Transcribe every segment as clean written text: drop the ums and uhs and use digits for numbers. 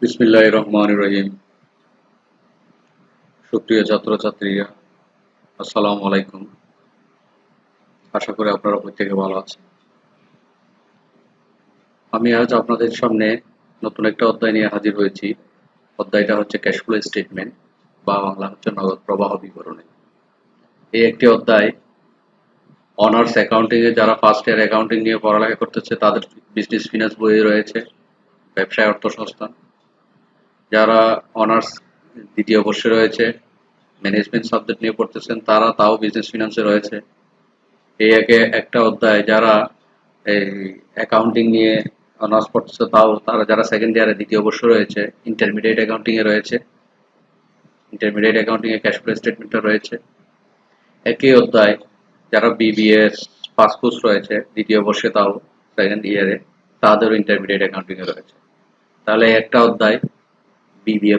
বিসমিল্লাহির রহমানির রহিম। সুপ্রিয় ছাত্রছাত্রীরা, আসসালামু আলাইকুম। আশা করি আপনারা প্রত্যেকে ভালো আছেন। আমি আজ আপনাদের সামনে নতুন একটা অধ্যায় নিয়ে হাজির হয়েছি। অধ্যায়টা হচ্ছে ক্যাশ ফ্লো স্টেটমেন্ট বা বাংলা হচ্ছে নগদ প্রবাহ বিবরণী। এই একটি অধ্যায় অনার্স অ্যাকাউন্টিং এ যারা ফার্স্ট ইয়ার অ্যাকাউন্টিং নিয়ে পড়ালেখা করতেছে তাদের বিজনেস ফিনান্স বই রয়েছে, ব্যবসায় অর্থসংস্থান। যারা অনার্স দ্বিতীয় বর্ষে রয়েছে, ম্যানেজমেন্ট সাবজেক্ট নিয়ে পড়তেছেন তারা তাও বিজনেস ফিনান্সে রয়েছে। এই একটা অধ্যায় যারা এই অ্যাকাউন্টিং নিয়ে অনার্স পড়তেছে তাও তারা যারা সেকেন্ড ইয়ারে দ্বিতীয় বর্ষ রয়েছে, ইন্টারমিডিয়েট অ্যাকাউন্টিং এ রয়েছে, ইন্টারমিডিয়েট অ্যাকাউন্টিং এ ক্যাশ ফ্লো স্টেটমেন্টটা রয়েছে। একই অধ্যায় যারা বিবিএ পাস কোর্স রয়েছে দ্বিতীয় বর্ষে তাও সেকেন্ড ইয়ারে তাদেরও ইন্টারমিডিয়েট অ্যাকাউন্টিং এ রয়েছে। তাহলে একটা অধ্যায় BBA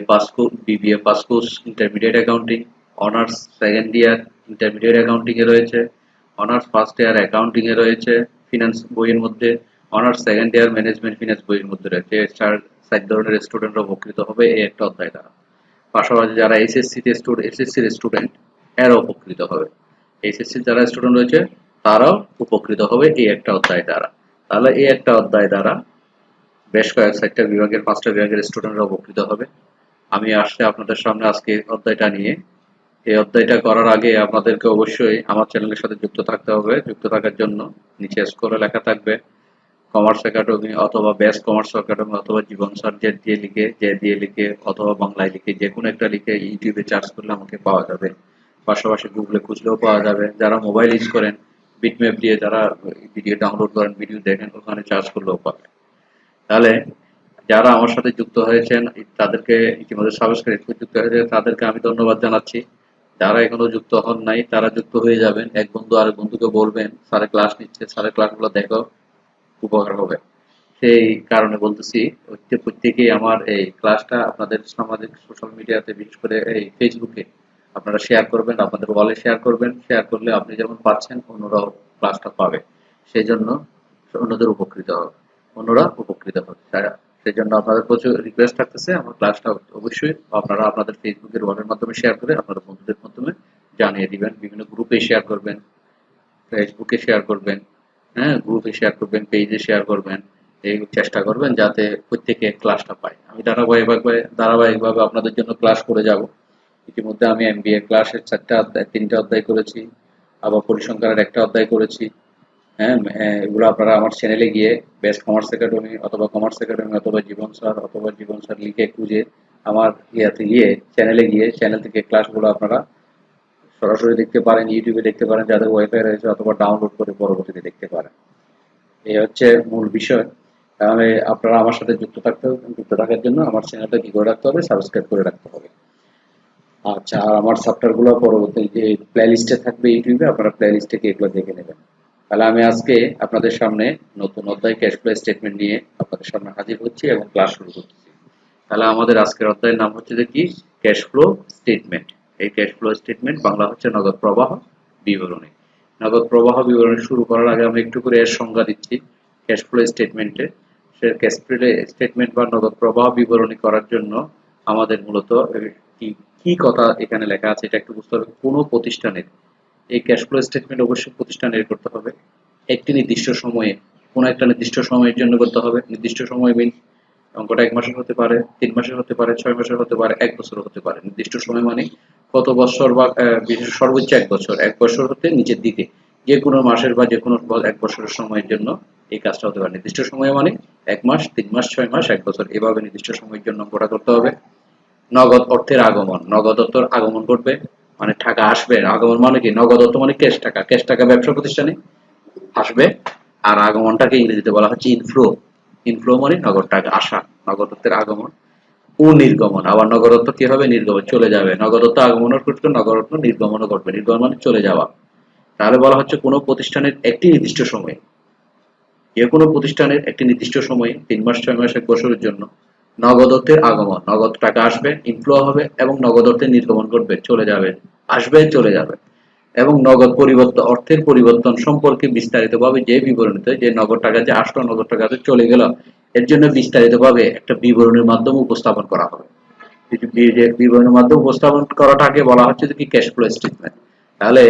pass course intermediate accounting, honours second year intermediate accounting এ রয়েছে, অনার্স ফার্স্ট ইয়ার অ্যাকাউন্টিং এ রয়েছে ফিনান্স বইয়ের মধ্যে, honours second year management finance বইয়ের মধ্যে রয়েছে। চার ধরনের স্টুডেন্টরা উপকৃত হবে এই একটা অধ্যায় দ্বারা। পাশাপাশি যারা এসএসসির স্টুডেন্ট এরাও উপকৃত হবে। এইচএসসির যারা স্টুডেন্ট রয়েছে তারাও উপকৃত হবে এই একটা অধ্যায় দ্বারা। তাহলে এই একটা অধ্যায় দ্বারা বেশ কয়েক চারটা বিভাগের পাঁচটা বিভাগের স্টুডেন্টরা উপকৃত হবে। আমি আসছে আপনাদের সামনে আজকে অধ্যায়টা নিয়ে। এই অধ্যায়টা করার আগে আপনাদেরকে অবশ্যই আমার চ্যানেলের সাথে যুক্ত থাকতে হবে। যুক্ত থাকার জন্য নিচে স্ক্রলে লেখা থাকবে কমার্স একাডেমি অথবা বেস্ট কমার্স একাডেমি অথবা জীবন স্যার যে দিয়ে লিখে অথবা বাংলায় লিখে যে কোনো একটা লিখে ইউটিউবে সার্চ করলে আমাকে পাওয়া যাবে। পাশাপাশি গুগলে খুঁজলেও পাওয়া যাবে। যারা মোবাইল ইউজ করেন বিটম্যাপ দিয়ে যারা ভিডিও ডাউনলোড করেন ভিডিও দেখেন ওখানে সার্চ করলেও পাবে। তাহলে যারা আমার সাথে যুক্ত হয়েছেন তাদেরকে ইতিমধ্যে সাবস্ক্রাইব করে যুক্ত হয়েছে তাদেরকে আমি ধন্যবাদ জানাচ্ছি। যারা এখনো যুক্ত হন নাই তারা যুক্ত হয়ে যাবেন। এক বন্ধু আরেক বন্ধুকে বলবেন স্যারের ক্লাস নিচ্ছে, স্যারের ক্লাসগুলো দেখো, উপকার হবে। সেই কারণে বলতেছি প্রত্যেকেই আমার এই ক্লাসটা আপনাদের সামাজিক সোশ্যাল মিডিয়াতে বিশেষ করে এই ফেসবুকে আপনারা শেয়ার করবেন, আপনাদের ওয়ালে শেয়ার করবেন। শেয়ার করলে আপনি যেমন পাচ্ছেন অন্যরাও ক্লাসটা পাবে। সেই জন্য অন্যদের উপকৃত হবে, অন্যরা উপকৃত হবে। সেই জন্য আপনাদের প্রচুর রিকোয়েস্ট থাকতেছে আমার ক্লাসটা অবশ্যই আপনারা আপনাদের ফেসবুকের ওয়ালের মাধ্যমে শেয়ার করে আপনাদের বন্ধুদের মাধ্যমে জানিয়ে দিবেন। বিভিন্ন গ্রুপে শেয়ার করবেন, ফেসবুকে শেয়ার করবেন, হ্যাঁ গ্রুপে শেয়ার করবেন, পেজে শেয়ার করবেন। এই চেষ্টা করবেন যাতে প্রত্যেকে ক্লাসটা পায়। আমি ধারাবাহিকভাবে আপনাদের জন্য ক্লাস করে যাব। ইতিমধ্যে আমি এমবিএ ক্লাসের তিনটা অধ্যায় করেছি, আবার পরিসংখ্যানের একটা অধ্যায় করেছি। হ্যাঁ, এগুলো আপনারা আমার চ্যানেলে গিয়ে বেস্ট কমার্স একাডেমি অথবা জীবন স্যার লিখে খুঁজে আমার ইয়াতে গিয়ে চ্যানেল থেকে ক্লাসগুলো আপনারা সরাসরি দেখতে পারেন, ইউটিউবে দেখতে পারেন যাদের ওয়াইফাই রয়েছে, অথবা ডাউনলোড করে পরবর্তীতে দেখতে পারেন। এই হচ্ছে মূল বিষয়। তাহলে আপনারা আমার সাথে যুক্ত থাকার জন্য আমার চ্যানেলটা কি করে রাখতে হবে, সাবস্ক্রাইব করে রাখতে হবে। আচ্ছা, আর আমার চ্যাপ্টারগুলো পরবর্তী যে প্লে লিস্টে থাকবে ইউটিউবে, আপনারা প্লে লিস্ট থেকে এগুলো দেখে নেবেন। তাহলে আমি আজকে আপনাদের সামনে নতুন অধ্যায় ক্যাশ ফ্লো স্টেটমেন্ট নিয়ে আপনাদের সামনে হাজির হচ্ছি এবং ক্লাস শুরু করতেছি। তাহলে আমাদের আজকের অধ্যায়ের নাম হচ্ছে যে কি, ক্যাশ ফ্লো স্টেটমেন্ট। এই ক্যাশ ফ্লো স্টেটমেন্ট বাংলা হচ্ছে নগদ প্রবাহ বিবরণী। নগদ প্রবাহ বিবরণী শুরু করার আগে আমি একটু করে এর সংজ্ঞা দিচ্ছি। ক্যাশ ফ্লো স্টেটমেন্টে ক্যাশ ফ্লো স্টেটমেন্ট বা নগদ প্রবাহ বিবরণী করার জন্য আমাদের মূলত কি কি কথা এখানে লেখা আছে এটা একটু বুঝতে হবে। কোনো প্রতিষ্ঠানের এই ক্যাশ ফ্লো স্টেটমেন্ট অবশ্যই প্রতিষ্ঠানের করতে হবে একটি নির্দিষ্ট সময়ে, কোনো একটা নির্দিষ্ট সময়ের জন্য করতে হবে। নির্দিষ্ট সময় মিন অঙ্কটা 1 মাসের হতে পারে, 3 মাসের হতে পারে, 6 মাসের হতে পারে, 1 বছর হতে পারে। নির্দিষ্ট সময় মানে কত বছর বা সর্বোচ্চ 1 বছর, 1 বছর হতে নিচের দিকে যে কোনো মাসের বা যে কোনো 1 বছরের সময়ের জন্য এই কাজটা হতে পারে। নির্দিষ্ট সময় মানে 1 মাস, 3 মাস, 6 মাস, 1 বছর, এভাবে নির্দিষ্ট সময়ের জন্য অঙ্কটা করতে হবে। নগদ অর্থের আগমন, নগদ অর্থের আগমন ঘটবে মানে টাকা আসবে। আগমন মানে কি, নগদ অর্থ মানে ক্যাশ টাকা, ক্যাশ টাকা ব্যবসা প্রতিষ্ঠানে আসবে। আর আগমনটাকে ইংরেজিতে বলা হচ্ছে ইনফ্লো। ইনফ্লো মানে নগদ টাকা আসা, নগদ অর্থের আগমন ও নির্গমন। আবার নগদ অর্থ কি হবে, নির্গমন, চলে যাবে। নগদ অর্থ আগমনও ঘটবে, নগদ অর্থ নির্গমনও ঘটবে। নির্গমন মানে চলে যাওয়া। তাহলে বলা হচ্ছে কোনো প্রতিষ্ঠানের একটি নির্দিষ্ট সময়ে, যে কোনো প্রতিষ্ঠানের একটি নির্দিষ্ট সময়ে 3 মাস, 6 মাস, 1 বছরের জন্য নগদ অর্থের আগমন, নগদ টাকা আসবে, ইনফ্লো হবে এবং নগদ অর্থের নির্গমন ঘটবে, চলে যাবে, আসবে, চলে যাবে। এবং নগদ পরিবর্তন, অর্থের পরিবর্তন সম্পর্কে বিস্তারিতভাবে যে বিবরণীতে যে নগদ টাকা যে আসলো, নগদ টাকা যে চলে গেল, এর জন্য বিস্তারিতভাবে একটা বিবরণীর মাধ্যমে উপস্থাপন করা হবে। বিবরণীর মাধ্যমে উপস্থাপন করাটাকে বলা হচ্ছে যে কি ক্যাশ ফ্লো স্টেটমেন্ট। তাহলে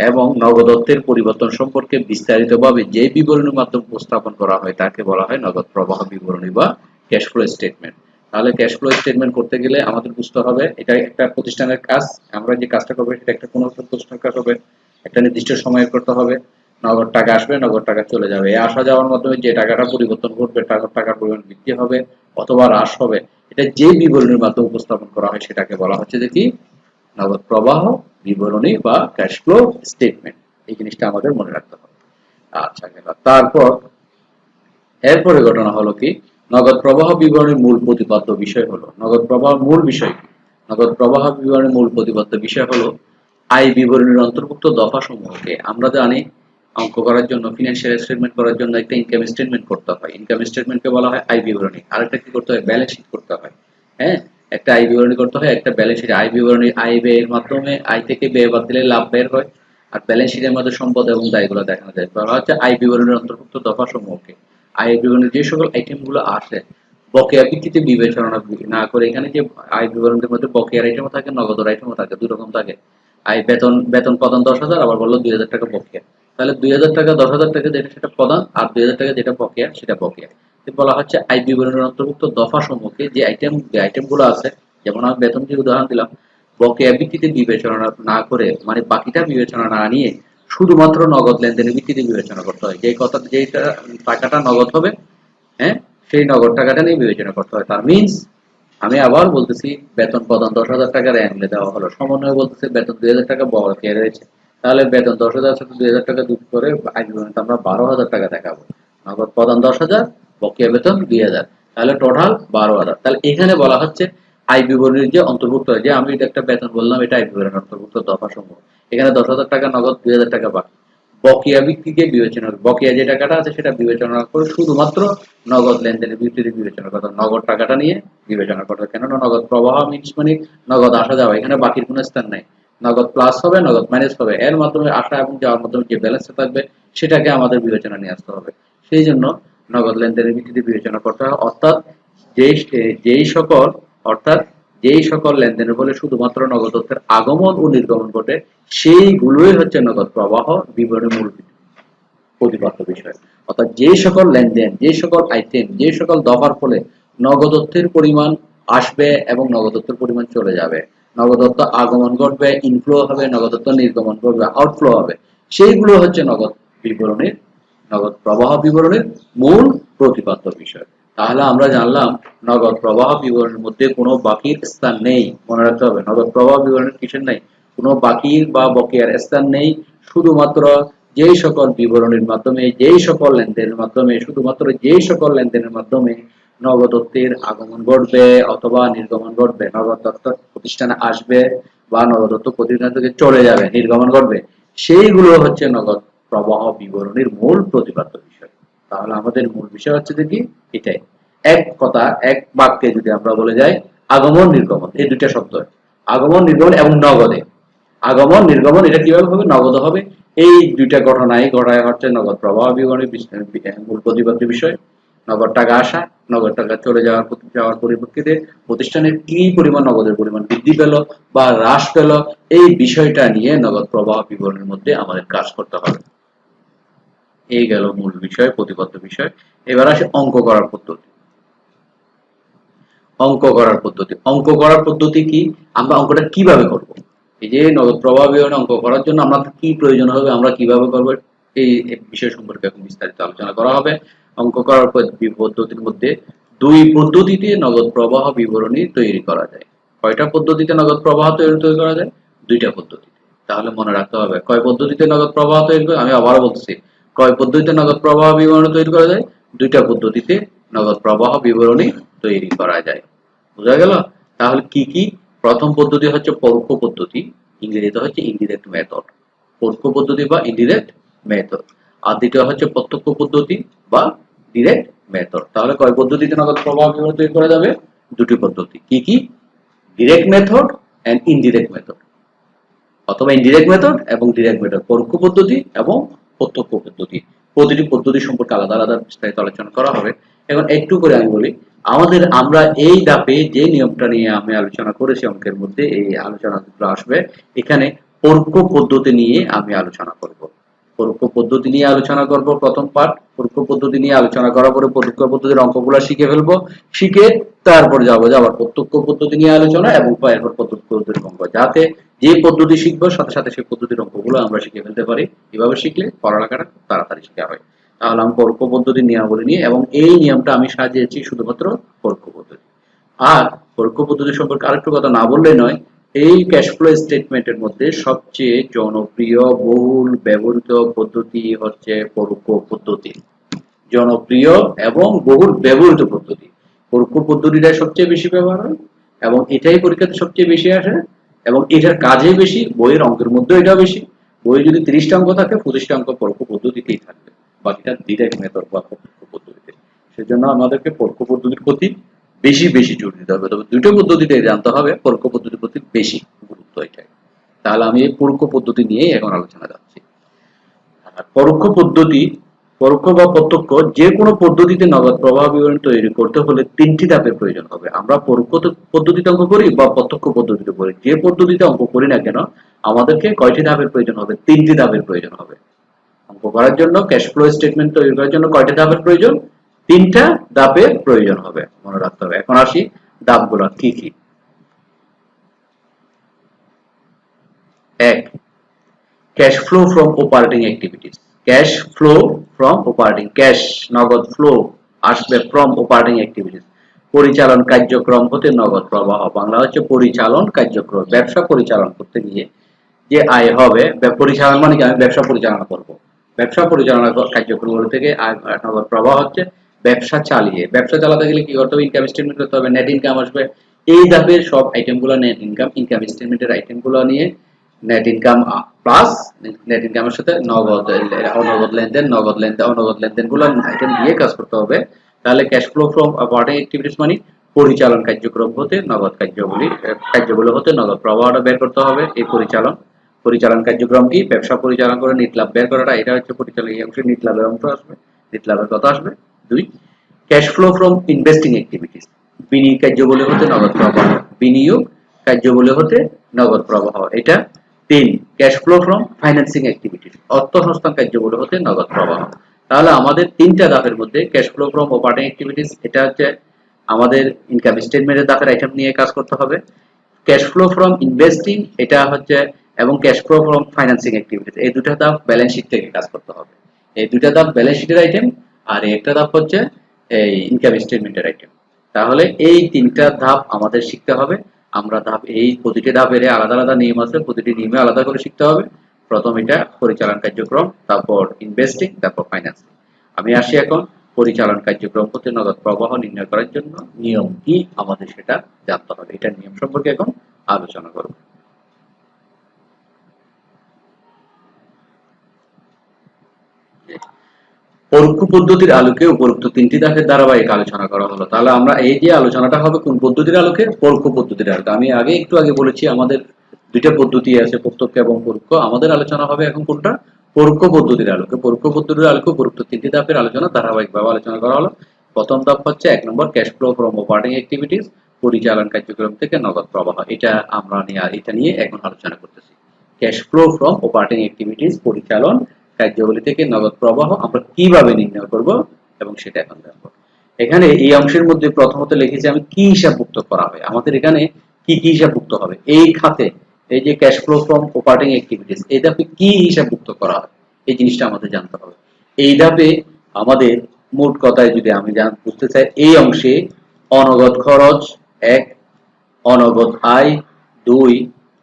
এবং নগদ অর্থের পরিবর্তন সম্পর্কে বিস্তারিতভাবে যে বিবরণীর মাধ্যমে উপস্থাপন করা হয় তাকে বলা হয় নগদ প্রবাহ বিবরণী বা ক্যাশ ফ্লো স্টেটমেন্ট। তাহলে ক্যাশ ফ্লো স্টেটমেন্ট করতে গেলে আমাদের বুঝতে হবে এটা একটা প্রতিষ্ঠানের কাজ। আমরা যে কাজটা করবো সেটা একটা কোনো একটা প্রতিষ্ঠানের কাজ হবে, একটা নির্দিষ্ট সময়ে করতে হবে। নগদ টাকা আসবে, নগদ টাকা চলে যাবে। এই আসা যাওয়ার মাধ্যমে যে টাকাটা পরিবর্তন ঘটবে, টাকার পরিমাণ বৃদ্ধি হবে অথবা হ্রাস হবে, এটা যে বিবরণীর মাধ্যমে উপস্থাপন করা হয় সেটাকে বলা হচ্ছে যে কি নগদ প্রবাহ বিবরণী বা ক্যাশ ফ্লো স্টেটমেন্ট। এই জিনিসটা আমাদের মনে রাখতে হবে। আচ্ছা, তারপর এরপরে ঘটনা হলো কি নগদ প্রবাহ বিবরণীর মূল প্রতিপাদ্য বিষয় হলো নগদ প্রবাহ মূল বিষয় কি? নগদ প্রবাহ বিবরণীর মূল প্রতিপাদ্য বিষয় হলো আয় বিবরণীর অন্তর্ভুক্ত দফা সমূহকে আমরা জানি অঙ্ক করার জন্য ফিনান্সিয়াল স্টেটমেন্ট করার জন্য একটা ইনকাম স্টেটমেন্ট করতে হয়। ইনকাম স্টেটমেন্টকে বলা হয় আয় বিবরণী। আরেকটা কি করতে হয়? ব্যালেন্স শিট করতে হয়। হ্যাঁ, একটা আয় বিবরণী করতে হয়, একটা ব্যালেন্স শিট। আয় বিবরণী আয় ব্যয়ের মাধ্যমে আয় থেকে ব্যয় বাদ দিলে লাভ বের হয়, আর ব্যালেন্স শিটের মধ্যে সম্পদ এবং দায়গুলো দেখানো যায়। বলা হচ্ছে আয় বিবরণীর অন্তর্ভুক্ত দফা সমূহকে। আয় বিবরণীর যে সকল আইটেম গুলো আসে বকেয়া ভিত্তিতে বিবেচনা না করে, এখানে যে আয় বিবরণীর মধ্যে বকেয়ার আইটেমও থাকে, নগদের আইটেমও থাকে, দুই রকম থাকে। আয় বেতন বেতন প্রদান 10,000, আবার বললো 2,000 টাকা বকেয়া। তাহলে 2,000 টাকা 10,000 টাকা যেটা সেটা প্রদান, আর 2,000 টাকা যেটা বকেয়া সেটা বকেয়া। বলা হচ্ছে আয় বিবরণীর অন্তর্ভুক্ত দফা সমূহকে যে আইটেম গুলো আছে, যেমন আমি বেতন দিয়ে উদাহরণ দিলাম, বকেয়া ভিত্তিতে বিবেচনা না করে মানে বাকিটা বিবেচনা না নিয়ে শুধুমাত্র নগদ লেনদেনের ভিত্তিতে বিবেচনা করতে হয়। যে কথা যেটা টাকাটা নগদ হবে, হ্যাঁ, সেই নগদ টাকাটা নিয়ে বিবেচনা করতে হয়। তার মিনস আমি আবার বলতেছি বেতন প্রদান 10,000 টাকার অ্যাঙ্গেলে দেওয়া হলো, সমন্বয় বলতেছে বেতন 2,000 টাকা বকেয়া রয়েছে। তাহলে বেতন 10,000 সাথে 2,000 টাকা যোগ করে আয় বিবরণীতে আমরা 12,000 টাকা দেখাবো। নগদ প্রদান 10,000, বকেয়া বেতন 2,000, তাহলে টোটাল 12,000। তাহলে এখানে বলা হচ্ছে আয় বিবরণীর যে অন্তর্ভুক্ত হয়, যে আমি একটা বেতন বললাম এটা আয় বিবরণীর অন্তর্ভুক্ত দফা সমূহ। এখানে 10,000 টাকা নগদ, 2,000 টাকা বাকি। বকেয়া ভিত্তিতে বিবেচনা, বকেয়া যে টাকাটা আছে সেটা বিবেচনা করে শুধুমাত্র নগদ লেনদেনের ভিত্তিতে বিবেচনা করতে, নগদ টাকাটা নিয়ে বিবেচনা করতে। কেননা নগদ প্রবাহ মিনস মানে নগদ আসা যাওয়া, এখানে বাকির কোনো স্থান নাই। নগদ প্লাস হবে, নগদ মাইনাস হবে, এর মাধ্যমে আসা এবং যাওয়ার মাধ্যমে যে ব্যালেন্সটা থাকবে সেটাকে আমাদের বিবেচনা নিয়ে আসতে হবে। সেই জন্য নগদ লেনদেনের ভিত্তিতে বিবেচনা করতে হয়। যেই যেই সকল অর্থাৎ যেই সকল লেনদেনের ফলে শুধুমাত্র নগদ অর্থের আগমন ও নির্গমন ঘটে সেইগুলোই হচ্ছে নগদ প্রবাহ বিবরণীর মূল প্রতিপাদ্য বিষয়। অর্থাৎ যে সকল লেনদেন, যে সকল আইটেম, যে সকল দফার ফলে নগদ অর্থের পরিমাণ আসবে এবং নগদ অর্থের পরিমাণ চলে যাবে, নগদ অর্থ আগমন ঘটবে, ইনফ্লো হবে, নগদ অর্থ নির্গমন করবে, আউটফ্লো হবে, সেইগুলো হচ্ছে নগদ বিবরণীর নগদ প্রবাহ বিবরণীর মূল প্রতিপাদ্য বিষয়। তাহলে আমরা জানলাম নগদ প্রবাহ বিবরণের মধ্যে কোনো বাকির স্থান নেই। মনে রাখতে হবে নগদ প্রবাহ বিবরণের কিসের নেই? কোনো বাকির বা বকেয়ার স্থান নেই। শুধুমাত্র যেই সকল বিবরণীর মাধ্যমে, যেই সকল লেনদেনের মাধ্যমে, শুধুমাত্র যেই সকল লেনদেনের মাধ্যমে নগদ অর্থের আগমন ঘটবে অথবা নির্গমন ঘটবে, নগদ অর্থ প্রতিষ্ঠানে আসবে বা নগদ অর্থ প্রতিষ্ঠান থেকে চলে যাবে, নির্গমন ঘটবে, সেইগুলো হচ্ছে নগদ প্রবাহ বিবরণীর মূল প্রতিপাদ্য বিষয়। তাহলে আমাদের মূল বিষয় হচ্ছে যে কি এটাই। এক কথা এক বাক্যে যদি আমরা বলে যাই আগমন নির্গমন, এই দুইটা শব্দ, আগমন নির্গমন এবং নগদে। আগমন নির্গমন এটা কিভাবে হবে? নগদ হবে। এই দুইটা ঘটনায় ঘটায় হচ্ছে নগদ প্রবাহ বিবরণীর মূল প্রতিপাদ্য বিষয়। নগদ টাকা আসা, নগদ টাকা চলে যাওয়ার পরিপ্রেক্ষিতে প্রতিষ্ঠানের কি পরিমাণ নগদের পরিমাণ বৃদ্ধি পেল বা হ্রাস পেল, এই বিষয়টা নিয়ে নগদ প্রবাহ বিবরণীর মধ্যে আমাদের কাজ করতে হবে। এই গেল মূল বিষয়, প্রতিপাদ্য বিষয়। এবার আসে অঙ্ক করার পদ্ধতি। অঙ্ক করার পদ্ধতি কি? আমরা অঙ্কটা কিভাবে করব? এই যে নগদ প্রবাহ বিবরণী অঙ্ক করার জন্য আমাদের কি প্রয়োজন হবে, আমরা কিভাবে করব, এই বিষয় সম্পর্কে এখন বিস্তারিত আলোচনা করা হবে। অঙ্ক করার পদ্ধতির মধ্যে দুই পদ্ধতিতে নগদ প্রবাহ বিবরণী তৈরি করা যায়। কয়টা পদ্ধতিতে নগদ প্রবাহ তৈরি করা যায়? দুইটা পদ্ধতিতে। তাহলে মনে রাখতে হবে কয় পদ্ধতিতে নগদ প্রবাহ তৈরি করে। আমি আবারও বলছি, কয় পদ্ধতিতে নগদ প্রবাহ বিবরণী তৈরি করা যায়? দুইটা পদ্ধতিতে নগদ প্রবাহ বিবরণী তৈরি করা যায়। বোঝা গেল? তাহলে কি কি? প্রথম পদ্ধতি হচ্ছে পরোক্ষ পদ্ধতি, ইংরেজিতে হচ্ছে ইনডিরেক্ট মেথড। পরোক্ষ পদ্ধতি বা ইনডিরেক্ট মেথড। আর দ্বিতীয় হচ্ছে প্রত্যক্ষ পদ্ধতি বা ডিরেক্ট মেথড। তাহলে কয় পদ্ধতিতে নগদ প্রবাহ বিবরণী তৈরি করা যাবে? দুটি পদ্ধতি। কি কি? Direct method and indirect method, অথবা ইনডিরেক্ট মেথড এবং ডিরেক্ট মেথড, পরোক্ষ পদ্ধতি এবং প্রত্যক্ষ পদ্ধতি। প্রতিটি পদ্ধতি সম্পর্কে আলাদা আলাদা বিস্তারিত আলোচনা করা হবে। এখন একটু করে আমি বলি, আমরা এই ধাপে যে নিয়মটা নিয়ে আমি আলোচনা করেছি অঙ্কের মধ্যে, এই আলোচনাগুলো আসবে এখানে পরোক্ষ পদ্ধতি নিয়ে আমি আলোচনা করব। পরোক্ষ পদ্ধতি নিয়ে আলোচনা করব প্রথম পার্ট। পরোক্ষ পদ্ধতি নিয়ে আলোচনা করার পরে পরোক্ষ পদ্ধতির অঙ্কগুলো শিখে ফেলবো, শিখে তারপর যাবো আবার প্রত্যক্ষ পদ্ধতি নিয়ে আলোচনা এবং এরপর প্রত্যক্ষ পদ্ধতির অঙ্ক, যাতে যে পদ্ধতি শিখবো সাথে সাথে সেই পদ্ধতির অঙ্কগুলো আমরা শিখে ফেলতে পারি। এভাবে শিখলে পড়ালেখাটা খুব তাড়াতাড়ি শেখা হয়। তাহলে আমি পরোক্ষ পদ্ধতির নিয়মাবলী নিয়ে, এবং এই নিয়মটা আমি সাজিয়েছি শুধুমাত্র পরোক্ষ পদ্ধতি। আর পরোক্ষ পদ্ধতি সম্পর্কে আরেকটু কথা না বললেই নয়, এই ক্যাশ ফ্লো স্টেটমেন্টের মধ্যে সবচেয়ে জনপ্রিয় বহুল ব্যবহৃত পদ্ধতি হচ্ছে পরোক্ষ পদ্ধতি। জনপ্রিয় এবং বহুল ব্যবহৃত পদ্ধতি, পরোক্ষ পদ্ধতিটা সবচেয়ে বেশি ব্যবহার হয় এবং এটাই পরীক্ষাতে সবচেয়ে বেশি আসে এবং এটার কাজে বেশি, বইয়ের অঙ্কের মধ্যে এটাও বেশি। বইয়ে যদি 30টা অঙ্ক থাকে 25টা অঙ্ক পরোক্ষ পদ্ধতিতেই থাকবে, বাকিটা ডিরেক্ট মেথড বা প্রত্যক্ষ পদ্ধতিতে। সেজন্য আমাদেরকে পরোক্ষ পদ্ধতির প্রতি বেশি বেশি জোর দিতে হবে। তবে দুটো পদ্ধতিতে জানতে হবে, পরোক্ষ পদ্ধতির প্রতি বেশি গুরুত্ব এটাই। তাহলে আমি এই পরোক্ষ পদ্ধতি নিয়েই এখন আলোচনা যাচ্ছি। আর পরোক্ষ পদ্ধতি, পরোক্ষ বা প্রত্যক্ষ যে কোনো পদ্ধতিতে নগদ প্রবাহ বিবরণ তৈরি করতে হলে 3টি ধাপের প্রয়োজন হবে। আমরা পরোক্ষ পদ্ধতিতে অঙ্ক করি বা প্রত্যক্ষ পদ্ধতিতে করি, যে পদ্ধতিতে অঙ্ক করি না কেন আমাদেরকে কয়টি ধাপের প্রয়োজন হবে? 3টি ধাপের প্রয়োজন হবে। অঙ্ক করার জন্য, ক্যাশ ফ্লো স্টেটমেন্ট তৈরি করার জন্য কয়টা ধাপের প্রয়োজন? 3টা ধাপের প্রয়োজন হবে, মনে রাখতে হবে। এখন আসি ধাপগুলো কি কি। 1. Cash flow from operating activities. Cash flow from operating, cash নগদ ফ্লো আসবে ফ্রম অপারেটিং অ্যাক্টিভিটিস, পরিচালন কার্যক্রম হতে নগদ প্রবাহ। বাংলা হচ্ছে পরিচালন কার্যক্রম। ব্যবসা পরিচালন করতে গিয়ে যে আয় হবে, পরিচালনা মানে কি, আমি ব্যবসা পরিচালনা করব। ব্যবসা পরিচালনা কার্যক্রম থেকে আয় নগদ প্রবাহ হচ্ছে ব্যবসা চালিয়ে। ব্যবসা চালাতে গেলে কি করতে হবে? ইনকাম স্টেটমেন্ট করতে হবে, নেট ইনকাম আসবে। এই ধাপের সব আইটেমগুলো নেট ইনকাম, ইনকাম স্টেটমেন্টের আইটেমগুলো নিয়ে নেট ইনকাম প্লাস নেট ইনকামের সাথে নগদ অনগদ লেনদেন, নগদ লেনদেন, অনগদ লেনদেনগুলো আইটেম দিয়ে কাজ করতে হবে। তাহলে cash flow from operating activities মানে পরিচালন কার্যক্রম হতে নগদ কার্যগুলো হতে নগদ প্রবাহটা বের করতে হবে। এই পরিচালন কার্যক্রম কি? ব্যবসা পরিচালনা করে নিট লাভ বের করাটা, এটা হচ্ছে পরিচালন। এই অংশে নিট লাভের অংশ আসবে, নিট লাভের কথা আসবে। 2. Cash flow from investing activities, বিনিয়োগ কার্যবলী হতে নগদ প্রবাহ, বিনিয়োগ কার্যবলী হতে নগদ প্রবাহ এটা। 3. Cash flow from financing activities, অর্থ সংস্থান কার্যবলী হতে নগদ প্রবাহ। তাহলে আমাদের 3টা ধাপের মধ্যে cash flow from operating activities, এটা হচ্ছে আমাদের ইনকাম স্টেটমেন্টের ধাপের আইটেম নিয়ে কাজ করতে হবে। ক্যাশ ফ্লো ফ্রম ইনভেস্টিং এটা হচ্ছে, এবং cash flow from financing activities, এই দুটো ধাপ ব্যালেন্স শিট থেকে কাজ করতে হবে। এই দুটো ধাপ ব্যালেন্স শিটের আইটেম, আর একটা ধাপ হচ্ছে এই ইনকাম স্টেটমেন্টের আইটেম। তাহলে এই 3টা ধাপ আমাদের শিখতে হবে। আমরা এই প্রতিটি ধাপের আলাদা আলাদা নিয়ম আছে, প্রতিটি নিয়মে আলাদা করে শিখতে হবে। প্রথম এটা পরিচালন কার্যক্রম, তারপর ইনভেস্টিং, তারপর ফাইন্যান্সিং। আমি আসি এখন পরিচালন কার্যক্রম হতে নগদ প্রবাহ নির্ণয় করার জন্য নিয়ম কি আমাদের সেটা জানতে হবে। এটা নিয়ম সম্পর্কে এখন আলোচনা করব। পরোক্ষ পদ্ধতির আলোকে উপরোক্ত 3টি ধাপের ধারাবাহিক আলোচনা করা হলো। তাহলে আমরা এই যে আলোচনাটা হবে কোন পদ্ধতির আলোকে? পরোক্ষ পদ্ধতির আলোকে। আমি একটু আগে বলেছি আমাদের 2টা পদ্ধতি আছে, প্রত্যক্ষ এবং পরোক্ষ। আমাদের আলোচনা হবে এখন কোনটা? পরোক্ষ পদ্ধতির আলোকে। পরোক্ষ পদ্ধতির আলোকে উপরোক্ত 3টি ধাপের আলোচনা ধারাবাহিকভাবে আলোচনা করা হলো। প্রথম ধাপ হচ্ছে 1 নম্বর cash flow from operating activities, পরিচালন কার্যক্রম থেকে নগদ প্রবাহ। এটা নিয়ে এখন আলোচনা করতেছি। Cash flow from operating activities, পরিচালন কার্যাবলী থেকে নগদ প্রবাহ আমরা কিভাবে নির্ণয় করব এবং সেটা এখন দেখব। এখানে এই অংশের মধ্যে প্রথমত লিখেছি আমি কি হিসাবভুক্ত করা হয়। আমাদের এখানে কি কি হিসাবভুক্ত হবে এই খাতে, এই যে cash flow from operating activities, এই ধাপে কি হিসাবভুক্ত করা হয় এই জিনিসটা আমাদের জানতে হবে। এই ধাপে আমাদের মোট কথায় যদি আমি বুঝতে চাই, এই অংশে অনগদ খরচ 1, অনগদ আয় 2,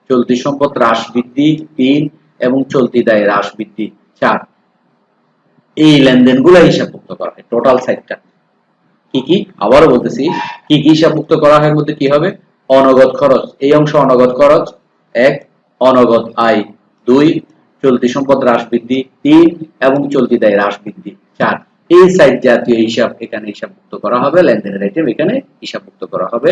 চলতি সম্পদ হ্রাস বৃদ্ধি 3 এবং চলতি দায় হ্রাস বৃদ্ধি 4, এই লেনদেনগুলো হিসাবভুক্ত করা হয়। টোটাল সাইডটা কি কি আবারও বলতেছি, কি কি হিসাবভুক্ত করা হয় মধ্যে কি হবে? অনগদ খরচ, এই অংশ অনগদ খরচ 1, অনগদ আয় 2, চলতি সম্পদ হ্রাস বৃদ্ধি 3 এবং চলতি দায় হ্রাস বৃদ্ধি 4। এই সাইড জাতীয় হিসাব এখানে হিসাবভুক্ত করা হবে, লেনদেনের আইটেম এখানে হিসাবভুক্ত করা হবে।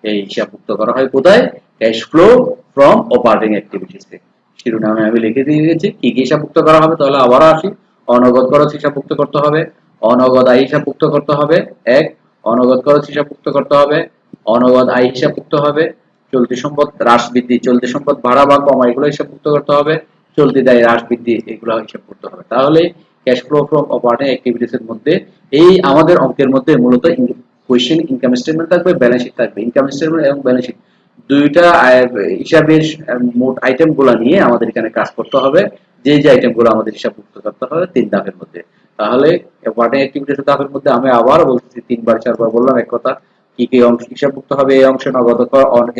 এই হিসাবভুক্ত করা হয় কোথায়? Cash flow from operating activities থেকে। শিরোনামে আমি লিখে দিয়ে দিয়েছি কি কি হিসাবভুক্ত করা হবে। তাহলে আবার আসি, অনগদ খরচ হিসাবভুক্ত করতে হবে, অনগদ আয় হিসাবভুক্ত করতে হবে, এক। অনগদ খরচ হিসাবভুক্ত করতে হবে, অনগদ আয় হিসাবভুক্ত হবে, চলতি সম্পদ হ্রাস বৃদ্ধি, চলতি সম্পদ বাড়া বা কমা এগুলো হিসাবভুক্ত করতে হবে, চলতি দায় হ্রাস বৃদ্ধি এগুলো হিসাব করতে হবে। তাহলে cash flow from operating activities এর মধ্যে এই আমাদের অঙ্কের মধ্যে মূলত কোয়েশ্চেন ইনকাম স্টেটমেন্ট থাকবে, ব্যালেন্স শিট থাকবে। ইনকাম স্টেটমেন্ট এবং ব্যালেন্স শিট দুইটা হিসাবের মোট আইটেম গুলা নিয়ে আমাদের এখানে কাজ করতে হবে, যে যে আইটেম গুলো আমাদের হিসাবভুক্ত করতে হবে 3 ধাপের মধ্যে। তাহলে অপারেটিং অ্যাক্টিভিটিস ধাপের মধ্যে আমি আবার বলছি, 3 বার 4 বার বললাম এক কথা। কি কি অংশ হিসাবভুক্ত হবে? এই অংশে নগদ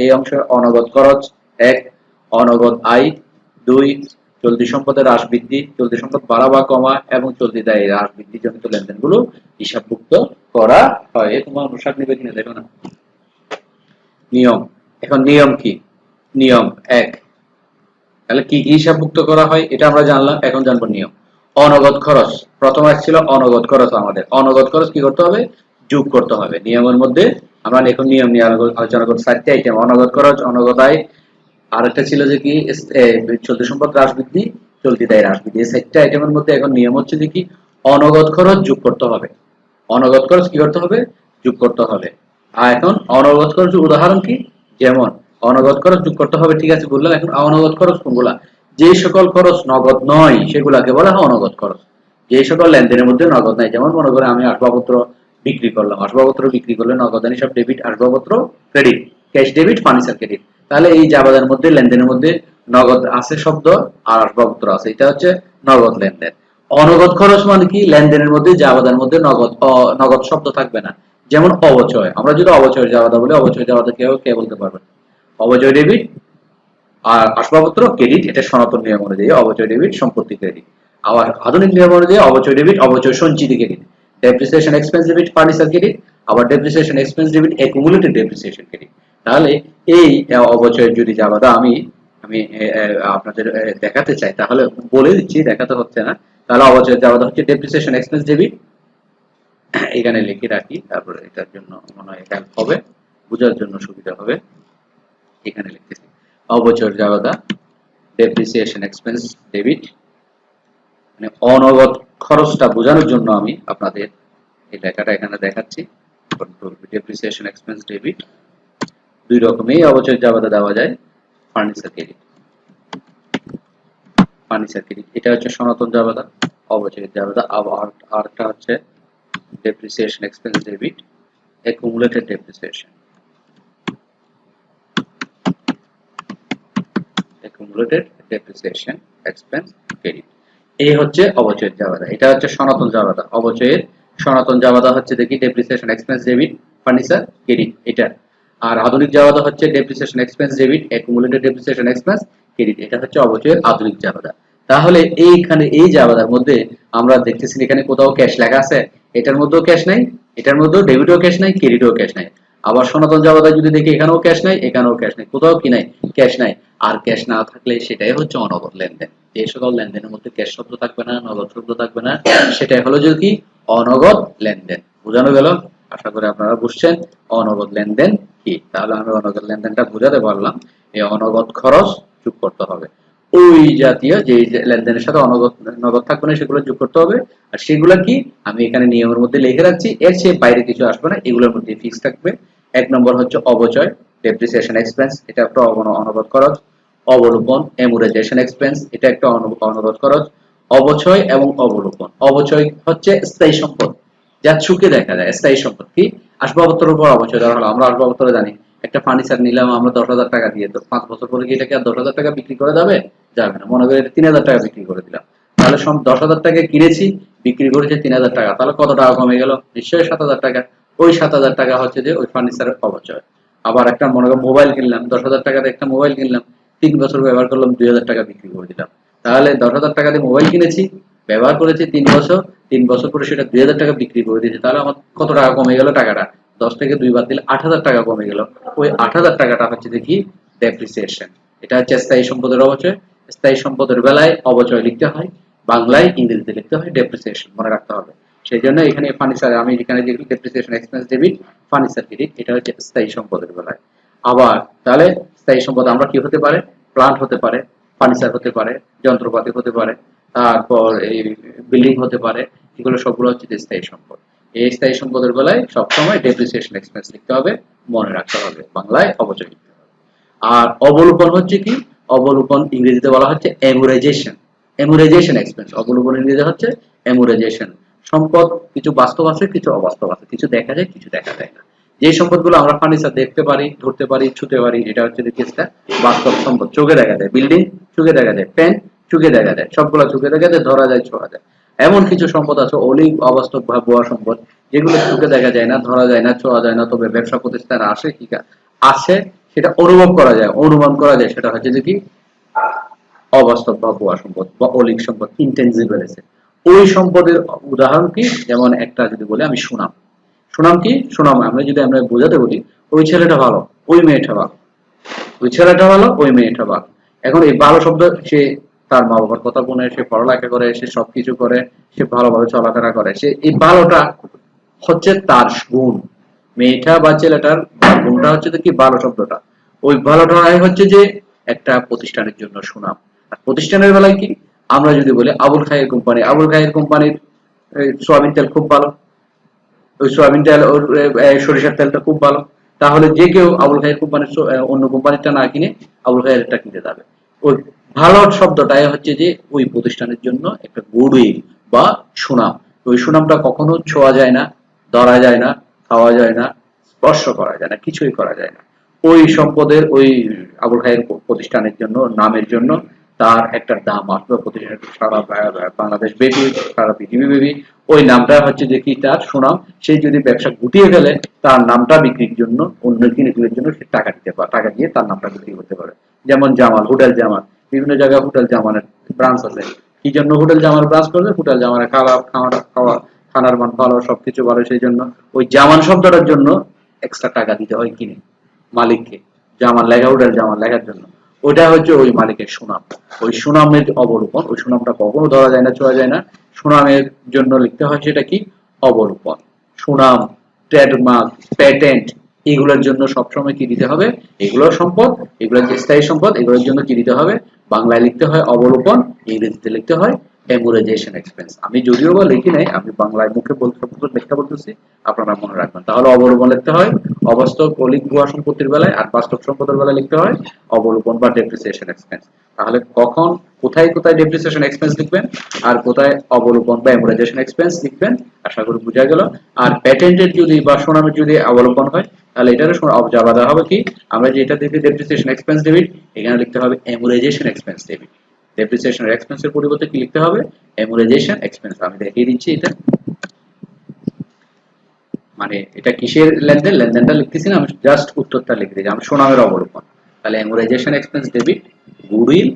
এই অংশে অনগদ খরচ, এক। অনগদ আয়, দুই। চলতি সম্পদের হ্রাস বৃদ্ধি, চলতি সম্পদ বাড়া বা কমা এবং চলতি দায় হ্রাস বৃদ্ধি জনিত লেনদেনগুলো হিসাবভুক্ত করা হয়। তোমার অনুসার নিবে কিনা দেখো না। নিয়ম, এখন নিয়ম কি? নিয়ম এক। তাহলে কি কি হিসাবভুক্ত করা হয় এটা আমরা জানলাম, এখন জানবো নিয়ম। অনগদ খরচ, প্রথম আসছিল অনগদ খরচ। আমাদের অনগদ খরচ কি করতে হবে? যোগ করতে হবে নিয়মের মধ্যে। আমরা এখন নিয়ম নিয়ে আলোচনা করব। 4টি আইটেম: অনগদ খরচ, অনগদ আয়, আরেকটা ছিল যে কি চলতি সম্পদ হ্রাস বৃদ্ধি, চলতি দায় হ্রাস বৃদ্ধি। এই 4টি আইটেমের মধ্যে এখন নিয়ম হচ্ছে যে কি অনগদ খরচ যোগ করতে হবে। অনগদ খরচ কি করতে হবে? যোগ করতে হবে। আর এখন অনগদ খরচ উদাহরণ কি? যেমন অনগদ খরচ যোগ করতে হবে, ঠিক আছে বললাম। এখন অনগদ খরচ কোনগুলা? যে সকল খরচ নগদ নয় সেগুলাকে বলা হয় অনগদ খরচ। যে সকল লেনদেনের মধ্যে নগদ নাই, যেমন মনে করে আমি আসবাবপত্র বিক্রি করলাম, আসবাবপত্র বিক্রি করলে নগদানি সব ডেবিট, আসবাবপত্র credit, cash debit, furniture credit. তাহলে এই জাবাদের মধ্যে লেনদেনের মধ্যে নগদ আছে শব্দ আর আসবাবপত্র আছে, এটা হচ্ছে নগদ লেনদেন। অনগদ খরচ মানে কি? লেনদেনের মধ্যে জাবাদের মধ্যে নগদ নগদ শব্দ থাকবে না। যেমন অবচয়, আমরা যদি অবচয় জাবাদা বলি, অবচয় জাবাদা কেউ কে বলতে পারবেন? অবচয় ডেবিট আর আসবাবপত্র ক্রেডিট, এটা সনাতন নিয়ম অনুযায়ী অবচয় ডেবিট সম্পত্তি ক্রেডিট। আবার আধুনিক নিয়ম অনুযায়ী অবচয় ডেবিট অবচয় সঞ্চিতি credit, depreciation expense debit furniture credit, আবার depreciation expense debit accumulated depreciation credit. তাহলে এই অবচয়ের যদি জাবাদা আমি আমি আপনাদের দেখাতে চাই, তাহলে বলে দিচ্ছি, দেখাতে হচ্ছে না। তাহলে অবচয়ের জাবাদা হচ্ছে ডেপ্রিসিয়েশন এক্সপেন্স ডেবিট, এখানে লিখে রাখি, তারপরে এটার জন্য মনে হয় হেল্প হবে, বোঝার জন্য সুবিধা হবে। এখানে লিখতেছি অবচয়ের জাবাদা ডেপ্রিসিয়েশন এক্সপেন্স ডেবিট, মানে অনগদ খরচটা বোঝানোর জন্য আমি আপনাদের এই লেখাটা এখানে দেখাচ্ছি। Control depreciation expense debit. দুই রকমেই অবচয়ের জাবাদা দেওয়া যায়। ফার্নিচার ক্রেডিট, ফার্নিচার ক্রেডিট এটা হচ্ছে সনাতন জাবাদা, অবচয়ের জাবাদা। আবার আরেকটা হচ্ছে depreciation expense debit accumulated depreciation, accumulated depreciation expense credit। এই হচ্ছে অবচয়ের জাবাদা, এটা হচ্ছে সনাতন জাবাদা। অবচয়ের সনাতন জাবাদা হচ্ছে দেখি depreciation expense debit furniture credit এটা। আর আধুনিক জাবাদা হচ্ছে depreciation expense debit accumulated depreciation expense credit, এটা হচ্ছে অবচয়ের আধুনিক জাবাদা। তাহলে এইখানে এই জাবাদার মধ্যে আমরা দেখতেছি এখানে কোথাও ক্যাশ লেখা আছে? এটার মধ্যেও ক্যাশ নাই, এটার মধ্যেও ডেবিটও ক্যাশ নাই, ক্রেডিটও ক্যাশ নাই। আবার সনাতন জাবাদা যদি দেখি এখানেও ক্যাশ নাই, এখানেও ক্যাশ নাই, কোথাও কি নাই? ক্যাশ নাই। আর ক্যাশ না থাকলে সেটাই হচ্ছে অনগদ লেনদেন। যে সকল লেনদেনের মধ্যে ক্যাশ শব্দ থাকবে না, নগদ শব্দ থাকবে না, সেটাই হলো যে কি অনগদ লেনদেন। বোঝানো গেল? আশা করি আপনারা বুঝছেন অনগদ লেনদেন কি। তাহলে আমি অনগদ লেনদেনটা বোঝাতে পারলাম। এই অনগদ খরচ যোগ করতে হবে, ওই জাতীয় যে লেনদেনের সাথে অনগদ নগদ থাকবে না সেগুলো যোগ করতে হবে। আর সেগুলো কি আমি এখানে নিয়মের মধ্যে লিখে রাখছি, এর চেয়ে বাইরে কিছু আসবে না, এগুলোর মধ্যে ফিক্স থাকবে। এক নম্বর হচ্ছে অবচয় ডেপ্রিসিয়েশন এক্সপেন্স, এটা একটা অনগদ খরচ। অবলোপন অ্যামোর্টাইজেশন এক্সপেন্স, এটা একটা অনগদ খরচ। অবচয় এবং অবলোপন, অবচয় হচ্ছে স্থায়ী সম্পদ যা চোখে দেখা যায়। স্থায়ী সম্পদ কি? আসবাবপত্রের উপর অবচয় দেওয়া হলো। আমরা আসবাবপত্র জানি, একটা ফার্নিচার নিলাম আমরা 10,000 টাকা দিয়ে, তো 5 বছর পরে কি এটাকে আর 10,000 টাকা বিক্রি করা যাবে? যাবে না। মনে করি 3,000 টাকা বিক্রি করে দিলাম, তাহলে 10,000 টাকা কিনেছি, বিক্রি করেছে 3,000 টাকা, তাহলে কত টাকা কমে গেল? নিশ্চয়ই 7,000 টাকা। ওই 7,000 টাকা হচ্ছে যে ওই ফার্নিচারের অবচয়। আবার একটা মনে করো মোবাইল কিনলাম, 10,000 টাকাতে একটা মোবাইল কিনলাম, 3 বছর ব্যবহার করলাম, 2,000 টাকা বিক্রি করে দিলাম। তাহলে 10,000 টাকা দিয়ে মোবাইল কিনেছি, ব্যবহার করেছি 3 বছর, 3 বছর পরে সেটা 2,000 টাকা বিক্রি করে দিয়েছে, তাহলে আমার কত টাকা কমে গেল? টাকাটা 10 থেকে 2 বাদ দিলে 8,000 টাকা কমে গেল। ওই 8,000 টাকাটা হচ্ছে দেখি ডেপ্রিসিয়েশন। এটা হচ্ছে স্থায়ী সম্পদের অবচয়। স্থায়ী সম্পদের বেলায় অবচয় লিখতে হয় বাংলায়, ইংরেজিতে লিখতে হয় ডেপ্রিসিয়েশন, মনে রাখতে হবে। সেই জন্য এখানে ফার্নিচার আমি এখানে লিখি depreciation expense debit furniture credit, এটা হচ্ছে স্থায়ী সম্পদের বেলায়। আবার তাহলে স্থায়ী সম্পদ আমরা কি হতে পারে? প্লান্ট হতে পারে, ফার্নিচার হতে পারে, যন্ত্রপাতি হতে পারে, তারপর এই বিল্ডিং হতে পারে, এগুলো সবগুলো হচ্ছে যে স্থায়ী সম্পদ। এই স্থায়ী সম্পদের বেলায় সবসময় ডেপ্রিসিয়েশন এক্সপেন্স লিখতে হবে, মনে রাখতে হবে, বাংলায় অবচয় লিখতে হবে। আর অবলোপন হচ্ছে কি? অবলোপন ইংরেজিতে বলা হচ্ছে অ্যামোরাইজেশন। অ্যামোরাইজেশন এক্সপেন্স, অবলোপন ইংরেজি হচ্ছে অ্যামোরাইজেশন। সম্পদ কিছু বাস্তব আছে, কিছু অবাস্তব আছে, কিছু দেখা যায়, কিছু দেখা যায় না। যে সম্পদগুলো আমরা ফার্নিচার দেখতে পারি, ধরতে পারি, ছুতে পারি, এটা হচ্ছে কেসটা বাস্তব সম্পদ, চোখে দেখা যায়। বিল্ডিং চোখে দেখা যায়, পেন চোখে দেখা যায়, সবগুলো চোখে দেখা যায়, ধরা যায়, ছোঁয়া যায়। এমন কিছু সম্পদ আছে অলিক অবাস্তব বা ভুয়া সম্পদ, যেগুলো চোখে দেখা যায় না, ধরা যায় না, ছোঁয়া যায় না, তবে ব্যবসা প্রতিষ্ঠানে আসে কি আছে, সেটা অনুভব করা যায়, অনুমান করা যায়, সেটা হচ্ছে যে কি অবাস্তব বা ভুয়া সম্পদ বা অলিক সম্পদ, ইনটেনজিবল আছে। ওই সম্পদের উদাহরণ কি? যেমন একটা যদি বলি আমি সুনাম। সুনাম কি? সুনাম আমরা বোঝাতে বলি ওই ছেলেটা ভালো, ওই মেয়েটা ভালো, ওই ছেলেটা ভালো, ওই মেয়েটা ভালো। এখন এই ভালো শব্দ, সে তার মা বাবার কথা শুনে, সে পড়ালেখা করে, সে সবকিছু করে, সে ভালোভাবে চলাফেরা করে, সে এই ভালোটা হচ্ছে তার গুণ। মেয়েটা বা ছেলেটার গুণটা হচ্ছে কি ভালো শব্দটা, ওই ভালোটাই হচ্ছে যে একটা প্রতিষ্ঠানের জন্য সুনাম। আর প্রতিষ্ঠানের বেলায় কি? আমরা যদি বলি আবুল খায়ের কোম্পানি, আবুল খায়ের কোম্পানির সয়াবিন তেল খুব ভালো, ওই সয়াবিন তেল ওর সরিষার তেলটা খুব ভালো, তাহলে যে কেউ আবুল খায়ের কোম্পানির অন্য কোম্পানিটা না কিনে আবুল খায়েরটা কিনতে যাবে। ওই ভালো শব্দটাই হচ্ছে যে ওই প্রতিষ্ঠানের জন্য একটা গুডউইল বা সুনাম। ওই সুনামটা কখনো ছোঁয়া যায় না, ধরা যায় না, খাওয়া যায় না, স্পর্শ করা যায় না, কিছুই করা যায় না। ওই সম্পদের ওই আবুল খায়ের প্রতিষ্ঠানের জন্য, নামের জন্য তার একটা দাম আসবে প্রতিষ্ঠানের সারা বাংলাদেশ ব্যাপী, সারা পৃথিবী ব্যাপী। ওই নামটা হচ্ছে যে কি তার সুনাম। সে যদি ব্যবসা গুটিয়ে ফেলে, তার নামটা বিক্রির জন্য, অন্য কিনের জন্য সে টাকা দিতে পারে, টাকা দিয়ে তার নামটা বিক্রি করতে পারে। যেমন জামাল, হোটেল জামাল, বিভিন্ন জায়গায় হোটেল জামানের ব্রাঞ্চ আছে। কি জন্য হোটেল জামাল ব্রাঞ্চ করবে? হোটেল জামানের খাওয়া খাওয়া খাওয়া খানার মান ভালো, সবকিছু ভালো, সেই জন্য ওই জামান শব্দটার জন্য এক্সট্রা টাকা দিতে হয় কিনে মালিককে। জামান লেখা, হোটেল জামান লেখার জন্য ওইটা হচ্ছে ওই মালিকের সুনাম। ওই সুনামের অবলোপন, ওই সুনামটা কখনো ধরা যায় না, ছোঁয়া যায় না। সুনামের জন্য লিখতে হয় সেটা কি? অবলোপন। সুনাম, ট্রেডমার্ক, প্যাটেন্ট, এগুলোর জন্য সবসময় কি দিতে হবে? এগুলো সম্পদ, এগুলো যে স্থায়ী সম্পদ, এগুলোর জন্য কি দিতে হবে? বাংলায় লিখতে হয় অবলোপন, ইংরেজিতে লিখতে হয় অ্যামোরাইজেশন এক্সপেন্স। আমি যদিও বা লিখি নাই, আমি বাংলায় মুখে লেখা বলতেছি, আপনারা মনে রাখবেন। তাহলে অবলোপন লিখতে হয় অবাস্তব অলিক ভুয়া সম্পত্তির বেলায়, আর বাস্তব সম্পদের বেলায় লিখতে হয় অবলোপন বা ডেপ্রিসিয়েশন এক্সপেন্স। তাহলে কখন কোথায় কোথায় ডেপ্রিসিয়েশন এক্সপেন্স লিখবেন আর কোথায় অবলোপন বা অ্যামোরাইজেশন এক্সপেন্স লিখবেন, আশা করি বোঝা গেল। আর প্যাটেন্টের যদি বা সুনামের যদি অবলোপন হয়, তাহলে এটারও আলাদা হবে কি? আমরা যেটা দেখি ডেপ্রিসিয়েশন এক্সপেন্স ডেবিট, এখানে লিখতে হবে অ্যামোরাইজেশন এক্সপেন্স ডেবিট। ডেপ্রিসিয়েশন এক্সপেন্সের পরিবর্তে কি লিখতে হবে? অ্যামোরাইজেশন এক্সপেন্স। আমি দেখিয়ে দিচ্ছি এটা, মানে এটা কিসের লেনদেন, লেনদেনটা লিখতেছি না, আমি জাস্ট উত্তরটা লিখে দিচ্ছি। আমি সুনামের অবলোপন, তাহলে amortisation expense debit, goodwill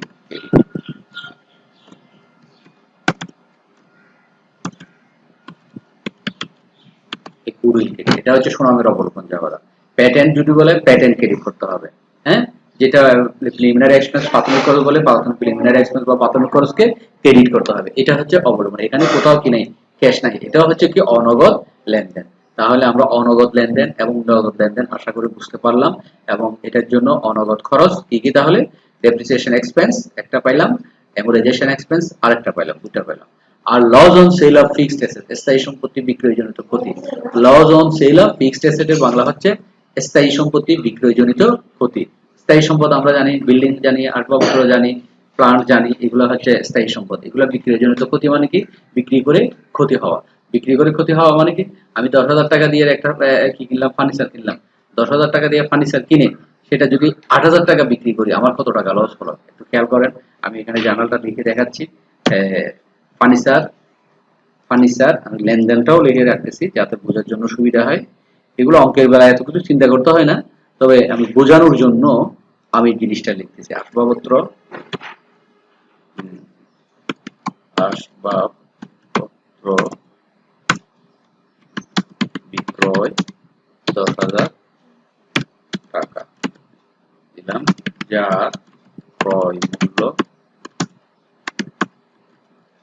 goodwill credit, এটা হচ্ছে সুনামের অবলোপন যাওয়া। প্যাটেন্ট যদি বলে প্যাটেন্ট ক্রেডিট করতে হবে, হ্যাঁ, যেটা প্রিলিমিনারি এক্সপেন্স প্রাথমিক খরচ বলে, প্রিলিমিনারি এক্সপেন্স বা প্রাথমিক খরচকে ক্রেডিট করতে হবে। এটা হচ্ছে অবলোপন। এখানে কোথাও কি নেই, ক্যাশ নাই, এটা হচ্ছে কি অনগদ লেনদেন। তাহলে আমরা অনগদ লেনদেন এবং নগদ লেনদেন আশা করি বুঝতে পারলাম। এবং এটার জন্য অনগদ খরচ কি কি? তাহলে ডেপ্রিসিয়েশন এক্সপেন্স একটা পাইলাম, অ্যামোরাইজেশন এক্সপেন্স আরেকটা পাইলাম, দুটা পাইলাম। আর loss on sale of fixed asset, স্থায়ী সম্পত্তি বিক্রয়জনিত ক্ষতি। Loss on sale of fixed অ্যাসেটের বাংলা হচ্ছে স্থায়ী সম্পত্তি বিক্রয়জনিত ক্ষতি। স্থায়ী সম্পদ আমরা জানি, বিল্ডিং জানি, আসবাবপত্র জানি, প্লান্ট জানি, এগুলো হচ্ছে স্থায়ী সম্পদ। এগুলো বিক্রয়জনিত ক্ষতি মানে কি? বিক্রি করে ক্ষতি হওয়া। বিক্রি করে ক্ষতি হওয়া মানে কি? আমি 10,000 টাকা দিয়ে একটা কি কিনলাম, ফার্নিচার কিনলাম। 10,000 টাকা দিয়ে ফার্নিচার কিনে সেটা যদি 8,000 টাকা বিক্রি করি, আমার কত টাকা লস হলো? একটু খেয়াল করেন। আমি এখানে জার্নালটা লিখে দেখাচ্ছি। ফার্নিচার, ফার্নিচার আমি লেনদেনটাও লিখে রাখতেছি যাতে বোঝার জন্য সুবিধা হয়। এগুলো অঙ্কের বেলায় এত কিছু চিন্তা করতে হয় না, তবে আমি বোঝানোর জন্য আমি জিনিসটা লিখতেছি। আসবাবপত্র, আসবাবপত্র বিক্রয় 10,000 টাকা দিলাম, যার ক্রয় মূল্য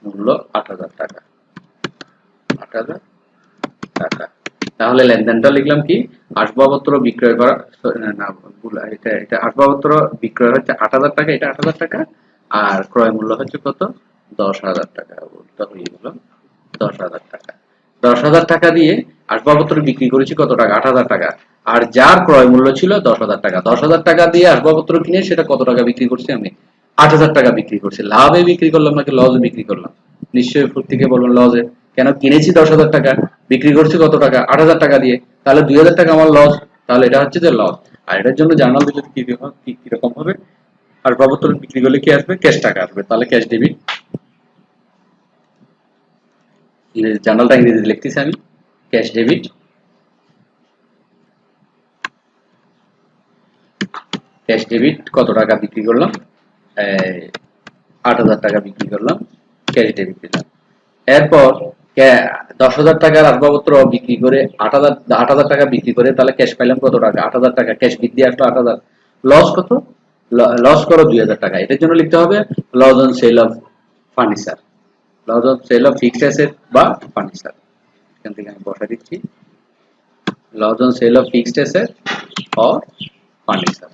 মূল্য 8,000 টাকা, 8,000 টাকা। তাহলে লেনদেনটা লিখলাম কি? আসবাবপত্র বিক্রয় করা, না ভুল, এটা আসবাবপত্র বিক্রয় হচ্ছে 8,000 টাকা, এটা 8,000 টাকা, আর ক্রয় মূল্য হচ্ছে কত? 10,000 টাকা। বলতে হয়ে গেল 10,000 টাকা। 10,000 টাকা দিয়ে আসবাবপত্র বিক্রি করেছি কত টাকা? 8,000 টাকা। আর যার ক্রয় মূল্য ছিল 10,000 টাকা। 10,000 টাকা দিয়ে আসবাবপত্র কিনে সেটা কত টাকা বিক্রি করছি আমি? 8,000 টাকা বিক্রি করছি। লাভে বিক্রি করলাম নাকি লসে বিক্রি করলাম? নিশ্চয়ই প্রত্যেকে বলবেন লসে। কেন? কিনেছি 10,000 টাকা, বিক্রি করছি কত টাকা? 8,000 টাকা দিয়ে। তাহলে 2,000 টাকা আমার লস। তাহলে এটা হচ্ছে যে লস। আর এটার জন্য জার্নাল দিলে কিরকম হবে? আসবাবপত্র বিক্রি করলে কি আসবে? ক্যাশ টাকা আসবে। তাহলে ক্যাশ ডেবিট। জার্নালটা ইংরেজিতে লিখতেছি আমি। Cash debit. ক্যাশ ডেবিট কত টাকা বিক্রি করলাম? 8,000 টাকা বিক্রি করলাম, ক্যাশ ডেবিট দিলাম। এরপর 10,000 টাকার আসবাবপত্র বিক্রি করে 8,000 টাকা বিক্রি করে তাহলে ক্যাশ পাইলাম কত টাকা? 8,000 টাকা। ক্যাশ বৃদ্ধি আসলো 8,000। লস কত? লস করো 2,000 টাকা। এটার জন্য লিখতে হবে loss on sale of furniture, loss on sale of fixed asset বা ফার্নিচার। এখান থেকে আমি বসা দিচ্ছি loss on sale of fixed asset or furniture.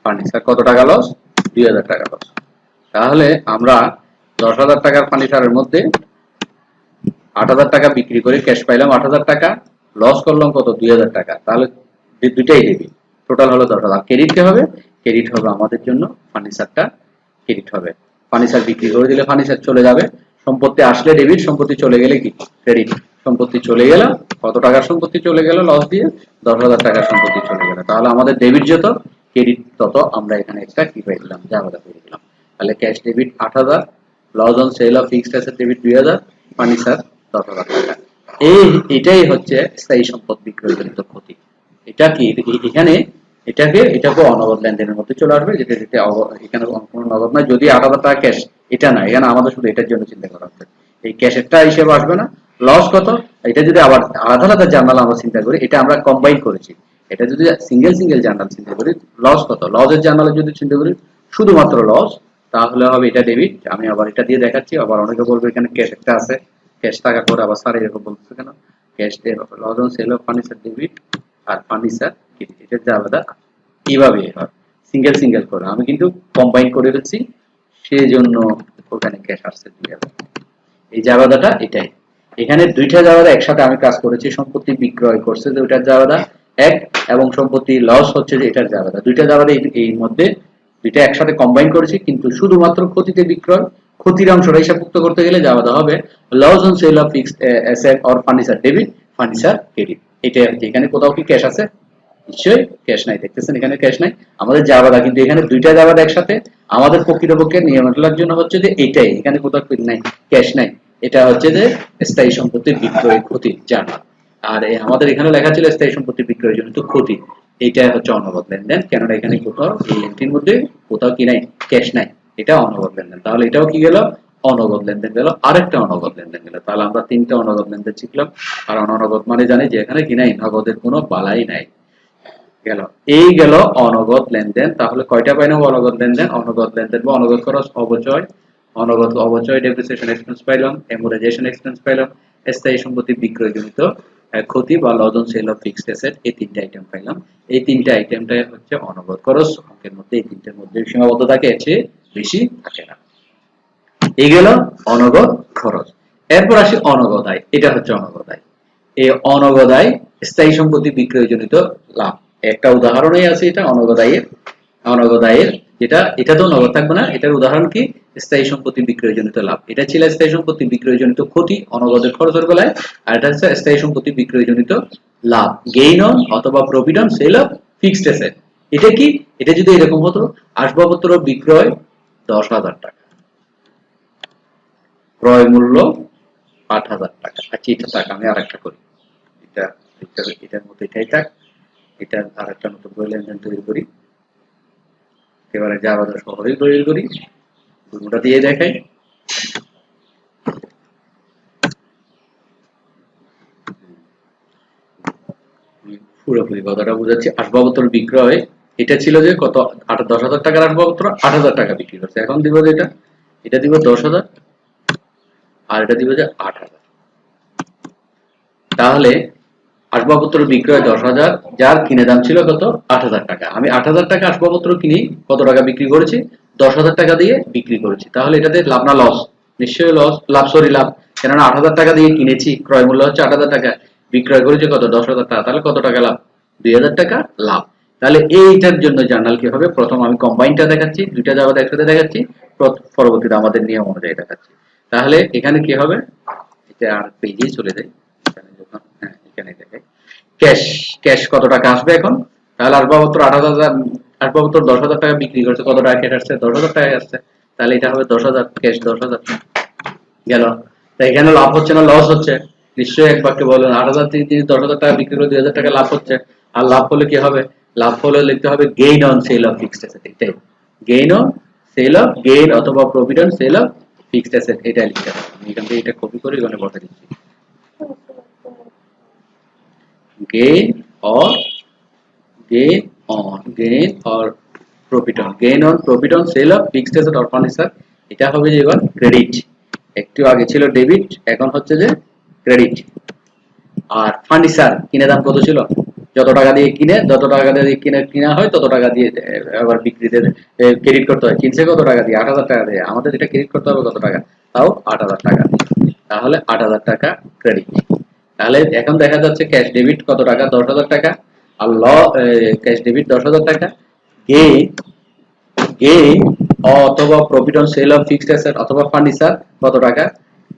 Furniture কত টাকা লস? 2,000 টাকা লস। তাহলে আমরা 10,000 টাকার ফার্নিচারের মধ্যে 8,000 টাকা বিক্রি করে ক্যাশ পাইলাম 8,000 টাকা, লস করলাম কত? 2,000 টাকা। তাহলে দুইটাই ডেবিট, টোটাল হলো 10,000। ক্রেডিট কে হবে? ক্রেডিট হবে আমাদের জন্য ফার্নিচারটা ক্রেডিট হবে। ফার্নিচার বিক্রি করে দিলে ফার্নিচার চলে যাবে, সম্পত্তি আসলে ডেবিট, সম্পত্তি চলে গেলে কি? ক্রেডিট। সম্পত্তি চলে গেল, কত টাকার সম্পত্তি চলে গেল লস দিয়ে? 10,000 টাকার সম্পত্তি চলে গেল। তাহলে আমাদের ডেবিট যত, ক্রেডিট তত আমরা এখানে একটা কি পেয়ে দিলাম? জাবেদা পেয়ে দিলাম। তাহলে cash debit 8,000, loss on sale of fixed asset debit 2,000, furniture 10,000 টাকা। এটাই হচ্ছে স্থায়ী সম্পদ বিক্রয়জনিত ক্ষতি। এটা কি এখানে এটাকে অনগদ লেনদেনের মধ্যে চলে আসবে, যেটা এখানে কোনো নগদ নয়। যদি 8,000 টাকা ক্যাশ, এটা না, এখানে আমাদের শুধু এটার জন্য চিন্তা করা হচ্ছে। এই ক্যাশেরটা হিসেবে আসবে না। লস কত? এটা যদি আবার আলাদা আলাদা জার্নাল আমরা চিন্তা করি, এটা আমরা কম্বাইন করেছি। এটা যদি সিঙ্গেল সিঙ্গেল জার্নাল চিন্তা করি, লস কত? লসের জার্নালে যদি চিন্তা করি শুধুমাত্র লস, তাহলে হবে এটা ডেবিট। আমি আবার এটা দিয়ে দেখাচ্ছি। আবার অনেকে বলবে এখানে ক্যাশ একটা আছে, ক্যাশ টাকা করে আবার স্যার এরকম বলতেছে কেন? Cash loss on sale of furniture debit আর ফার্নিচার ক্রেডিট, এটা যে আলাদা এইভাবে হয় সিঙ্গেল সিঙ্গেল করে। আমি কিন্তু কম্বাইন করে ফেলছি, সেজন্য ওখানে ক্যাশ আসছে 2,000। এই জাবেদাটা এটাই। এখানে দুইটা জাবেদা একসাথে আমি কাজ করেছি। সম্পত্তি বিক্রয় করছে যে ওইটার জাবেদা এক, এবং সম্পত্তি লস হচ্ছে যে এটার জাবেদা। দুইটা জাবেদা এই মধ্যে দুইটা একসাথে কম্বাইন করেছি, কিন্তু শুধুমাত্র ক্ষতিতে বিক্রয়, ক্ষতির অংশটা হিসাবভুক্ত করতে গেলে জাবেদা হবে loss on sale of fixed asset or furniture debit, furniture credit. এটাই হচ্ছে। এখানে কোথাও কি ক্যাশ আছে? নিশ্চয়ই ক্যাশ নাই। দেখতেছেন এখানে ক্যাশ নাই। আমাদের জাবেদা কিন্তু এখানে দুইটা জাবেদা একসাথে। আমাদের প্রকৃতপক্ষে নিয়মটার জন্য হচ্ছে যে এটাই, এখানে কোথাও নাই, ক্যাশ নাই। এটা হচ্ছে যে স্থায়ী সম্পত্তির বিক্রয় ক্ষতি জার্নাল। আর আমাদের এখানে লেখা ছিল স্থায়ী সম্পত্তির বিক্রয় জনিত ক্ষতি। এইটা হচ্ছে অনগদ লেনদেন। কেননা এখানে কোথাও এই এন্ট্রির মধ্যে কোথাও কি নাই? ক্যাশ নাই। এটা অনগদ লেনদেন। তাহলে এটাও কি গেল? অনগদ লেনদেন গেল। আরেকটা অনগদ লেনদেন গেল। তাহলে আমরা তিনটা অনগদ লেনদেন শিখলাম। আর অনগদ মানে জানি যে এখানে কি নাই? নগদের কোনো বালাই নাই। গেল, এই গেল অনগদ লেনদেন। তাহলে কয়টা পাইলাম অনগদ লেনদেন? অনগদ লেনদেন বা অনগদ খরচ, অবচয়, অনগদ অবচয় ডেপ্রিসিয়েশন এক্সপেন্স পাইলাম, অ্যামোর্টাইজেশন এক্সপেন্স পাইলাম, স্থায়ী সম্পত্তি বিক্রয়জনিত ক্ষতি বা loss on sale of fixed asset, এই তিনটা আইটেম পাইলাম। এই তিনটা আইটেমটাই হচ্ছে অনগদ খরচ। অঙ্কের মধ্যে এই তিনটার মধ্যে সীমাবদ্ধ থাকে, এর চেয়ে বেশি থাকে না। এই গেল অনগদ খরচ। এরপর আসি অনগদ আয়। এটা হচ্ছে অনগদ আয়। এই অনগদ আয় স্থায়ী সম্পত্তি বিক্রয়জনিত লাভ। একটা উদাহরণই আছে এটা অনগদ আয়ের। অনগদ আয়ের এটা তো নগদ থাকবে না। এটার উদাহরণ কি? স্থায়ী সম্পত্তি বিক্রয়জনিত লাভ। এটা ছিল স্থায়ী সম্পত্তি বিক্রয়জনিত ক্ষতি অনগদের খরচের বেলায়। আর এটা হচ্ছে স্থায়ী সম্পত্তি বিক্রয়জনিত লাভ, গেইন অন অথবা profit on sale of fixed asset. এটা কি? এটা যদি এরকম হতো, আসবাবপত্র বিক্রয় 10,000 টাকা, ক্রয় মূল্য 8,000 টাকা। আচ্ছা, এটা থাক, আমি আর একটা করি। এটা এটার মধ্যে এটাই থাক। এটা আর একটা নতুন করে লেনদেন তৈরি করি। এবারে জাবেদা সহই তৈরি করি, দুটোটা দিয়ে দেখাই। পুরোপুরি কথাটা বুঝাচ্ছি। আসবাবপত্র বিক্রয় এটা ছিল যে কত? 10,000 টাকার আসবাবপত্র 8,000 টাকা বিক্রি করছে। এখন দিব যে এটা দিব 10,000, আর এটা দিব যে 8,000। তাহলে আসবাবপত্র বিক্রয় 10,000, যার কিনে দাম ছিল কত? 8,000 টাকা। আমি 8,000 টাকা আসবাবপত্র কিনি, কত টাকা বিক্রি করেছি? 10,000 টাকা দিয়ে বিক্রি করেছি। তাহলে এটাতে লাভ না লস? নিশ্চয়ই লস, লাভ, সরি লাভ, কেননা 8,000 টাকা দিয়ে কিনেছি, ক্রয় মূল্য হচ্ছে 8,000 টাকা, বিক্রয় করেছি কত 10,000 টাকা, তাহলে কত টাকা লাভ 2,000 টাকা লাভ। তাহলে এইটার জন্য জার্নাল কি হবে, প্রথম আমি কম্বাইনটা দেখাচ্ছি, দুইটা জায়গা একসাথে দেখাচ্ছি, পরবর্তীতে আমাদের নিয়ম অনুযায়ী দেখাচ্ছি। তাহলে এখানে কি হবে, এটা আর পেজেই চলে যায়, এখানে যখন হ্যাঁ এখানে দেখে ক্যাশ, ক্যাশ কত টাকা আসবে এখন, তাহলে আসবাবপত্র 8,000, আসবাবপত্র 10,000 টাকা বিক্রি করছে, কত টাকা ক্যাশ আসছে 10,000 টাকা আসছে, তাহলে এটা হবে 10,000, ক্যাশ 10,000 গেল। তাই এখানে লাভ হচ্ছে না লস হচ্ছে, নিশ্চয়ই এক বাক্যে বলবেন 8,000 থেকে যদি 10,000 টাকা বিক্রি করে 2,000 টাকা লাভ হচ্ছে, আর লাভ হলে কি হবে, লাভ হলে লিখতে হবে gain on sale of fixed asset, এটাই gain on sale of, gain অথবা profit on sale of fixed asset, এটাই লিখতে হবে। আমি এখান থেকে এটা কপি করে এখানে বসে দিচ্ছি, gain or gain or profit on sale of fixed asset or furniture, এটা হবে যে এবার ক্রেডিট, একটু আগে ছিল ডেবিট, এখন হচ্ছে যে ক্রেডিট। আর ফার্নিচার কিনে দাম কত ছিল, যত টাকা দিয়ে কিনে, যত টাকা দিয়ে কিনা হয় তত টাকা দিয়ে আবার বিক্রিতে ক্রেডিট করতে হয়, কিনছে কত টাকা দিয়ে 8,000 টাকা দিয়ে, আমাদের এটা ক্রেডিট করতে হবে কত টাকা, তাও 8,000 টাকা, তাহলে 8,000 টাকা ক্রেডিট। তাহলে এখন দেখা যাচ্ছে ক্যাশ ডেবিট কত টাকা 10,000 টাকা, আর ক্যাশ ডেবিট 10,000 টাকা, গেইন গেইন অথবা profit on sale of fixed asset অথবা ফার্নিচার কত টাকা,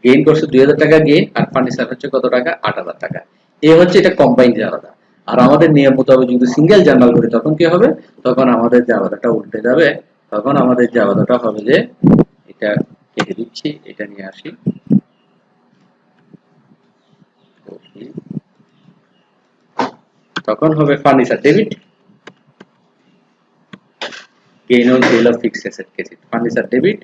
গেইন করছে 2,000 টাকা গেইন, আর ফার্নিচার হচ্ছে কত টাকা 8,000 টাকা। এই হচ্ছে এটা কম্বাইন্ড জায়গাটা। আর আমাদের নিয়ম মোতাবেক যদি সিঙ্গেল জার্নাল করি তখন কি হবে, তখন আমাদের জায়গাটা উল্টে যাবে, তখন আমাদের জায়গাটা হবে যে, এটা কেটে দিচ্ছি, এটা নিয়ে আসি, তখন হবে furniture debit, gain on sale of fixed asset credit, furniture debit,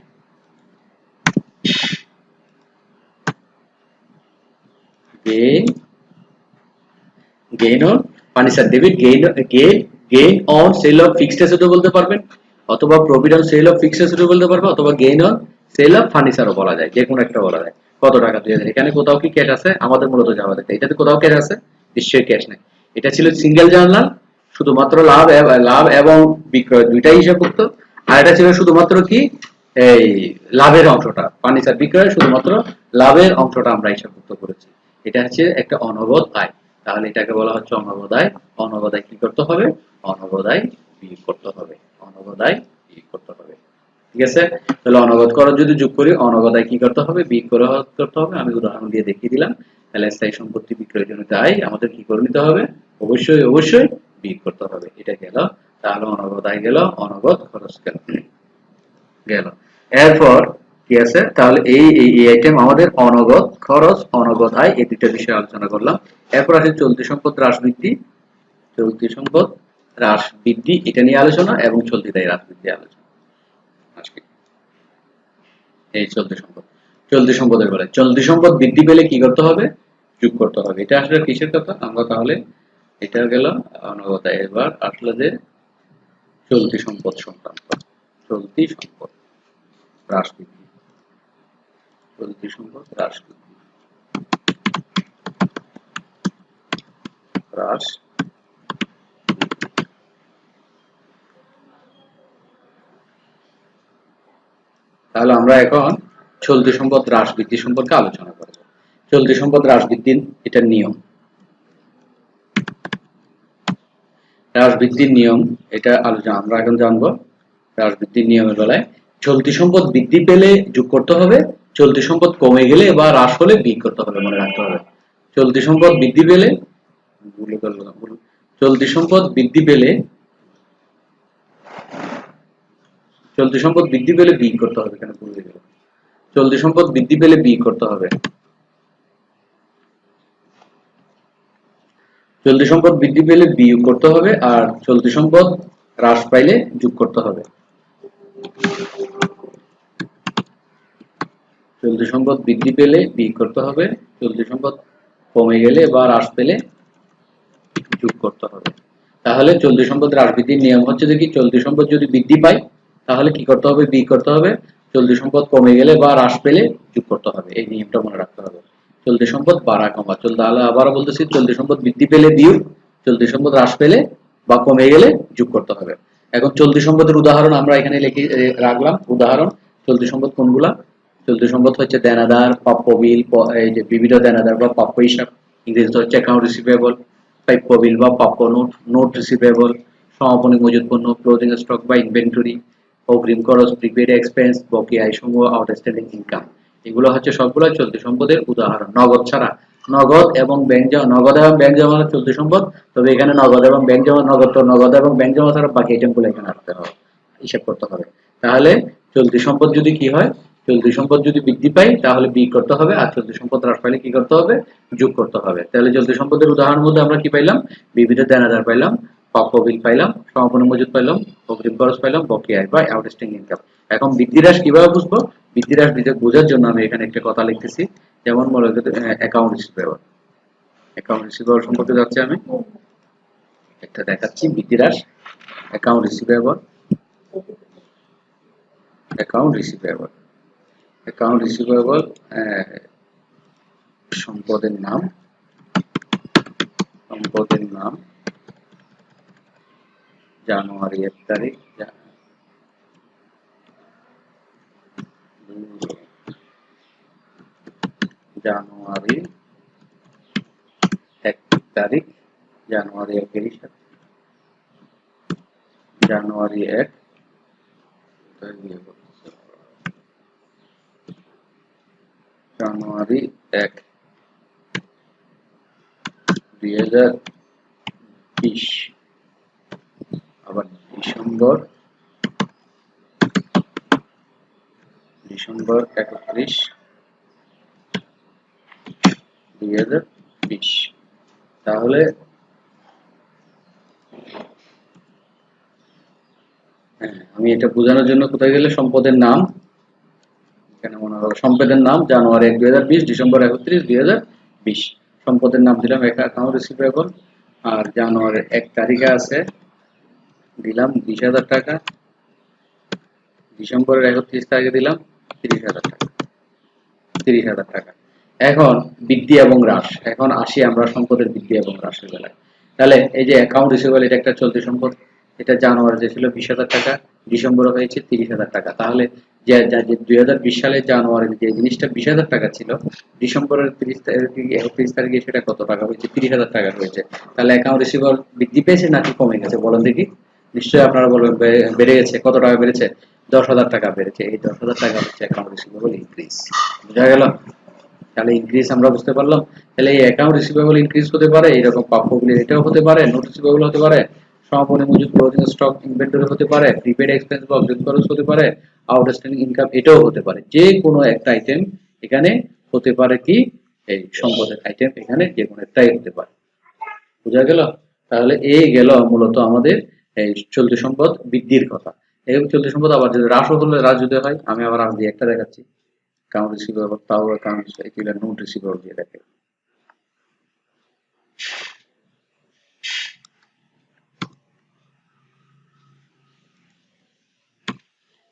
gain on furniture debit, gain on sale of fixed asset ও বলতে পারবেন, অথবা profit on sale of fixed asset ও বলতে পারবেন, অথবা gain on sale of furniture ও বলা যায়, যে কোনো একটা বলা যায়। কত টাকা 2,000, এখানে কোথাও কি ক্যাশ আছে, আমাদের মূলত যাওয়া দেখতে, এটাতে কোথাও ক্যাশ আছে, নিশ্চয়ই ক্যাশ নেই। এটা ছিল সিঙ্গেল জার্নাল, শুধুমাত্র লাভ এবং বিক্রয় দুইটাই হিসাবভুক্ত, আর এটা ছিল শুধুমাত্র কি এই লাভের অংশটা, ফার্নিচার বিক্রয় শুধুমাত্র লাভের অংশটা আমরা হিসাবভুক্ত করেছি। এটা হচ্ছে একটা অনবদ আয়, তাহলে এটাকে বলা হচ্ছে অনবদ আয়। অনবদ আয় কি করতে হবে, অনবদ আয় বিয়োগ করতে হবে, অনবদ আয় বিয়োগ করতে হবে, ঠিক আছে। তাহলে অনবদ খরচ যদি যোগ করি, অনবদ আয় কি করতে হবে, বিয়োগ করে করতে হবে। আমি উদাহরণ দিয়ে দেখিয়ে দিলাম। তাহলে স্থায়ী সম্পত্তি বিক্রয়ের জন্য আয় আমাদের কি করে নিতে হবে, অবশ্যই বিয়োগ করতে হবে, এটা গেল। তাহলে অনবদ আয় গেল, অনবদ খরচ গেল গেল। এরপর কি আছে, তাহলে এই আইটেম আমাদের অনগদ খরচ, অনগদ আয়, এই দুইটা বিষয়ে আলোচনা করলাম। এরপর আছে চলতি সম্পদ হ্রাস বৃদ্ধি, চলতি সম্পদ হ্রাস বৃদ্ধি, এটা নিয়ে আলোচনা, এবং চলতি দায় হ্রাস বৃদ্ধি আলোচনা। এই চলতি সম্পদের বেলায় চলতি সম্পদ বৃদ্ধি পেলে কি করতে হবে, যোগ করতে হবে। এটা আসলে কিসের কথা, আমরা তাহলে এটা গেল অনগদ আয়। এবার আসলে যে চলতি সম্পদ সংক্রান্ত, চলতি সম্পদ হ্রাস বৃদ্ধি, চলতি সম্পদ হ্রাস বৃদ্ধি, হ্রাস তাহলে আমরা এখন চলতি সম্পদ হ্রাস বৃদ্ধি সম্পর্কে আলোচনা করব। চলতি সম্পদ হ্রাস বৃদ্ধির এটা নিয়ম, হ্রাস বৃদ্ধির নিয়ম, এটা আলোচনা আমরা এখন জানবো। হ্রাস বৃদ্ধির নিয়মের বেলায় চলতি সম্পদ বৃদ্ধি পেলে যোগ করতে হবে, চলতি সম্পদ কমে গেলে বা হ্রাস হলে বিয়োগ করতে হবে, মনে রাখতে হবে। চলতি সম্পদ বৃদ্ধি পেলে, চলতি সম্পদ বৃদ্ধি পেলে, চলতি সম্পদ বৃদ্ধি পেলে বিয়োগ করতে হবে, এখানে ভুলে গেল, চলতি সম্পদ বৃদ্ধি পেলে বিয়োগ করতে হবে, চলতি সম্পদ বৃদ্ধি পেলে বিয়োগ করতে হবে, আর চলতি সম্পদ হ্রাস পাইলে যোগ করতে হবে। চলতি সম্পদ বৃদ্ধি পেলে বিয়োগ করতে হবে, চলতি সম্পদ কমে গেলে বা হ্রাস পেলে যোগ করতে হবে। তাহলে চলতি সম্পদ হ্রাস বৃদ্ধির নিয়ম হচ্ছে যে কি, চলতি সম্পদ যদি বৃদ্ধি পায় তাহলে কি করতে হবে, বিয়োগ করতে হবে, চলতি সম্পদ কমে গেলে বা হ্রাস পেলে যোগ করতে হবে। এই নিয়মটা মনে রাখতে হবে। চলতি সম্পদ বাড়া কমা, তাহলে আবারও বলতেছি, চলতি সম্পদ বৃদ্ধি পেলে বিয়োগ, চলতি সম্পদ হ্রাস পেলে বা কমে গেলে যোগ করতে হবে। এখন চলতি সম্পদের উদাহরণ আমরা এখানে লিখে রাখলাম। উদাহরণ চলতি সম্পদ কোনগুলা, চলতি সম্পদ হচ্ছে দেনাদার, প্রাপ্য বিল, এই যে বিবিধ দেনাদার বা প্রাপ্য হিসাব, ইংরেজিতে হচ্ছে অ্যাকাউন্ট রিসিভেবল, প্রাপ্য বিল বা প্রাপ্য নোট, নোট রিসিভেবল, সমাপনী মজুত পণ্য, ক্লোজিং স্টক বা ইনভেন্টরি, অগ্রিম খরচ, প্রিপেড এক্সপেন্স, বকেয়া আয়সমূহ, আউটস্ট্যান্ডিং ইনকাম। এগুলো হচ্ছে সবগুলো চলতি সম্পদের উদাহরণ। নগদ ছাড়া, নগদ এবং ব্যাংক জমা, নগদ এবং ব্যাংক জমা হলো চলতি সম্পদ, তবে এখানে নগদ এবং ব্যাংক জমা, নগদ এবং ব্যাংক জমা ছাড়া বাকি আইটেমগুলো এখানে রাখতে হবে, হিসাব করতে হবে। তাহলে চলতি সম্পদ যদি কি হয়, চলতি সম্পদ যদি বৃদ্ধি পায় তাহলে বিয়োগ করতে হবে, আর চলতি সম্পদ হ্রাস পাইলে কি করতে হবে, যোগ করতে হবে। তাহলে চলতি সম্পদের উদাহরণের মধ্যে আমরা কি পাইলাম, বিবিধ দেনাদার পাইলাম, প্রাপ্য বিল পাইলাম, সমাপনী মজুত পাইলাম, অগ্রিম খরচ পাইলাম, বকেয়া আয় বা আউটস্ট্যান্ডিং ইনকাম। এখন বৃদ্ধি হ্রাস কিভাবে বুঝবো, বৃদ্ধি হ্রাস বোঝার জন্য আমি এখানে একটা কথা লিখতেছি, যেমন মনে করি অ্যাকাউন্ট রিসিভেবল, অ্যাকাউন্ট রিসিভেবল সম্পর্কে যাচ্ছে আমি একটা দেখাচ্ছি। বৃদ্ধি হ্রাস account receivable, account receivable, account receivable সম্পদের নাম, সম্পদের নাম জানুয়ারি 1 তারিখ, জানুয়ারি 1 তারিখ, জানুয়ারি 1 এর হিসাব, জানুয়ারি 1, জানুয়ারি 1, 2020, আবার ডিসেম্বর 31, 2020। তাহলে আমি এটা বোঝানোর জন্য কোথায় গেলে, সম্পদের নাম, এখানে মনে হলো সম্পদের নাম জানুয়ারি 1, 2020, ডিসেম্বর 31, 2020। সম্পদের নাম দিলাম অ্যাকাউন্ট রিসিভেবল, আর জানুয়ারির 1 তারিখে আছে দিলাম 20,000 টাকা, ডিসেম্বরের 31 তারিখে দিলাম 30,000 টাকা, 30,000 টাকা। এখন বৃদ্ধি এবং হ্রাস, এখন আসি আমরা সম্পদের বৃদ্ধি এবং হ্রাসের বেলায়। তাহলে এই যে অ্যাকাউন্ট রিসিভেবল, এটা একটা চলতি সম্পদ, এটা জানুয়ারিতে ছিল 20,000 টাকা, ডিসেম্বরে হয়েছে 30,000 টাকা। তাহলে যে 2020 সালে জানুয়ারিতে যে জিনিসটা 20,000 টাকা ছিল, ডিসেম্বরের 31 তারিখে সেটা কত টাকা হয়েছে, 30,000 টাকা হয়েছে। তাহলে অ্যাকাউন্ট রিসিভেবল বৃদ্ধি পেয়েছে নাকি কমে গেছে, বলেন দেখি। নিশ্চয়ই আপনারা বলবেন বেড়ে গেছে। কত টাকা বেড়েছে, 10,000 টাকা বেড়েছে। এই 10,000 টাকা হচ্ছে অ্যাকাউন্ট রিসিভেবল ইনক্রিজ। বুঝা গেল? তাহলে ইনক্রিজ আমরা বুঝতে পারলাম। তাহলে এই অ্যাকাউন্ট রিসিভেবল ইনক্রিজ হতে পারে, এরকম প্রাপ্যগুলি এটাও হতে পারে, নোট রিসিভেবল হতে পারে, সমাপনী মজুদ, ক্লোজিং স্টক, ইনভেন্টরি হতে পারে, প্রিপেড এক্সপেন্স বা অগ্রিম খরচ হতে পারে, আউটস্ট্যান্ডিং ইনকাম এটাও হতে পারে। যে কোনো একটা আইটেম এখানে হতে পারে, কি এই সম্পদের আইটেম এখানে যে কোনো একটাই হতে পারে। বোঝা গেল? তাহলে এই গেল মূলত আমাদের এই চলতি সম্পদ বৃদ্ধির কথা। এই চলতি সম্পদ আবার যদি হ্রাস হলে, হ্রাস যদি হয়, আমি আবার আজ দিয়ে একটা দেখাচ্ছি। অ্যাকাউন্ট রিসিভেবল, তাও অ্যাকাউন্ট রিসিভেবল, নোট রিসিভেবল দিয়ে দেখে।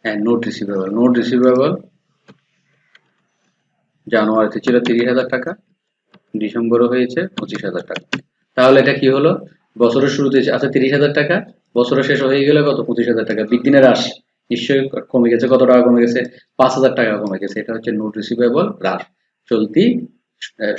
হ্যাঁ, নোট রিসিভেবল, নোট রিসিভেবল জানুয়ারিতে ছিল 30,000 টাকা, ডিসেম্বরে হয়েছে 25,000 টাকা। তাহলে এটা কি হলো, বছরের শুরুতে আছে 30,000 টাকা, বছরের শেষ হয়ে গেলে কত, 25,000 টাকা। বৃদ্ধি না হ্রাস, নিশ্চয়ই কমে গেছে। কত টাকা কমে গেছে, 5,000 টাকা কমে গেছে। এটা হচ্ছে নোট রিসিভেবল হ্রাস, চলতি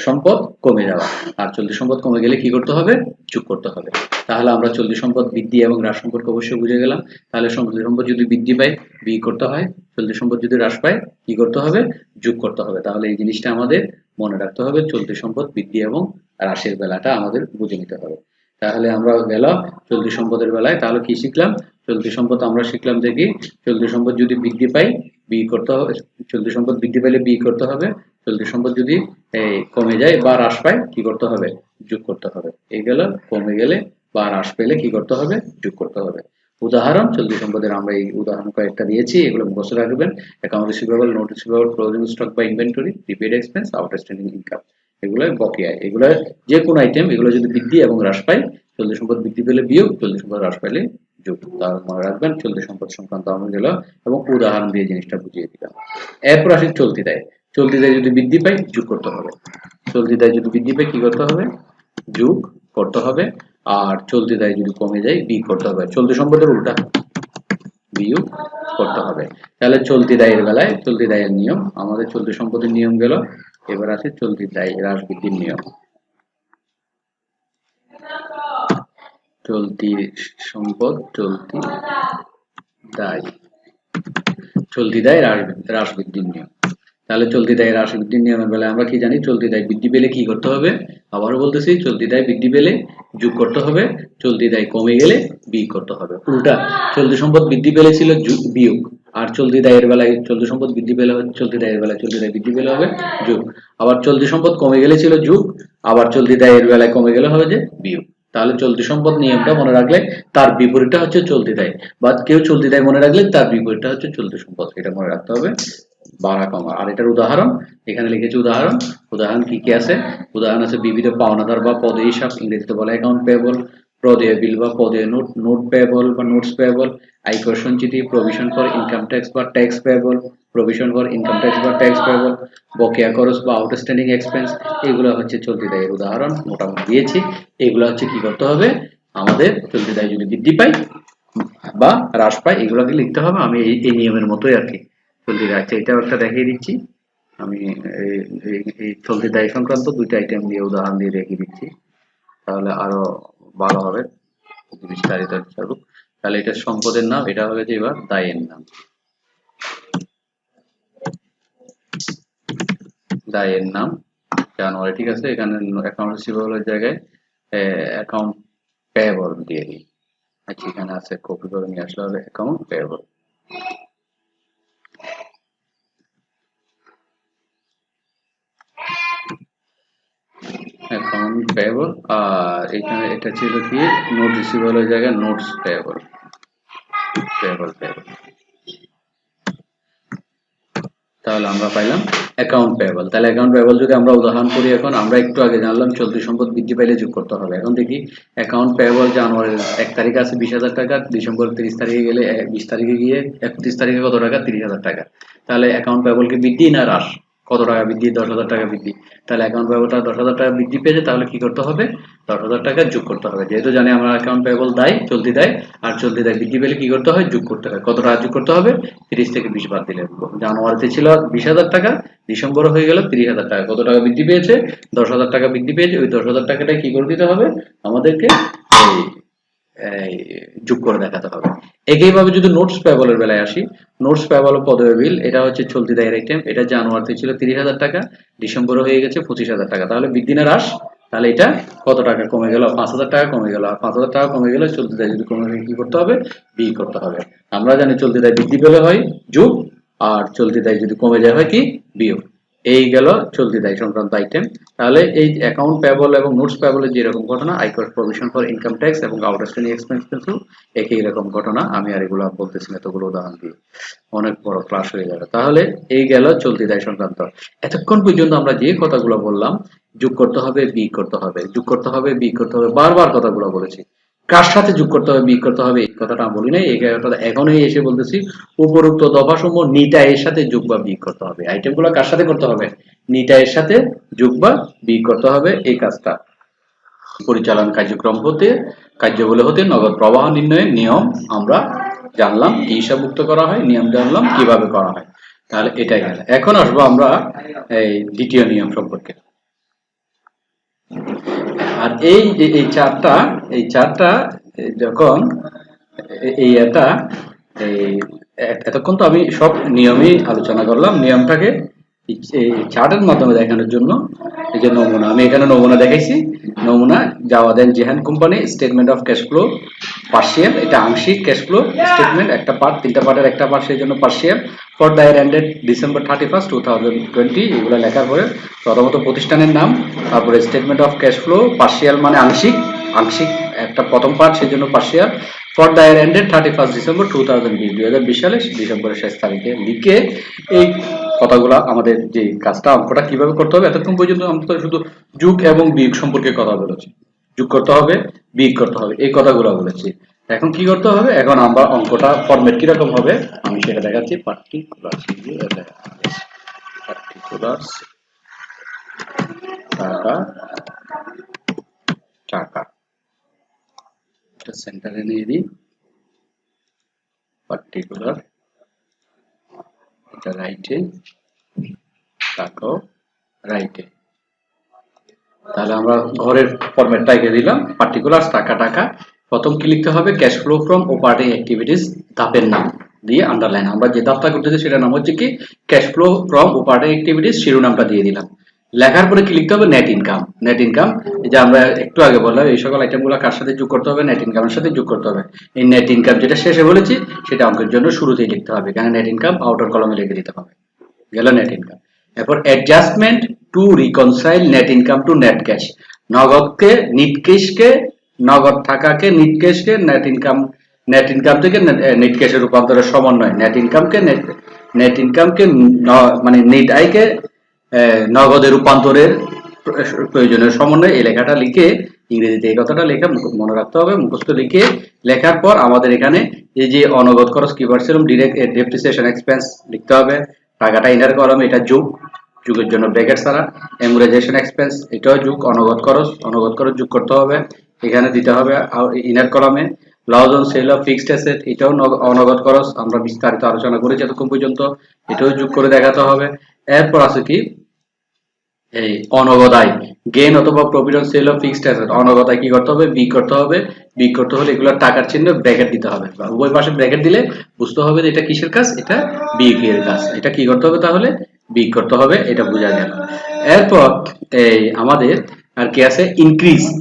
সম্পদ কমে যাওয়া। আর চলতি সম্পদ কমে গেলে কি করতে হবে, যোগ করতে হবে। তাহলে আমরা চলতি সম্পদ বৃদ্ধি এবং হ্রাস সম্পর্কে অবশ্যই বুঝে গেলাম। তাহলে চলতি সম্পদ যদি বৃদ্ধি পায় বিয়োগ করতে হয়, চলতি সম্পদ যদি হ্রাস পায় কি করতে হবে, যোগ করতে হবে। তাহলে এই জিনিসটা আমাদের মনে রাখতে হবে, চলতি সম্পদ বৃদ্ধি এবং হ্রাসের বেলাটা আমাদের বুঝে নিতে হবে। তাহলে আমরা গেল চলতি সম্পদের বেলায়। তাহলে কি শিখলাম, চলতি সম্পদ আমরা শিখলাম যে কি, চলতি সম্পদ যদি বৃদ্ধি পায় বিয়োগ করতে হবে, চলতি সম্পদ বৃদ্ধি পেলে বিয়োগ করতে হবে, চলতি সম্পদ যদি কমে যায় বা হ্রাস পায় কি করতে হবে, যোগ করতে হবে। এই গেল, কমে গেলে বা হ্রাস পেলে কি করতে হবে, যোগ করতে হবে। উদাহরণ, চলতি সম্পদের আমরা এই উদাহরণ কয়েকটা দিয়েছি, এগুলো মুখস্থ রাখবেন। Account receivable, note receivable, closing stock বা inventory, prepaid expense, outstanding income, এগুলো বকেয়া। এগুলো যে কোনো আইটেম, এগুলো যদি বৃদ্ধি এবং হ্রাস পায়, চলতি সম্পদ বৃদ্ধি পেলে বিয়োগ, চলতি সম্পদ হ্রাস পেলে যোগ। তার মনে রাখবেন, চলতি সম্পদ সংক্রান্ত আমরা গেল এবং উদাহরণ দিয়ে জিনিসটা বুঝিয়ে দিলাম। এরপর আসি চলতি দায়। চলতি দায় যদি বৃদ্ধি পায় যোগ করতে হবে। চলতি দায় যদি বৃদ্ধি পায় কি করতে হবে, যোগ করতে হবে। আর চলতি দায় যদি কমে যায় বিয়োগ করতে হবে। চলতি সম্পদের উল্টা, বিয়োগ করতে হবে। তাহলে চলতি দায়ের বেলায় চলতি দায়ের নিয়ম, আমাদের চলতি সম্পদের নিয়ম গেল। এবার আছে চলতি দায় হ্রাস বৃদ্ধির নিয়ম। চলতি সম্পদ, চলতি দায়, চলতি দায় হ্রাস বৃদ্ধির নিয়ম। তাহলে চলতি দায় হ্রাস বৃদ্ধির নিয়মের বেলায় আমরা কি জানি, চলতি দায় বৃদ্ধি পেলে কি করতে হবে? আবারও বলতেছি, চলতি দায় বৃদ্ধি পেলে যোগ করতে হবে, চলতি দায় কমে গেলে বিয়োগ করতে হবে। উল্টা, চলতি সম্পদ বৃদ্ধি পেলে ছিল বিয়োগ, আর চলতি দায়ের বেলায় চলতি সম্পদ বৃদ্ধি পেলে চলতি দায়ের বেলায় চলতি দায় বৃদ্ধি পেলে হবে যোগ। আবার চলতি সম্পদ কমে গেলে ছিল যোগ, আবার চলতি দায়ের বেলায় কমে গেলে হবে যে বিয়োগ। তাহলে চলতি সম্পদ নিয়মটা মনে রাখলে তার বিপরীতটা হচ্ছে চলতি দায়, বা কেউ চলতি দায় মনে রাখলে তার বিপরীতটা হচ্ছে চলতি সম্পদ, এটা মনে রাখতে হবে। বাড়া কমা, আর এটার উদাহরণ এখানে লিখেছি। উদাহরণ কি কি আছে? উদাহরণ আছে বিবিধ পাওনাদার বা পদেয় হিসাব, ইংরেজিতে বলে অ্যাকাউন্ট পেয়েবল, প্রদেয় বিল বা প্রদেয় নোট পেয়েবল বা নোটস পেয়েবল, আয়কর সঞ্চিতি, প্রভিশন ফর ইনকাম ট্যাক্স বা tax payable, provision for income tax বা ট্যাক্স পেয়েবল, বকেয়া খরচ বা আউটস্ট্যান্ডিং এক্সপেন্স। এগুলো হচ্ছে চলতি দায়ের উদাহরণ, মোটামুটি দিয়েছি। এগুলো হচ্ছে কি করতে হবে, আমাদের চলতি দায় যদি বৃদ্ধি পায় বা হ্রাস পায় এগুলোকে লিখতে হবে। আমি এই নিয়মের মতোই আর কি চলতি দায়। আচ্ছা, এটাও একটা দেখিয়ে দিচ্ছি আমি। এই চলতি দায় সংক্রান্ত দুইটা আইটেম দিয়ে উদাহরণ দিয়ে দেখিয়ে দিচ্ছি, তাহলে আরো ভালো হবে বিস্তারিত স্বরূপ। তাহলে এটা সম্পদের নাম, এটা হবে যে এবার দায়ের নাম। দায়ের নাম জানুয়ারি, ঠিক আছে। এখানে অ্যাকাউন্ট রিসিভেবলের জায়গায় অ্যাকাউন্ট পেয়েবল দিয়ে দিই। আচ্ছা, এখানে আছে, কপি করে নিয়ে আসলে হবে অ্যাকাউন্ট পেয়েবল। অ্যাকাউন্ট পেয়েবল, আর এখানে এটা ছিল কি নোট রিসিভেবলের জায়গায় নোটস পেয়েবল। তাহলে আমরা পাইলাম অ্যাকাউন্ট পেয়েবল। তাহলে অ্যাকাউন্ট পেয়েবল যদি আমরা উদাহরণ করি, এখন আমরা একটু আগে জানলাম চলতি সম্পদ বৃদ্ধি পাইলে যোগ করতে হবে। এখন দেখি অ্যাকাউন্ট পেয়েবল জানুয়ারির 1 তারিখে আছে 20,000 টাকা, ডিসেম্বর 30 তারিখে গেলে 20 তারিখে গিয়ে 31 তারিখে কত টাকা? 30,000 টাকা। তাহলে অ্যাকাউন্ট পেয়েবল কি বৃদ্ধি না হ্রাস? কত টাকা বৃদ্ধি? 10,000 টাকা বৃদ্ধি। তাহলে অ্যাকাউন্ট পেয়েবলটা 10,000 টাকা বৃদ্ধি পেয়েছে, তাহলে কি করতে হবে? 10,000 টাকা যোগ করতে হবে। যেহেতু জানি আমরা অ্যাকাউন্ট পেয়েবল দায় চলতি দায়, আর চলতি দায় বৃদ্ধি পেলে কি করতে হয়? যোগ করতে হয়। কত টাকা যোগ করতে হবে? 30 থেকে 20 বাদ দিলে। জানুয়ারিতে ছিল 20,000 টাকা, ডিসেম্বর হয়ে গেল 30,000 টাকা। কত টাকা বৃদ্ধি পেয়েছে? 10,000 টাকা বৃদ্ধি পেয়েছে। ওই 10,000 টাকাটা কি করে দিতে হবে আমাদেরকে? এই যোগ করে দেখাতে হবে। একইভাবে যদি নোটস পেয়েবলের বেলায় আসি, নোটস পেয়েবল পদবী বিল, এটা হচ্ছে চলতি দায়ের আইটেম। এটা জানুয়ারিতে ছিল 30,000 টাকা, ডিসেম্বরে হয়ে গেছে 25,000 টাকা। তাহলে বৃদ্ধি না হ্রাস? তাহলে এটা কত টাকা কমে গেল? 5,000 টাকা কমে গেল। আর 5,000 টাকা কমে গেলে চলতি দায় যদি কমে গেলে কি করতে হবে? বিয়োগ করতে হবে। আমরা জানি চলতি দায় বৃদ্ধি পেলে হয় যোগ, আর চলতি দায় যদি কমে যায় হয় কি? বিয়োগ। এই গেল চলতি দায় সংক্রান্ত আইটেম। তাহলে এই অ্যাকাউন্ট পেয়েবল এবং নোটস পেয়েবলের যেরকম ঘটনা, আয়কর, প্রভিশন ফর ইনকাম ট্যাক্স এবং আউটস্ট্যান্ডিং এক্সপেন্সেসও একই রকম ঘটনা। আমি আর এগুলো বলতেছি না, এতগুলো উদাহরণ দিয়ে অনেক বড় ক্লাস হয়ে যাবে। তাহলে এই গেল চলতি দায় সংক্রান্ত। এতক্ষণ পর্যন্ত আমরা যে কথাগুলো বললাম, যোগ করতে হবে, বিয়োগ করতে হবে, যোগ করতে হবে, বিয়োগ করতে হবে, বারবার কথাগুলো বলেছি। কার সাথে যোগ করতে হবে, বিয়োগ করতে হবে এই কথাটা বলি নাই, এই কথাটা এখনই এসে বলতেছি। উপরোক্ত দফাসমূহ নিটা এর সাথে যোগ বা বিয়োগ করতে হবে। আইটেমগুলো কার সাথে করতে হবে? নিটা এর সাথে যোগ বা বিয়োগ করতে হবে। এই কাজটা পরিচালন কার্যবলী হতে নগদ প্রবাহ নির্ণয়ের নিয়ম আমরা জানলাম, কি হিসাবভুক্ত করা হয়, নিয়ম জানলাম কিভাবে করা হয়। তাহলে এটাই গেল। এখন আসবো আমরা এই দ্বিতীয় নিয়ম সম্পর্কে। আর এই যে এই চারটা যখন এটা এই এতক্ষণ তো আমি সব নিয়মই আলোচনা করলাম। নিয়মটাকে এই চার্টের মাধ্যমে দেখানোর জন্য এই যে নমুনা, আমি এখানে নমুনা দেখাইছি। নমুনা Jawaden Jehan company statement of cash flow partial, এটা আংশিক ক্যাশ ফ্লো স্টেটমেন্ট, একটা পার্ট, তিনটা পার্টের একটা পার্ট, সেই জন্য partial. For the year ended December 31, 2020, এগুলো লেখার পরে প্রথমত প্রতিষ্ঠানের নাম, তারপরে statement of cash flow partial মানে আংশিক, আংশিক একটা প্রথম পার্ট, সেই জন্য partial. For the year ended 31 December 2020 সালে ডিসেম্বরের শেষ তারিখে লিখে এই কথাগুলো আমাদের যে কাজটা অঙ্কটা কিভাবে করতে হবে, এতক্ষণ পর্যন্ত আমরা শুধু যোগ এবং বিয়োগ সম্পর্কে কথা বলেছি। যোগ করতে হবে, বিয়োগ করতে হবে, এই কথাগুলো বলেছি। এখন কি করতে হবে? এখন আমরা অঙ্কটা ফরম্যাট কিরকম হবে আমি সেটা দেখাচ্ছি। পার্টিকুলার টাকা, টাকা সেন্টারে নিয়ে দিই। পার্টিকুলার এটা রাইটে, তারপর রাইটে। তাহলে আমরা ঘরের ফরম্যাটটা এঁকে দিলাম, পার্টিকুলার টাকা টাকা। প্রথম কি লিখতে হবে, cash flow from operating activities, ধাপের নাম দিয়ে আন্ডারলাইন। আমরা যে ধাপটা করতেছি সেটার নাম হচ্ছে কি cash flow from operating activities, শিরোনামটা দিয়ে দিলাম। লেখার পরে কি লিখতে হবে, নেট ইনকাম। নেট ইনকাম, এই যে আমরা একটু আগে বললাম এই সকল আইটেমগুলো কার সাথে যোগ করতে হবে, নেট ইনকামের সাথে যোগ করতে হবে। এই নেট ইনকাম যেটা শেষে বলেছি সেটা অঙ্কের জন্য শুরুতেই লিখতে হবে, এখানে নেট ইনকাম আউটার কলমে লিখে দিতে হবে, গেল নেট ইনকাম। এরপর adjustment to reconcile net income to net cash, নগদকে নিট ক্যাশকে, নগদ থাকাকে নিট ক্যাশকে নেট ইনকাম থেকে নেট ক্যাশে রূপান্তরের সমন্বয়, নেট ইনকামকে মানে নেট আয়কে নগদে রূপান্তরের প্রয়োজনীয় সমন্বয়, এই লেখাটা লিখে ইংরেজিতে এই কথাটা লেখা মনে রাখতে হবে, মুখস্থ লিখে লেখার পর আমাদের এখানে এই যে অনগদ খরচ কি পারছিলাম, ডিরেক্ট ডেপ্রিসিয়েশন এক্সপেন্স লিখতে হবে, টাকাটা ইনার কলমে, এটা যোগ, যুগের জন্য ব্র্যাকেট ছাড়া। অ্যামোরাইজেশন এক্সপেন্স এটাও যোগ, অনগদ খরচ যোগ করতে হবে, এখানে দিতে হবে ইনার কলমে। Loss on sale of fixed asset এটাও অনগদ খরচ, আমরা বিস্তারিত আলোচনা করেছি এতক্ষণ পর্যন্ত, এটাও যোগ করে দেখাতে হবে। এরপর আছে কি এই অনগদ আয়, গেইন অথবা profit on sale of fixed asset, অনগদ আয় কি করতে হবে, বিয়োগ করতে হবে। বিয়োগ করতে হলে এগুলো টাকার চিহ্ন ব্র্যাকেট দিতে হবে, বা উভয় পাশে ব্র্যাকেট দিলে বুঝতে হবে যে এটা কিসের কাজ, এটা বিয়োগের কাজ। এটা কি করতে হবে তাহলে, বিয়োগ করতে হবে, এটা বোঝা গেল। এরপর এই আমাদের আর কি আছে,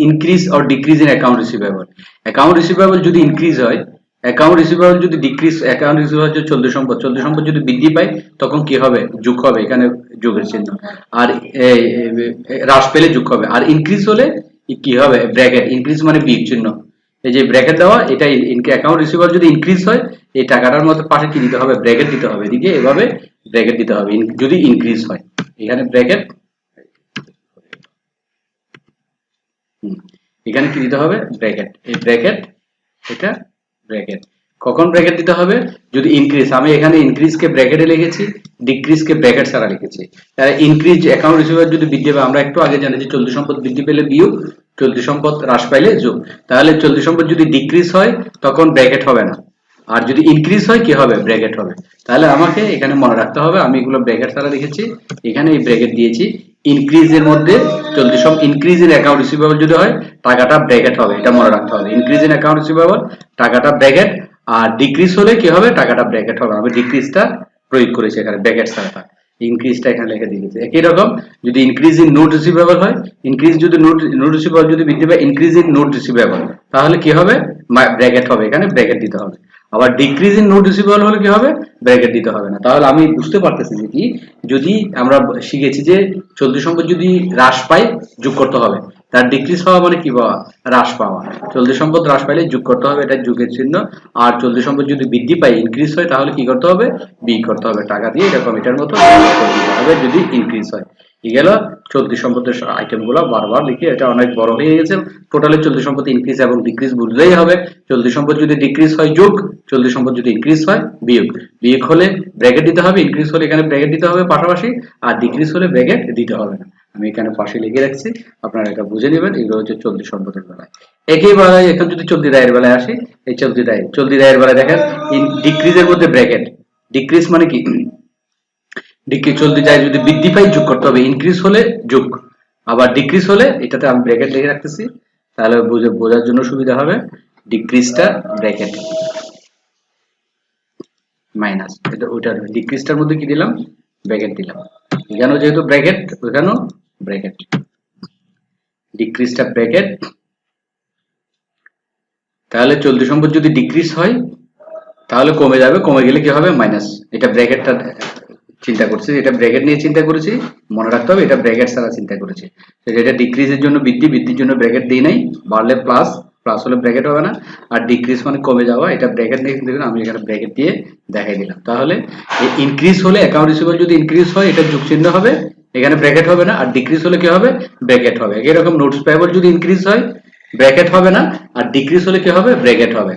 increase or decrease in account receivable. Account receivable যদি ইনক্রিজ হয়, অ্যাকাউন্ট রিসিভেবল যদি ডিক্রিজ, অ্যাকাউন্ট রিসিভেবল হচ্ছে চলতি সম্পদ, চলতি সম্পদ যদি বৃদ্ধি পায় তখন কি হবে, যোগ হবে, এখানে যোগের চিহ্ন। আর হ্রাস পেলে যোগ হবে। আর ইনক্রিজ হলে কি হবে, ব্র্যাকেট, ইনক্রিজ মানে বিয়োগ চিহ্ন, এই যে ব্র্যাকেট দেওয়া, এটা অ্যাকাউন্ট রিসিভেবল যদি ইনক্রিজ হয় এই টাকাটার মধ্যে পাশে কি দিতে হবে, ব্র্যাকেট দিতে হবে, এদিকে এভাবে ব্র্যাকেট দিতে হবে যদি ইনক্রিজ হয়, এখানে ব্র্যাকেট, এখানে কি দিতে হবে, ব্র্যাকেট, এই ব্র্যাকেট, এটা ব্র্যাকেট। কখন ব্র্যাকেট দিতে হবে, যদি ইনক্রিজ, আমি এখানে ইনক্রিজ কে ব্র্যাকেটে লিখেছি, ডিক্রিজ কে ব্র্যাকেট ছাড়া লিখেছি। তাহলে ইনক্রিজ অ্যাকাউন্ট রিসিভেবল যদি বৃদ্ধি পায়, আমরা একটু আগে জানি যে চলতি সম্পদ বৃদ্ধি পেলে বিয়োগ, চলতি সম্পদ হ্রাস পাইলে যোগ। তাহলে চলতি সম্পদ যদি ডিক্রিজ হয় তখন ব্র্যাকেট হবে না, আর যদি ইনক্রিজ হয় কি হবে, ব্র্যাকেট হবে। তাহলে আমাকে এখানে মনে রাখতে হবে, আমি এগুলো ব্র্যাকেট ছাড়া লিখেছি, এখানে এই ব্র্যাকেট দিয়েছি। ইনক্রিজের মধ্যে চলতি সব, ইনক্রিজ ইন অ্যাকাউন্ট রিসিভেবল যদি হয় টাকাটা ব্র্যাকেট হবে, এটা মনে রাখতে হবে, ইনক্রিজ ইন অ্যাকাউন্ট রিসিভেবল টাকাটা ব্র্যাকেট, আর ডিক্রিজ হলে কি হবে, টাকাটা ব্র্যাকেট হবে। আমি ডিক্রিজটা প্রয়োগ করেছি এখানে, ব্র্যাকেট ছাড়া ইনক্রিজটা এখানে লিখে দিয়েছি। একই রকম যদি ইনক্রিজ ইন নোট রিসিভেবল হয়, ইনক্রিজ যদি নোট রিসিভেবল যদি বৃদ্ধি পায়, ইনক্রিজ ইন নোট রিসিভেবল, তাহলে কি হবে, ব্র্যাকেট হবে, এখানে ব্র্যাকেট দিতে হবে। আবার ডিক্রিজ ইন নোট রিসিভেবল হলে কি হবে, ব্র্যাকেট দিতে হবে না। তাহলে আমি বুঝতে পারতেছি যে কি, যদি আমরা শিখেছি যে চলতি সম্পদ যদি হ্রাস পায় যোগ করতে হবে, তার ডিক্রিজ হওয়া মানে কি পাওয়া, হ্রাস পাওয়া। চলতি সম্পদ হ্রাস পাইলে যোগ করতে হবে, এটা যোগের চিহ্ন। আর চলতি সম্পদ যদি বৃদ্ধি পায়, ইনক্রিজ হয়, তাহলে কি করতে হবে, বিয়োগ করতে হবে, টাকা দিয়ে এরকম এটার মতো হবে যদি ইনক্রিজ হয়। গেল চলতি সম্পদের আইটেম গুলো বারবার লিখে, এটা অনেক বড় হয়ে গেছে। টোটালি চলতি সম্পদ ইনক্রিজ এবং ডিক্রিজ বুঝলেই হবে। চলতি সম্পদ যদি ডিক্রিজ হয় যোগ, চলতি সম্পদ যদি ইনক্রিজ হয় বিয়োগ। বিয়োগ হলে ব্র্যাকেট দিতে হবে, ইনক্রিজ হলে এখানে ব্র্যাকেট দিতে হবে পাশাপাশি, আর ডিক্রিজ হলে ব্র্যাকেট দিতে হবে না। আমি এখানে পাশে লিখে রাখছি, আপনারা এটা বুঝে নেবেন। এগুলো হচ্ছে চলতি সম্পদের বেলায়। একই বেলায় এখন যদি চলতি দায়ের বেলায় আসি, এই চলতি দায়ের বেলায় দেখেন ডিক্রিজের মধ্যে ব্র্যাকেট, ডিক্রিজ মানে কি, ডিক্রিজ চলতি দায় যদি বৃদ্ধি পায় যোগ করতে হবে, ইনক্রিজ হলে যোগ, আবার ডিক্রিজ হলে এটাতে আমি ব্র্যাকেট লিখে রাখতেছি, তাহলে বোঝার জন্য সুবিধা হবে। ডিক্রিজটা ব্র্যাকেট মাইনাস, এটা ওইটার ডিক্রিজটার মধ্যে কি দিলাম, ব্র্যাকেট দিলাম। এখানেও যেহেতু ব্র্যাকেট, ওইখানেও ব্র্যাকেট, ডিক্রিজটা ব্র্যাকেট। তাহলে চলতি সম্পদ যদি ডিক্রিজ হয় তাহলে কমে যাবে, কমে গেলে কি হবে, মাইনাস। এটা ব্র্যাকেটটা চিন্তা করছি, এটা ব্র্যাকেট নিয়ে চিন্তা করেছি, মনে রাখতে হবে এটা ব্র্যাকেট ছাড়া চিন্তা করেছি। এটা ডিক্রিজের জন্য বৃদ্ধি, বৃদ্ধির জন্য ব্র্যাকেট দিই নাই, বাড়লে প্লাস, প্লাস হলে ব্র্যাকেট হবে না। আর ডিক্রিজ মানে কমে যাওয়া, এটা ব্র্যাকেট নিয়ে দেখুন, আমি এখানে ব্র্যাকেট দিয়ে দেখাই দিলাম। তাহলে ইনক্রিজ হলে, অ্যাকাউন্ট রিসিভেবল যদি ইনক্রিজ হয় এটা যোগ চিহ্ন হবে, এখানে ব্র্যাকেট হবে না। আর ডিক্রিজ হলে কি হবে, ব্র্যাকেট হবে। এরকম নোটস পেয়েবল যদি ইনক্রিজ হয় ব্র্যাকেট হবে না, আর ডিক্রিজ হলে কি হবে, ব্র্যাকেট হবে।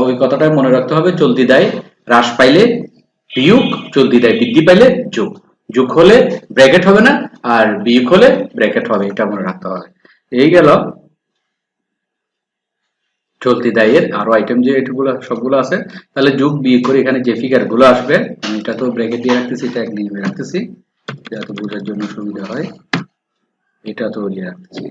ওই কথাটা মনে রাখতে হবে, চলতি দায় হ্রাস পাইলে বিয়োগ, চলতি দায় বৃদ্ধি পাইলে যোগ, যোগ হলে ব্র্যাকেট হবে না, আর বিয়োগ হলে ব্র্যাকেট হবে, এটা মনে রাখতে হবে। এই গেল চলতি দায়ের আরো আইটেম যে এগুলো সবগুলো আছে, তাহলে যোগ বিয়োগ করে এখানে যে ফিগার গুলো আসবে, আমি এটা তো ব্র্যাকেট দিয়ে রাখতেছি, এটা এক নিয়ে রাখতেছি যাতে বোঝার জন্য সুবিধা হয়, এটা তো দিয়ে রাখতেছি।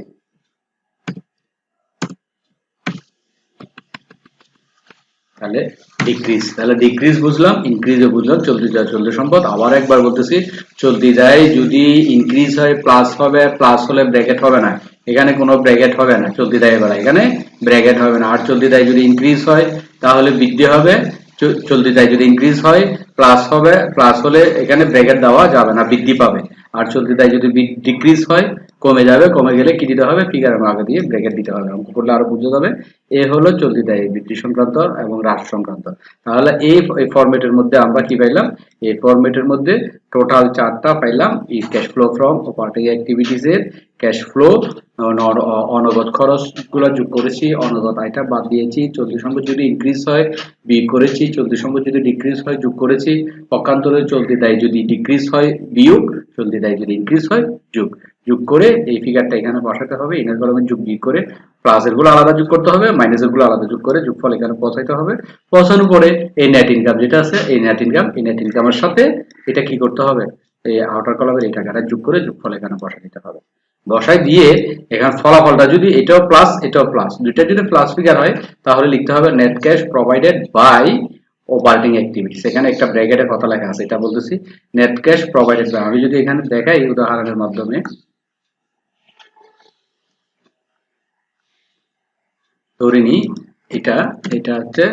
তাহলে ডিক্রিজ বুঝলাম, ইনক্রিজও বুঝলাম, চলতি যায় চলতি সম্পদ। আবার একবার বলতেছি, চলতি যায় যদি ইনক্রিজ হয় প্লাস হবে, প্লাস হলে ব্র্যাকেট হবে না, এখানে কোনো ব্র্যাকেট হবে না চলতি দায় বেলা, এখানে ব্র্যাকেট হবে না। আর চলতি দায় যদি ইনক্রিজ হয় তাহলে বৃদ্ধি হবে, চলতি দায় যদি ইনক্রিজ হয় প্লাস হবে, প্লাস হলে এখানে ব্র্যাকেট দেওয়া যাবে না, বৃদ্ধি পাবে। আর চলতি দায় যদি ডিক্রিজ হয় কমে যাবে, কমে গেলে কি দিতে হবে, ফিগারের আগে দিয়ে ব্র্যাকেট দিতে হবে, অঙ্ক করলে আরো বুঝতে যাবে। এ হলো চলতি দায় বৃদ্ধি সংক্রান্ত এবং হ্রাস সংক্রান্ত। তাহলে এই ফরম্যাটের মধ্যে আমরা কি পাইলাম, এই ফরম্যাটের মধ্যে টোটাল চারটা পাইলাম। এই cash flow from operating activities এর ক্যাশ ফ্লো, অনগত খরচ গুলো যোগ করেছি, অনগত আইটেম বাদ দিয়েছি, চলতি সম্পদ যদি ইনক্রিজ হয় বিয়োগ করেছি, চলতি সম্পদ যদি ডিক্রিজ হয় যোগ করেছি, পক্ষান্তরে চলতি দায় যদি ডিক্রিজ হয় বিয়োগ, চলতি দায় যদি ইনক্রিজ হয় যোগ। যোগ করে এই ফিগারটা এখানে বসাতে হবে, ইনার কলমে যোগ বিয়োগ করে প্লাসের গুলো আলাদা যোগ করতে হবে, মাইনাসের গুলো আলাদা যোগ করে যোগফল এখানে পৌঁছাইতে হবে। পৌঁছানোর পরে এই নেট ইনকাম যেটা আছে, এই নেট ইনকামের সাথে এটা কি করতে হবে, এই আউটার কলামের এই টাকাটা যোগ করে যোগফল এখানে বসাই দিতে হবে। বসাই দিয়ে এখানে ফলাফলটা যদি এটাও প্লাস দুইটা যদি প্লাস ফিগার হয় তাহলে লিখতে হবে net cash provided by operating activities. এখানে একটা ব্র্যাকেটে কথা লেখা আছে, এটা বলতেছি নেট ক্যাশ প্রোভাইডেড বাই। আমি যদি এখানে দেখাই উদাহরণের মাধ্যমে, ধরে নিই এটা এটা হচ্ছে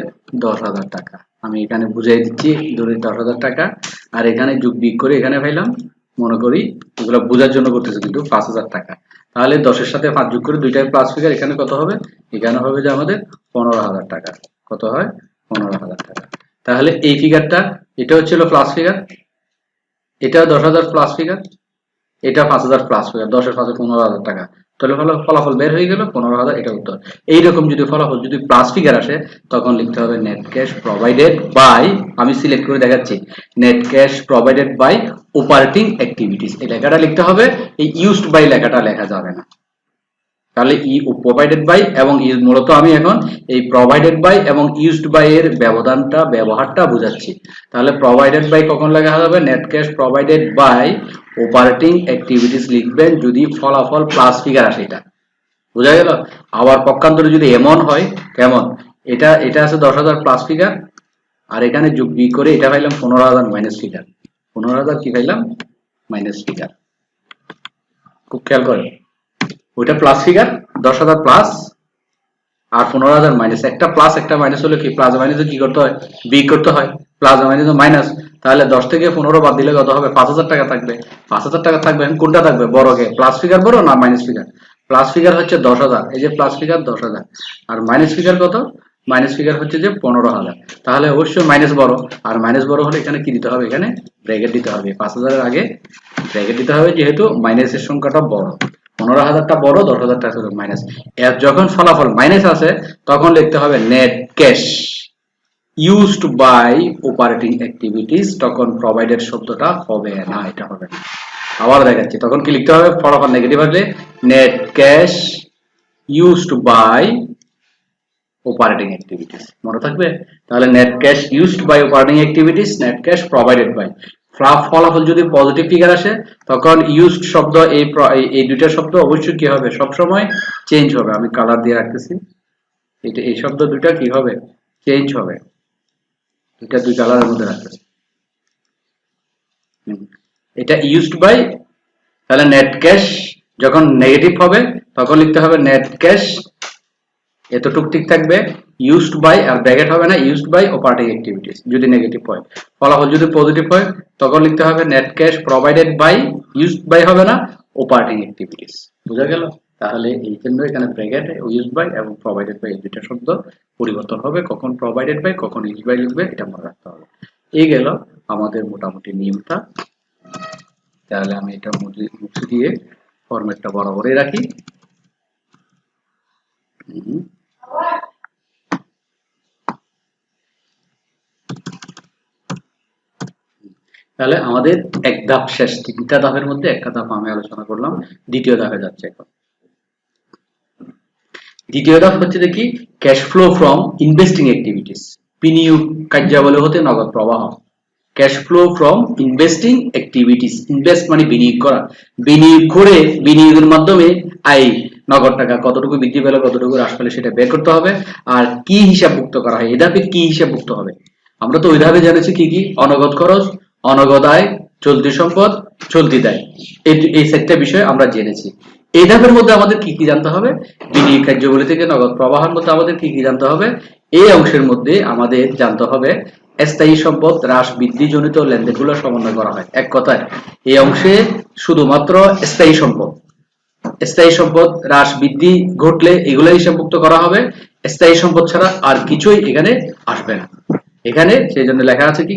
10,000 টাকা, আমি এখানে বুঝাই দিচ্ছি, ধরে 10,000 টাকা, আর এখানে যোগ বিয়োগ করে এখানে পাইলাম, মনে করি এগুলো বোঝার জন্য করতেছি কিন্তু 5,000 টাকা। তাহলে 10-এর সাথে 5 যোগ করে দুইটাই প্লাস ফিগার, এখানে কত হবে, এখানে হবে যে আমাদের 15,000 টাকা। কত হয়, 15,000 টাকা। তাহলে এই ফিগারটা, এটা হচ্ছিল প্লাস ফিগার, এটা 10,000 প্লাস ফিগার, এটা 5,000 প্লাস ফিগার, 10-এর 5-এ 15,000 টাকা। তাহলে ফলাফল বের হয়ে গেল 15,000, এটা উত্তর। এইরকম যদি ফলাফল যদি প্লাস ফিগার আসে তখন লিখতে হবে নেট ক্যাশ প্রোভাইডেড বাই, আমি সিলেক্ট করে দেখাচ্ছি, net cash provided by operating activities, এই লেখাটা লিখতে হবে, এই ইউজড বাই লেখাটা লেখা যাবে না। তাহলে প্রোভাইডেড বাই এবং মূলত আমি এখন এই প্রোভাইডেড বাই এবং ইউজড বাই এর ব্যবহারটা বোঝাচ্ছি। তাহলে প্রোভাইডেড বাই কখন লেখা যাবে, net cash provided by operating activities লিখবেন যদি ফলাফল প্লাস ফিগার আসে, এটা বোঝা গেল। আবার পক্ষান্তরে যদি এমন হয়, কেমন, এটা আছে 10,000 প্লাস ফিগার, আর এখানে যোগ বিয়োগ করে এটা পাইলাম 15,000 মাইনাস ফিগার, 15,000 কি পাইলাম, মাইনাস ফিগার। খুব খেয়াল করেন, ওইটা প্লাস ফিগার 10,000 প্লাস আর 15,000 মাইনাস, একটা প্লাস একটা মাইনাস হলে কি, প্লাস মাইনাসে কি করতে হয়, বিয়োগ করতে হয়, প্লাস মাইনাস মাইনাস। তাহলে 10 থেকে 15 বাদ দিলে কত হবে, 5,000 টাকা থাকবে। 5,000 টাকা থাকবে, এখন কোনটা থাকবে, বড়কে, প্লাস ফিগার বড় না মাইনাস ফিগার, প্লাস ফিগার হচ্ছে 10,000, এই যে প্লাস ফিগার 10,000, আর মাইনাস ফিগার কত, মাইনাস ফিগার হচ্ছে যে 15,000। তাহলে অবশ্যই মাইনাস বড়, আর মাইনাস বড় হলে এখানে কি দিতে হবে, এখানে ব্র্যাকেট দিতে হবে, 5,000 এর আগে ব্র্যাকেট দিতে হবে, যেহেতু মাইনাসের সংখ্যাটা বড়, 15,000টা বড়, 10,000 টাকা মাইনাস। এর যখন ফলাফল মাইনাস আছে তখন লিখতে হবে net cash used by operating activities, তখন প্রোভাইডেড শব্দটা হবে না, এটা হবে না। আবার দেখাচ্ছি, তখন কি লিখতে হবে, ফলাফল নেগেটিভ আসলে net cash used by operating activities, মনে থাকবে। তাহলে net cash used by operating activities, net cash provided by. ফলাফল যদি পজিটিভ ফিগার আসে তখন ইউজড শব্দ, এই দুইটা শব্দ অবশ্যই কি হবে, সবসময় চেঞ্জ হবে। আমি কালার দিয়ে রাখতেছি, এটা এই শব্দ দুইটা কি হবে, চেঞ্জ হবে, এটা দুই কালারের মধ্যে রাখতেছি। এটা ইউজড বাই, তাহলে নেট ক্যাশ যখন নেগেটিভ হবে তখন লিখতে হবে নেট ক্যাশ, এতটুক ঠিক থাকবে, ইউজড বাই, আর ব্র্যাকেট হবে না, ইউজড বাই অপারেটিং অ্যাক্টিভিটিস যদি নেগেটিভ হয়। ফলাফল যদি পজিটিভ হয় তখন লিখতে হবে net cash provided by, used by হবে না, অপারেটিং অ্যাক্টিভিটিস। বুঝা গেল। তাহলে এই জন্য এখানে ব্র্যাকেট, ইউজড বাই এবং প্রোভাইডেড বাই, এই দুইটা শব্দ পরিবর্তন হবে, কখন প্রোভাইডেড বাই কখন ইউজড বাই লিখবে এটা মনে রাখতে হবে। এই গেল আমাদের মোটামুটি নিয়মটা। তাহলে আমি এটা মুছে দিয়ে ফরম্যাটটা বরাবরই রাখি। তাহলে আমাদের এক ধাপ শেষ, তিনটা ধাপের মধ্যে একটা ধাপ আমি আলোচনা করলাম, দ্বিতীয় ধাপে যাচ্ছে এখন। দ্বিতীয় ধাপ হচ্ছে যে কি cash flow from investing activities, বিনিয়োগ কার্যাবলী হতে নগদ প্রবাহ। Cash flow from investing activities, invest মানে বিনিয়োগ করা, বিনিয়োগ করে বিনিয়োগের মাধ্যমে আয় নগদ টাকা কতটুকু বৃদ্ধি পেলে কতটুকু হ্রাস পেলে সেটা বের করতে হবে। আর কি হিসাবভুক্ত করা হয়, এই ধাপে কি হিসাবভুক্ত হবে, আমরা তো ওই ধাপে জেনেছি কি কি, অনগদ খরচ, অনগদ আয়, চলতি সম্পদ, চলতি দায়, এই চারটা বিষয় আমরা জেনেছি। এই ধাপের মধ্যে আমাদের কি কি জানতে হবে, বিনিয়োগ কার্যাবলী থেকে নগদ প্রবাহের মধ্যে আমাদের কি কি জানতে হবে, এই অংশের মধ্যে আমাদের জানতে হবে স্থায়ী সম্পদ হ্রাস বৃদ্ধি জনিত লেনদেনগুলো সমন্বয় করা হয়। এক কথায় এই অংশে শুধুমাত্র স্থায়ী সম্পদ, স্থায়ী সম্পদ হ্রাস বৃদ্ধি ঘটলে এগুলো হিসাবভুক্ত করা হবে, স্থায়ী সম্পদ ছাড়া আর কিছুই এখানে আসবে না। এখানে সেই জন্য লেখা আছে কি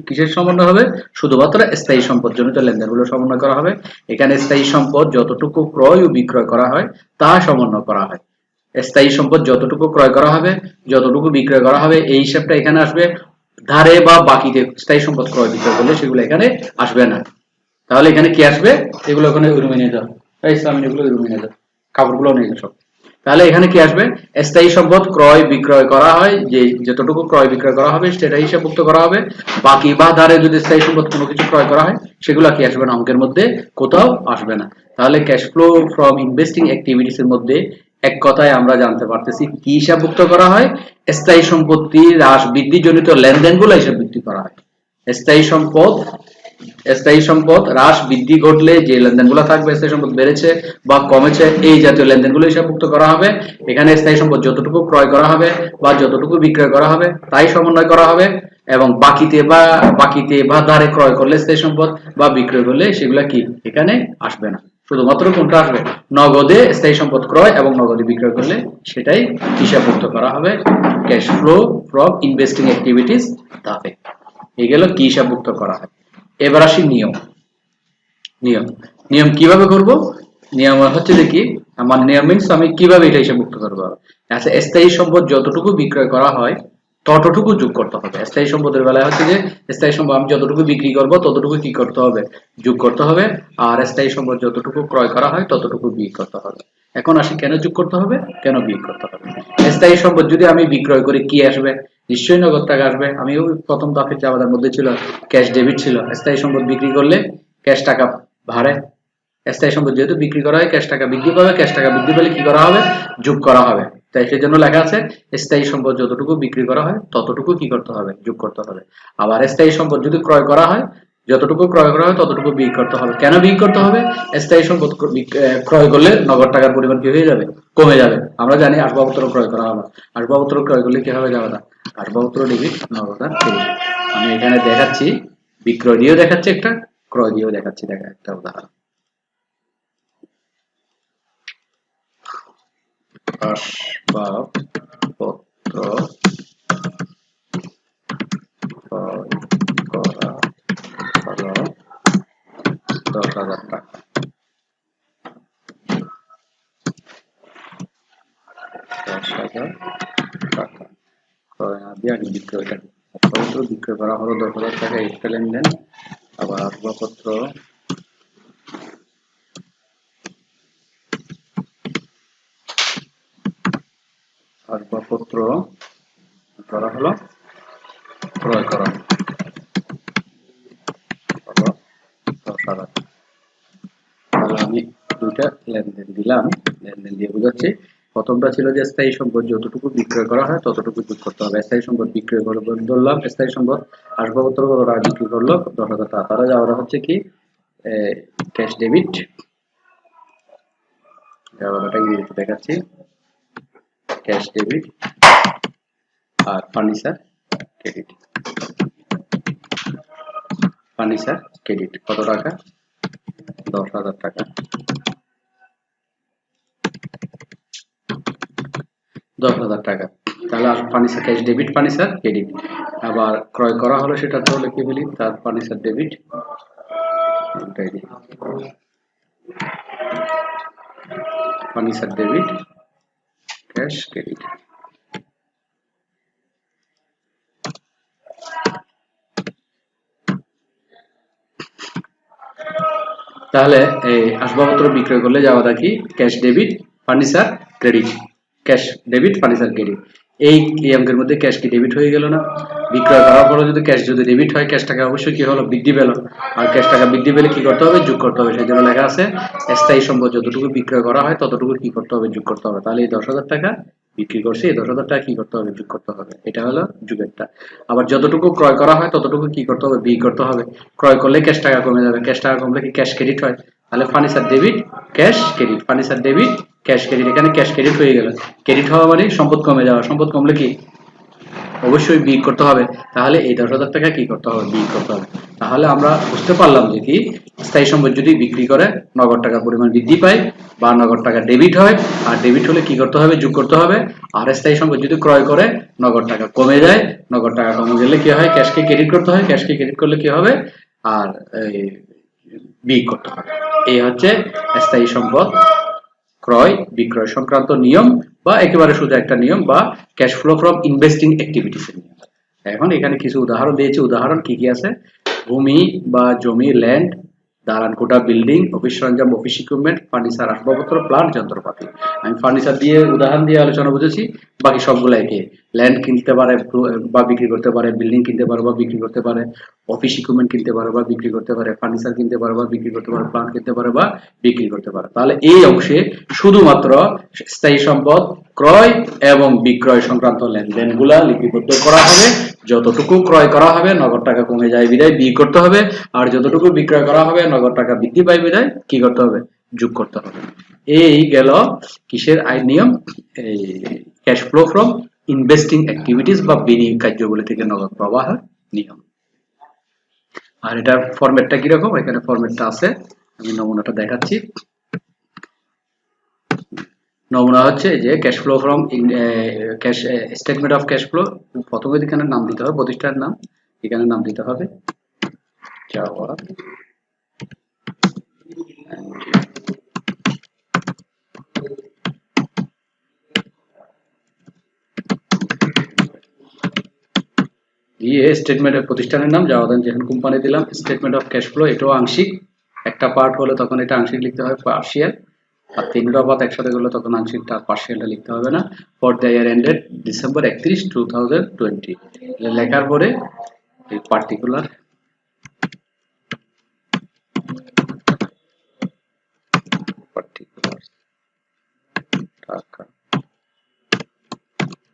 কিসের সমন্বয় হবে, শুধুমাত্র স্থায়ী সম্পদ জনিত লেনদেনগুলো সমন্বয় করা হবে। এখানে স্থায়ী সম্পদ যতটুকু ক্রয় ও বিক্রয় করা হয় তা সমন্বয় করা হয়। স্থায়ী সম্পদ যতটুকু ক্রয় করা হবে যতটুকু বিক্রয় করা হবে এই হিসাবটা এখানে আসবে, ধারে বা বাকিতে স্থায়ী সম্পদ ক্রয় বিক্রয় করলে সেগুলো এখানে আসবে না। তাহলে এখানে কি আসবে, এগুলো ওখানে রুমে নিয়ে যাও, এই সামনে এগুলো রুমে নিয়ে যাও, কাপড়গুলো নিয়ে যাও সব। তাহলে এখানে কি আসবে, স্থায়ী সম্পদ ক্রয় বিক্রয় করা হয়, যে যতটুকু ক্রয় বিক্রয় করা হবে সেটা হিসাবভুক্ত করা হবে। বাকি বা ধারে যদি স্থায়ী সম্পদ কোনো কিছু ক্রয় করা হয় সেগুলো কি আসবে না, অঙ্কের মধ্যে কোথাও আসবে না। তাহলে cash flow from investing activities এর মধ্যে এক কথায় আমরা জানতে পারতেছি কি হিসাবভুক্ত করা হয়, স্থায়ী সম্পত্তি হ্রাস বৃদ্ধি জনিত লেনদেনগুলো হিসাবভুক্ত করা হয়। স্থায়ী সম্পদ, স্থায়ী সম্পদ হ্রাস বৃদ্ধি ঘটলে যে লেনদেনগুলো থাকবে, স্থায়ী সম্পদ বেড়েছে বা কমেছে এই জাতীয় লেনদেনগুলো হিসাবভুক্ত করা হবে। এখানে স্থায়ী সম্পদ যতটুকু ক্রয় করা হবে বা যতটুকু বিক্রয় করা হবে তাই সমন্বয় করা হবে, এবং বাকিতে বা ধারে ক্রয় করলে স্থায়ী সম্পদ বা বিক্রয় করলে সেগুলা কি এখানে আসবে না। শুধুমাত্র কোনটা আসবে, নগদে স্থায়ী সম্পদ ক্রয় এবং নগদে বিক্রয় করলে সেটাই হিসাবভুক্ত করা হবে cash flow from investing activities ধাপে। এই গেল কি হিসাবভুক্ত করা হয়। এবার আসি নিয়ম। নিয়ম নিয়ম কিভাবে করব, নিয়ম হচ্ছে যে কি, আমার নিয়ম মিনস আমি কিভাবে এটা হিসাবভুক্ত করবো। আচ্ছা, স্থায়ী সম্পদ যতটুকু বিক্রয় করা হয় ততটুকু যোগ করতে হবে। স্থায়ী সম্পদের বেলায় হচ্ছে যে স্থায়ী সম্পদ আমি যতটুকু বিক্রি করব ততটুকু কি করতে হবে, যোগ করতে হবে। আর স্থায়ী সম্পদ যতটুকু ক্রয় করা হয় ততটুকু বিয়োগ করতে হবে। এখন আসি কেন যোগ করতে হবে, কেন বিয়োগ করতে হবে। স্থায়ী সম্পদ যদি আমি বিক্রয় করি কি আসবে, নিশ্চয়ই নগদ টাকা আসবে। আমি প্রথম ধাপের যে আমাদের মধ্যে ছিল ক্যাশ ডেবিট ছিল, স্থায়ী সম্পদ বিক্রি করলে ক্যাশ টাকা বাড়ে, স্থায়ী সম্পদ যেহেতু বিক্রি করা হয় ক্যাশ টাকা বৃদ্ধি পাবে, ক্যাশ টাকা বৃদ্ধি পেলে কি করা হবে, যোগ করা হবে। তাই সেজন্য লেখা আছে স্থায়ী সম্পদ যতটুকু বিক্রি করা হয় ততটুকু কি করতে হবে, যোগ করতে হবে। আবার স্থায়ী সম্পদ যদি ক্রয় করা হয় যতটুকু ক্রয় করা হয় ততটুকু বিয়োগ করতে হবে। কেন বিয়োগ করতে হবে, স্থায়ী সম্পদ ক্রয় করলে নগদ টাকার পরিমাণ কি হয়ে যাবে, কমে যাবে। আমরা জানি আসবাবপত্র ক্রয় করা হবে, আসবাবপত্র ক্রয় করলে কি হবে যাবে না, আসবাবপত্র ডেবিট, নগদ আর ক্রেডিট। আমি এখানে দেখাচ্ছি, বিক্রয় দিয়েও দেখাচ্ছি একটা, ক্রয় দিয়েও দেখাচ্ছি, দেখা একটা উদাহরণ। আসবাবপত্র ক্রয় করা হলো 10,000 টাকা, 10,000 টাকা ক্রয় না দিয়ে আগে বিক্রয়টা, আসবাবপত্র বিক্রয় করা হলো 10,000 টাকা, একটা লেনদেন। আবার আসবাবপত্র আসবাবপত্র করা হলো ক্রয় করা হলো 10,000। তাহলে আমি দুইটা লেনদেন দিলাম, লেনদেন দিয়ে বোঝাচ্ছি। প্রথমটা ছিল যে স্থায়ী সম্পদ যতটুকু বিক্রয় করা হয় ততটুকু যোগ করতে হবে। স্থায়ী সম্পদ বিক্রয় করে ধরলাম, স্থায়ী সম্পদ আসবাবপত্র কত টাকা বিক্রি করলো 10,000 টাকা, তাহলে যাওয়াটা হচ্ছে কি ক্যাশ ডেবিট, যাওয়াটা ইংরেজিতে দেখাচ্ছি ক্যাশ ডেবিট, আর ফার্নিচার ক্রেডিট। ফার্নিচার ক্রেডিট কত টাকা, 10,000 টাকা, 10,000 টাকা। তাহলে আর furniture cash debit, furniture credit. আবার ক্রয় করা হলো সেটা তো লিখে ফেলি, তার furniture debit, furniture debit, cash credit. তাহলে এই আসবাবপত্র বিক্রয় করলে যাওয়াটা কি cash debit, furniture credit. Cash debit, furniture credit. এই অঙ্কের মধ্যে ক্যাশ কি ডেবিট হয়ে গেল না? বিক্রয় করার পরে যদি ক্যাশ যদি ডেবিট হয়, ক্যাশ টাকা অবশ্যই কি হলো, বৃদ্ধি পেল। আর ক্যাশ টাকা বৃদ্ধি পেলে কি করতে হবে, যোগ করতে হবে। সেই জন্য লেখা আছে স্থায়ী সম্পদ যতটুকু বিক্রয় করা হয় ততটুকু কি করতে হবে, যোগ করতে হবে। তাহলে এই 10,000 টাকা বিক্রি করছে, এই 10,000 টাকা কি করতে হবে, যোগ করতে হবে। এটা হলো যুগেরটা। আবার যতটুকু ক্রয় করা হয় ততটুকু কি করতে হবে, বিক্রি করতে হবে। ক্রয় করলে ক্যাশ টাকা কমে যাবে, ক্যাশ টাকা কমলে কি ক্যাশ ক্রেডিট হয়। তাহলে furniture debit, cash credit, furniture debit, cash credit. এখানে ক্যাশ ক্রেডিট হয়ে গেল। ক্রেডিট হওয়া মানে সম্পদ কমে যাওয়া, সম্পদ কমলে কি অবশ্যই বিয়োগ করতে হবে। তাহলে এই 10,000 টাকা কি করতে হবে, বিয়োগ করতে হবে। তাহলে আমরা বুঝতে পারলাম যে কি স্থায়ী সম্পদ যদি বিক্রি করে নগদ টাকার পরিমাণ বৃদ্ধি পায় বা নগদ টাকা ডেবিট হয়, আর ডেবিট হলে কি করতে হবে, যোগ করতে হবে। আর স্থায়ী সম্পদ যদি ক্রয় করে নগদ টাকা কমে যায়, নগদ টাকা কমে গেলে কি হয়, ক্যাশকে ক্রেডিট করতে হয়, ক্যাশকে ক্রেডিট করলে কি হবে, আর বিয়োগ করতে হবে। এই হচ্ছে স্থায়ী সম্পদ ক্রয় বিক্রয় সংক্রান্ত নিয়ম, বা একেবারে শুধু একটা নিয়ম, বা cash flow from investing activities এর নিয়ম। এখন এখানে কিছু উদাহরণ দিয়েছি। উদাহরণ কি কি আছে, ভূমি বা জমি, ল্যান্ড, দালান কোঠা, বিল্ডিং, অফিস সরঞ্জাম, অফিস ইকুইপমেন্ট, ফার্নিচার আসবাবপত্র, প্লান্ট, যন্ত্রপাতি। আমি ফার্নিচার দিয়ে উদাহরণ দিয়ে আলোচনা বুঝেছি, বাকি সবগুলো একই। ল্যান্ড কিনতে পারে বা বিক্রি করতে পারে, বিল্ডিং কিনতে পারে বা বিক্রি করতে পারে, অফিস ইকুইপমেন্ট কিনতে পারে বা বিক্রি করতে পারে, ফার্নিচার কিনতে পারে বা বিক্রি করতে পারে, প্লান্ট কিনতে পারে বা বিক্রি করতে পারে। তাহলে এই অংশে শুধুমাত্র স্থায়ী সম্পদ ক্রয় এবং বিক্রয় সংক্রান্ত লেনদেনগুলা লিপিবদ্ধ করা হবে। যতটুকু ক্রয় করা হবে নগদ টাকা কমে যায় বিধায় বিক্রি করতে হবে, আর যতটুকু বিক্রয় করা হবে নগদ টাকা বৃদ্ধি পায় বিধায় কি করতে হবে, যোগ করতে হবে। এই গেল কিসের আইন নিয়ম, এই cash flow from investing activities বা বিনিয়োগ কার্যগুলি থেকে নগদ প্রবাহ নিয়ম। আর এটার ফরম্যাটটা কিরকম, এখানে ফরম্যাটটা আছে, আমি নমুনাটা দেখাচ্ছি। নমুনা হচ্ছে যে cash flow from cash statement of cash flow. প্রথমে এখানে নাম দিতে হবে, প্রতিষ্ঠানের নাম, এখানে নাম দিতে হবে জাওয়া দিয়ে স্টেটমেন্টের প্রতিষ্ঠানের নাম জাওয়াদান যেখানে কোম্পানি দিলাম। স্টেটমেন্ট অফ ক্যাশ ফ্লো, এটাও আংশিক, একটা পার্ট হলে তখন এটা আংশিক লিখতে হয় পার্শিয়াল, আর তিনটা পাত একসাথে করলে তখন আংশিকটা পার্শিয়ালটা লিখতে হবে না। For the year ended December 31, 2020 লেখার পরে এই পার্টিকুলার টাকা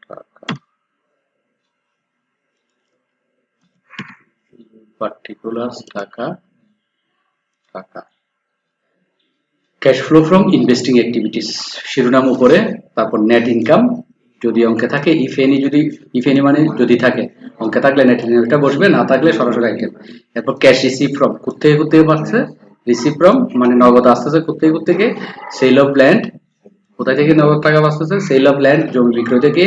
টাকা পার্টিকুলার টাকা টাকা cash flow from investing activities শিরোনাম উপরে, তারপর নেট ইনকাম যদি অঙ্কে থাকে, ইফ এনি, যদি ইফ এনি মানে যদি থাকে, অঙ্কে থাকলে নেট ইনকামটা বসবে, না থাকলে সরাসরি আইটেম। এরপর ক্যাশ রিসিভ ফ্রম, কোত্থেকে পাচ্ছে, রিসিভ ফ্রম মানে নগদ আসতেছে কোত্থেকে, সেল অফ ল্যান্ড, কোথায় থেকে নগদ টাকা বাঁচতেছে, সেল অফ ল্যান্ড জমি বিক্রয় থেকে,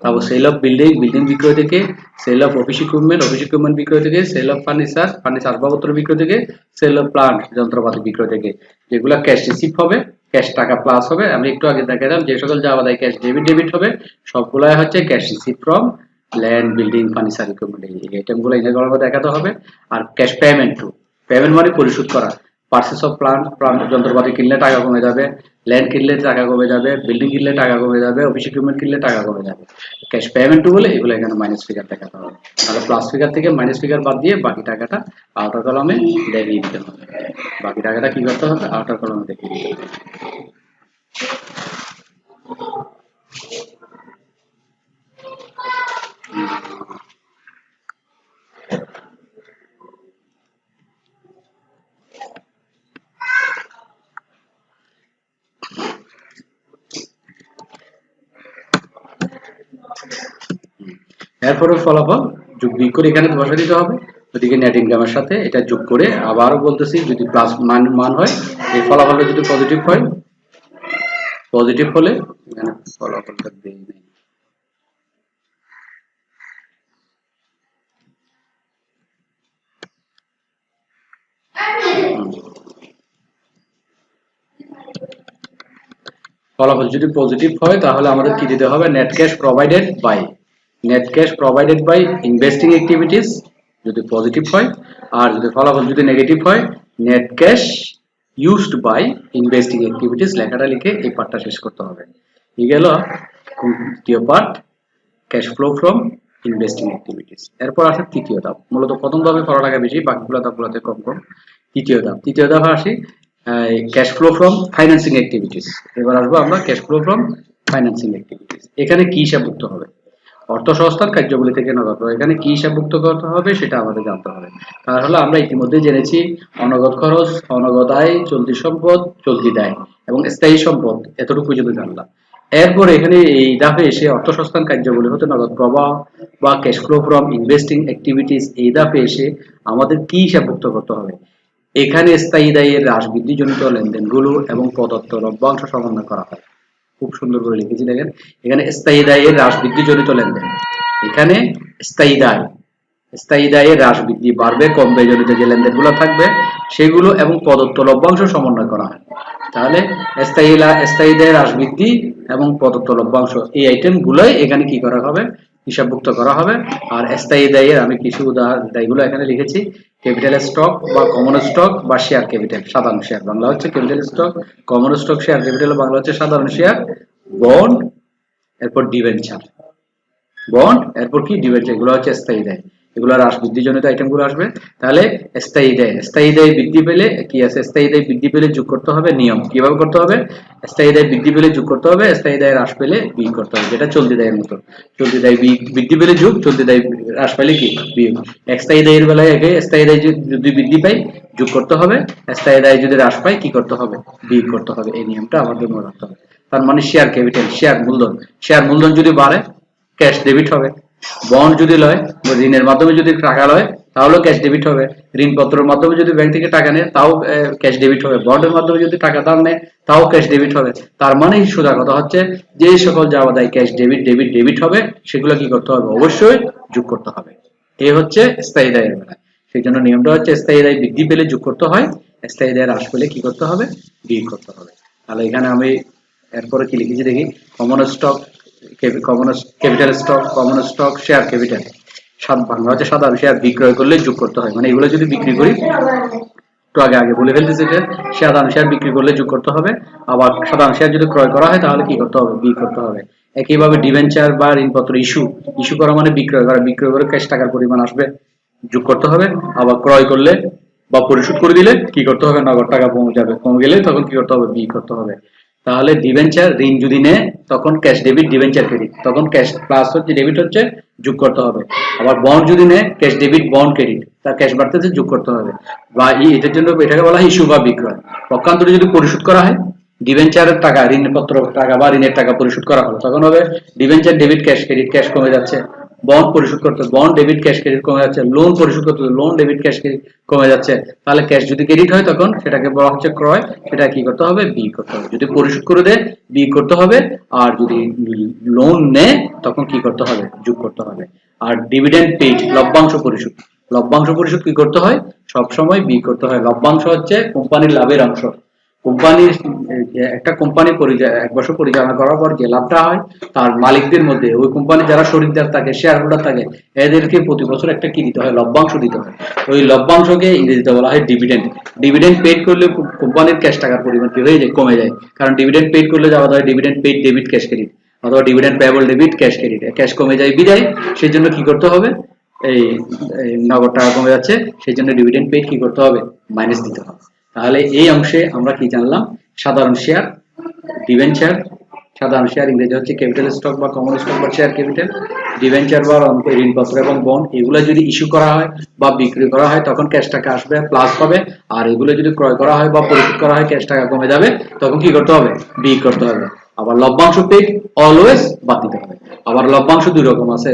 তারপর সেল অফ বিল্ডিং, বিল্ডিং বিক্রয় থেকে, sale of office equipment, office equipment বিক্রয় থেকে, সেল অফ ফার্নিচার, ফার্নিচার আসবাবপত্র বিক্রয় থেকে, সেল অফ প্লান্ট, যন্ত্রপাতি বিক্রয় থেকে। যেগুলো ক্যাশ রিসিভ হবে, ক্যাশ টাকা প্লাস হবে, আমি একটু আগে দেখালাম যে সকল যাওয়া ক্যাশ ডেবিট হবে, সবগুলাই হচ্ছে cash receive from land, building, furniture, equipment, এই আইটেমগুলো ইনভার্স দেখাতে হবে। আর ক্যাশ পেমেন্ট টু, পেমেন্ট মানে পরিশোধ করা, পার্সেস অফ প্লান্ট যন্ত্রপাতি কিনলে টাকা কমে যাবে, ল্যান্ড কিনলে টাকা কমে যাবে, বিল্ডিং কিনলে টাকা কমে যাবে, অফিস ইকুইপমেন্ট কিনলে টাকা কমে যাবে। ক্যাশ পেমেন্ট টু বলে এগুলো এখানে মাইনাস ফিগার দেখাতে হবে। তাহলে প্লাস ফিগার থেকে মাইনাস ফিগার বাদ দিয়ে বাকি টাকাটা আউটার কলমে দেখিয়ে দিতে হবে। বাকি টাকাটা কি করতে হবে, আউটার কলমে দেখিয়ে দিতে হবে। এরপরে ফলাফল যোগ বিয়োগ করে এখানে বসা দিতে হবে। ওদিকে নেট ইনকামের সাথে এটা যোগ করে আবারও বলতেছি, যদি প্লাস মান হয়, এই ফলাফলটা যদি পজিটিভ হয়, পজিটিভ হলে এখানে ফলাফলটা দেই নাই, ফলাফল যদি পজিটিভ হয় তাহলে আমাদের কি দিতে হবে, net cash provided by investing activities যদি পজিটিভ হয়, আর যদি ফলাফল যদি নেগেটিভ হয়, net cash used by investing activities লেখাটা লিখে এই পার্টটা শেষ করতে হবে। এই গেল দ্বিতীয় part cash flow from investing activities. এরপর আসে তৃতীয় ধাপ। মূলত প্রথম ধাপে পড়া লাগে বেশি, বাকিগুলো ধাপগুলোতে কম কম। তৃতীয় ধাপে আসি cash flow from financing activities. এবার আসবো আমরা cash flow from financing activities. এখানে কি হিসাবভুক্ত হবে? অর্থ সংস্থান কার্যগুলি থেকে নগদ প্রবাহ। এখানে কি হিসাবভুক্ত করতে হবে সেটা আমাদের জানতে হবে। তাহলে আমরা ইতিমধ্যে জেনেছি অনগদ খরচ, অনগদ আয়, চলতি সম্পদ, চলতি দায় এবং স্থায়ী সম্পদ, এতটুকু পর্যন্ত জানলাম। এরপর এখানে এই ধাপে এসে অর্থ সংস্থান কার্যগুলি হতে নগদ প্রবাহ বা cash flow from investing activities, এই ধাপে এসে আমাদের কি হিসাবভুক্ত করতে হবে? এখানে স্থায়ী দায়ের হ্রাস বৃদ্ধিজনিত লেনদেনগুলো এবং প্রদত্ত লভ্যাংশ সমন্বয় করা হয়। খুব সুন্দর করে লিখেছি দেখেন, এখানে স্থায়ী দায়ের হ্রাস বৃদ্ধিজনিত লেনদেন, এখানে স্থায়ী দায়ের হ্রাস বৃদ্ধি বাড়বে কমবে জনিত যে লেনদেনগুলো থাকবে সেগুলো এবং প্রদত্ত লভ্যাংশ সমন্বয় করা হয়। তাহলে স্থায়ী দায়ের হ্রাস বৃদ্ধি এবং প্রদত্ত লভ্যাংশ, এই আইটেমগুলোই এখানে কি করা হবে? হিসাবভুক্ত করা হবে। আর স্থায়ী দায়ের আমি কিছু দায়গুলো এখানে লিখেছি। ক্যাপিটাল স্টক বা কমন স্টক বা শেয়ার ক্যাপিটাল, সাধারণ শেয়ার বাংলা হচ্ছে capital stock, common stock share capital Bangla হচ্ছে সাধারণ শেয়ার, বন্ড, এরপর ডিবেঞ্চার, বন্ড, এরপর কি ডিবেঞ্চার, এগুলো হচ্ছে স্থায়ী দায়। এগুলো হ্রাস বৃদ্ধিজনিত আইটেমগুলো আসবে। তাহলে স্থায়ী দায় বৃদ্ধি পেলে কি আছে? স্থায়ী দায় বৃদ্ধি পেলে যোগ করতে হবে নিয়ম। কিভাবে করতে হবে? স্থায়ী দায় বৃদ্ধি পেলে যোগ করতে হবে, স্থায়ী দায় হ্রাস পেলে বিয়োগ করতে হবে, যেটা চলতি দায়ের মতো। চলতি দায় বৃদ্ধি পেলে যোগ, চলতি দায় হ্রাস পেলে কি বিয়োগ। স্থায়ী দায়ের বেলায় আগে স্থায়ী দায় যদি বৃদ্ধি পায় যোগ করতে হবে, স্থায়ী দায় যদি হ্রাস পায় কি করতে হবে? বিয়োগ করতে হবে। এই নিয়মটা আমাদের মনে রাখতে হবে। তার মানে শেয়ার ক্যাপিটাল, শেয়ার মূলধন যদি বাড়ে ক্যাশ ডেবিট হবে। বন্ড যদি লয়, ঋণের মাধ্যমে যদি টাকা লয় তাহলেও ক্যাশ ডেবিট হবে। ঋণপত্রের মাধ্যমে যদি ব্যাংক থেকে টাকা নেয় তাও ক্যাশ ডেবিট হবে। বন্ডের মাধ্যমে যদি টাকা ধার নেয় তাও ক্যাশ ডেবিট হবে। তার মানে সোজা কথা হচ্ছে যে সকল যাওয়া দেয় ক্যাশ ডেবিট হবে, সেগুলো কি করতে হবে? অবশ্যই যোগ করতে হবে। এই হচ্ছে স্থায়ী দায়ের বেলায়। সেই জন্য নিয়মটা হচ্ছে স্থায়ী দায় বৃদ্ধি পেলে যোগ করতে হয়, স্থায়ী দায় হ্রাস পেলে কি করতে হবে? বিয়োগ করতে হবে। তাহলে এখানে আমি এরপরে কি লিখেছি দেখি, common stock, capital stock, common stock, share capital, Bangla হচ্ছে সাধারণ শেয়ার বিক্রয় করলে যোগ করতে হয়। মানে এগুলো যদি বিক্রি করি, একটু আগে বলে ফেলতেছি, এটা সাধারণ শেয়ার বিক্রি করলে যোগ করতে হবে। আবার সাধারণ শেয়ার যদি ক্রয় করা হয় তাহলে কি করতে হবে? বিয়োগ করতে হবে। একইভাবে ডিবেঞ্চার বা ঋণপত্র ইস্যু করা মানে বিক্রয় করে ক্যাশ টাকার পরিমাণ আসবে, যোগ করতে হবে। আবার ক্রয় করলে বা পরিশোধ করে দিলে কি করতে হবে? নগদ টাকা কমে যাবে, কমে গেলে তখন কি করতে হবে? বিয়োগ করতে হবে। তাহলে ডিবেঞ্চার ঋণ যদি নেয় তখন ক্যাশ ডেবিট, ডিবেঞ্চার ক্রেডিট, তখন ক্যাশ প্লাস হচ্ছে ডেবিট হচ্ছে যোগ করতে হবে। আবার বন্ড যদি নেয় ক্যাশ ডেবিট, বন্ড ক্রেডিট, তার ক্যাশ বাড়তেছে যোগ করতে হবে। বা এটার জন্য এটাকে বলা হয় ইস্যু বা বিক্রয়। পক্ষান্তরে যদি পরিশোধ করা হয়, ডিবেঞ্চারের টাকা, ঋণপত্র টাকা বা ঋণের টাকা পরিশোধ করা হলো, তখন হবে debenture debit cash credit, cash কমে যাচ্ছে। বন্ড পরিশোধ করতে বন্ড ডেবিট ক্যাশ ক্রেডিট কমে যাচ্ছে। লোন পরিশোধ করতে লোন ডেবিট ক্যাশ ক্রেডিট কমে যাচ্ছে। তাহলে ক্যাশ যদি ক্রেডিট হয় তখন সেটাকে বলা হচ্ছে ক্রয়, সেটা কি করতে হবে? বিয়োগ করতে হবে। যদি পরিশোধ করে দেয় বিয়োগ করতে হবে। আর যদি লোন নেয় তখন কি করতে হবে? যোগ করতে হবে। আর ডিভিডেন্ড পেইড, লভ্যাংশ পরিশোধ কি করতে হয়? সব সময় বিয়োগ করতে হয়। লভ্যাংশ হচ্ছে কোম্পানির লাভের অংশ। কোম্পানির একটা কোম্পানি এক বছর পরিচালনা করার পর যে লাভটা হয় তার মালিকদের মধ্যে, ওই কোম্পানি যারা শরিকদার থাকে, শেয়ার হোল্ডার থাকে, এদেরকে প্রতি বছর একটা কি দিতে হয়? লভ্যাংশ দিতে হয়। ওই লভ্যাংশকে ইংরেজিতে বলা হয় ডিভিডেন্ড। ডিভিডেন্ড পেড করলে কোম্পানির ক্যাশ টাকার পরিমাণ কি হয়ে যায়? কমে যায়। কারণ ডিভিডেন্ড পেড করলে যাওয়া হয় dividend paid debit cash credit, অথবা dividend payable debit cash credit, cash কমে যায় বিদায়। সেই জন্য কি করতে হবে? এই নগদ টাকা কমে যাচ্ছে, সেই জন্য ডিভিডেন্ড পেড কি করতে হবে? মাইনাস দিতে হবে। তাহলে এই অংশে আমরা কি জানলাম? সাধারণ শেয়ার, ডিবেঞ্চার, সাধারণ শেয়ার ইংরেজি হচ্ছে ক্যাপিটাল স্টক বা কমন স্টক বা শেয়ার ক্যাপিটাল, ডিবেঞ্চার বা ঋণপত্র এবং বন্ড, এগুলো যদি ইস্যু করা হয় বা বিক্রি করা হয় তখন ক্যাশ টাকা আসবে, প্লাস হবে। আর এগুলো যদি ক্রয় করা হয় বা পরিশোধ করা হয় ক্যাশ টাকা কমে যাবে, তখন কি করতে হবে? বিয়োগ করতে হবে। আবার লভ্যাংশ পেড অলওয়েজ বাদ দিতে হবে। আবার লভ্যাংশ দুই রকম আছে,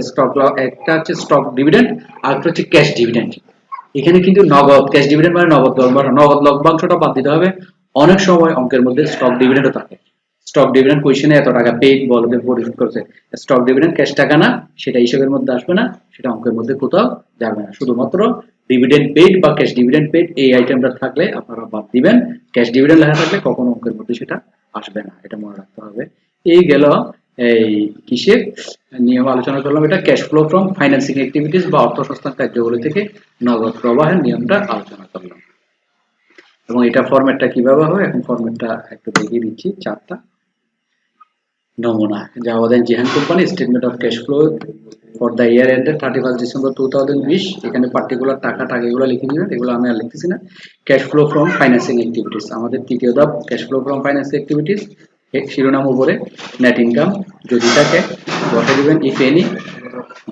একটা হচ্ছে স্টক ডিভিডেন্ড আর একটা হচ্ছে ক্যাশ ডিভিডেন্ড। এখানে কিন্তু নগদ, ক্যাশ ডিভিডেন্ড মানে নগদ লভ্যাংশটা বাদ দিতে হবে। অনেক সময় অঙ্কের মধ্যে স্টক ডিভিডেন্ডও থাকে। স্টক ডিভিডেন্ড কোয়েশ্চেনে এত টাকা পেইড বলতে পরিশোধ করছে, স্টক ডিভিডেন্ড ক্যাশ টাকা না, সেটা হিসাবের মধ্যে আসবে না, সেটা অঙ্কের মধ্যে কোথাও যাবে না। শুধুমাত্র ডিভিডেন্ড পেইড বা ক্যাশ ডিভিডেন্ড পেইড এই আইটেমটা থাকলে আপনারা বাদ দিবেন। ক্যাশ ডিভিডেন্ড লেখা থাকলে কখনো অঙ্কের মধ্যে সেটা আসবে না, এটা মনে রাখতে হবে। এই গেল এই কিসের নিয়ম আলোচনা করলাম, এটা cash flow from financing activities বা অর্থ সংস্থান কার্যগুলি থেকে নগদ প্রবাহের নিয়মটা আলোচনা করলাম। এবং এটা ফরম্যাটটা কিভাবে হবে, এখন ফরম্যাটটা একটু দেখিয়ে দিচ্ছি চারটা। নমুনা জাভা দেন জিহান company statement of cash flow for the year ended 31 December 2020। এখানে পার্টিকুলার টাকা এগুলো লিখে দিবেন, এগুলো আমি আর লিখতেছি না। Cash flow from financing activities, আমাদের তৃতীয় ধাপ cash flow from financing activities. শিরোনাম উপরে নেট ইনকাম যদি থাকে বসে দিবেন ইফ এনি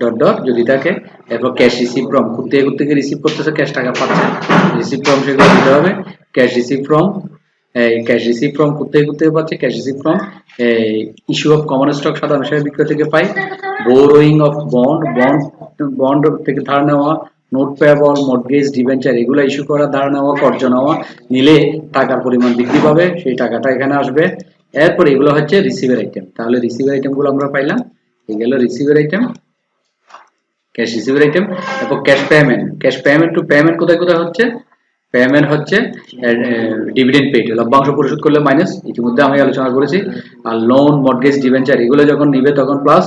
ডট ডট যদি থাকে, এরপর ক্যাশ রিসিভ ফ্রম কোথেকে রিসিভ করতেছে, ক্যাশ টাকা পাচ্ছে, রিসিভ ফ্রম সেগুলো দিতে হবে। Cash receive from cash receive from কোথেকে পাচ্ছে, cash receive from issue of common stock, সাধারণ শেয়ার বিক্রয় থেকে পাই। বোরোয়িং অফ বন্ড থেকে ধার নেওয়া। নোট পেয়েবল, মর্টগেজ, ডিবেঞ্চার এগুলো ইস্যু করা, ধার নেওয়া, কর্জ নেওয়া, নিলে টাকার পরিমাণ বৃদ্ধি পাবে, সেই টাকাটা এখানে আসবে। এরপর এগুলো হচ্ছে রিসিভের আইটেম। তাহলে রিসিভের আইটেমগুলো আমরা পাইলাম, এই গেল রিসিভের আইটেম, ক্যাশ রিসিভের আইটেম। এবং ক্যাশ পেমেন্ট টু পেমেন্ট কোথায় কোথায় হচ্ছে, পেমেন্ট হচ্ছে ডিভিডেন্ড পেড, লভ্যাংশ পরিশোধ করলে মাইনাস, ইতিমধ্যে আমি আলোচনা করেছি। আর লোন, মর্টগেজ, ডিবেঞ্চার এগুলো যখন নিবে তখন প্লাস,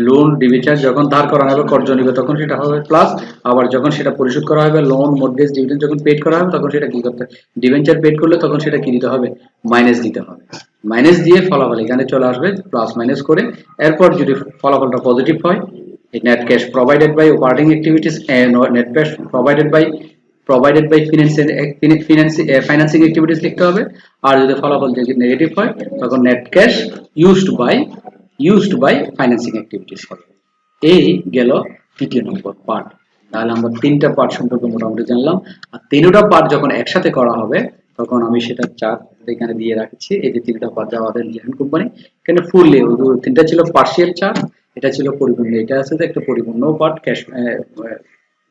লোন ডিবেঞ্চার যখন ধার করা হবে, কর্জ নিবে তখন সেটা হবে প্লাস, আবার যখন সেটা পরিশোধ করা হবে, লোন, মর্টগেজ, ডিভিডেন্ড যখন পেড করা হবে তখন সেটা কি করতে, ডিবেঞ্চার পেড করলে তখন সেটা কি দিতে হবে, মাইনাস দিতে হবে। মাইনাস দিয়ে ফলাফল এখানে চলে আসবে প্লাস মাইনাস করে। এরপর যদি ফলাফলটা পজিটিভ হয়, net cash provided by operating activities and net cash provided by financing activities লিখতে হবে। আর যদি ফলাফল যদি নেগেটিভ হয় তখন net cash used by financing activities হবে। এই গেল তৃতীয় নম্বর পার্ট। তাহলে আমরা তিনটা পার্ট সম্পর্কে মোটামুটি জানলাম। আর তিনটা পার্ট যখন একসাথে করা হবে তখন আমি সেটা চার্ট এখানে দিয়ে রাখছি। এই যে তিনটা পার্ট আমাদের জিহান কোম্পানি, এখানে ফুললি তিনটা ছিল পার্শিয়াল চার্ট, এটা ছিল পরিপূর্ণ, এটা আছে একটা পরিপূর্ণ পার্ট ক্যাশ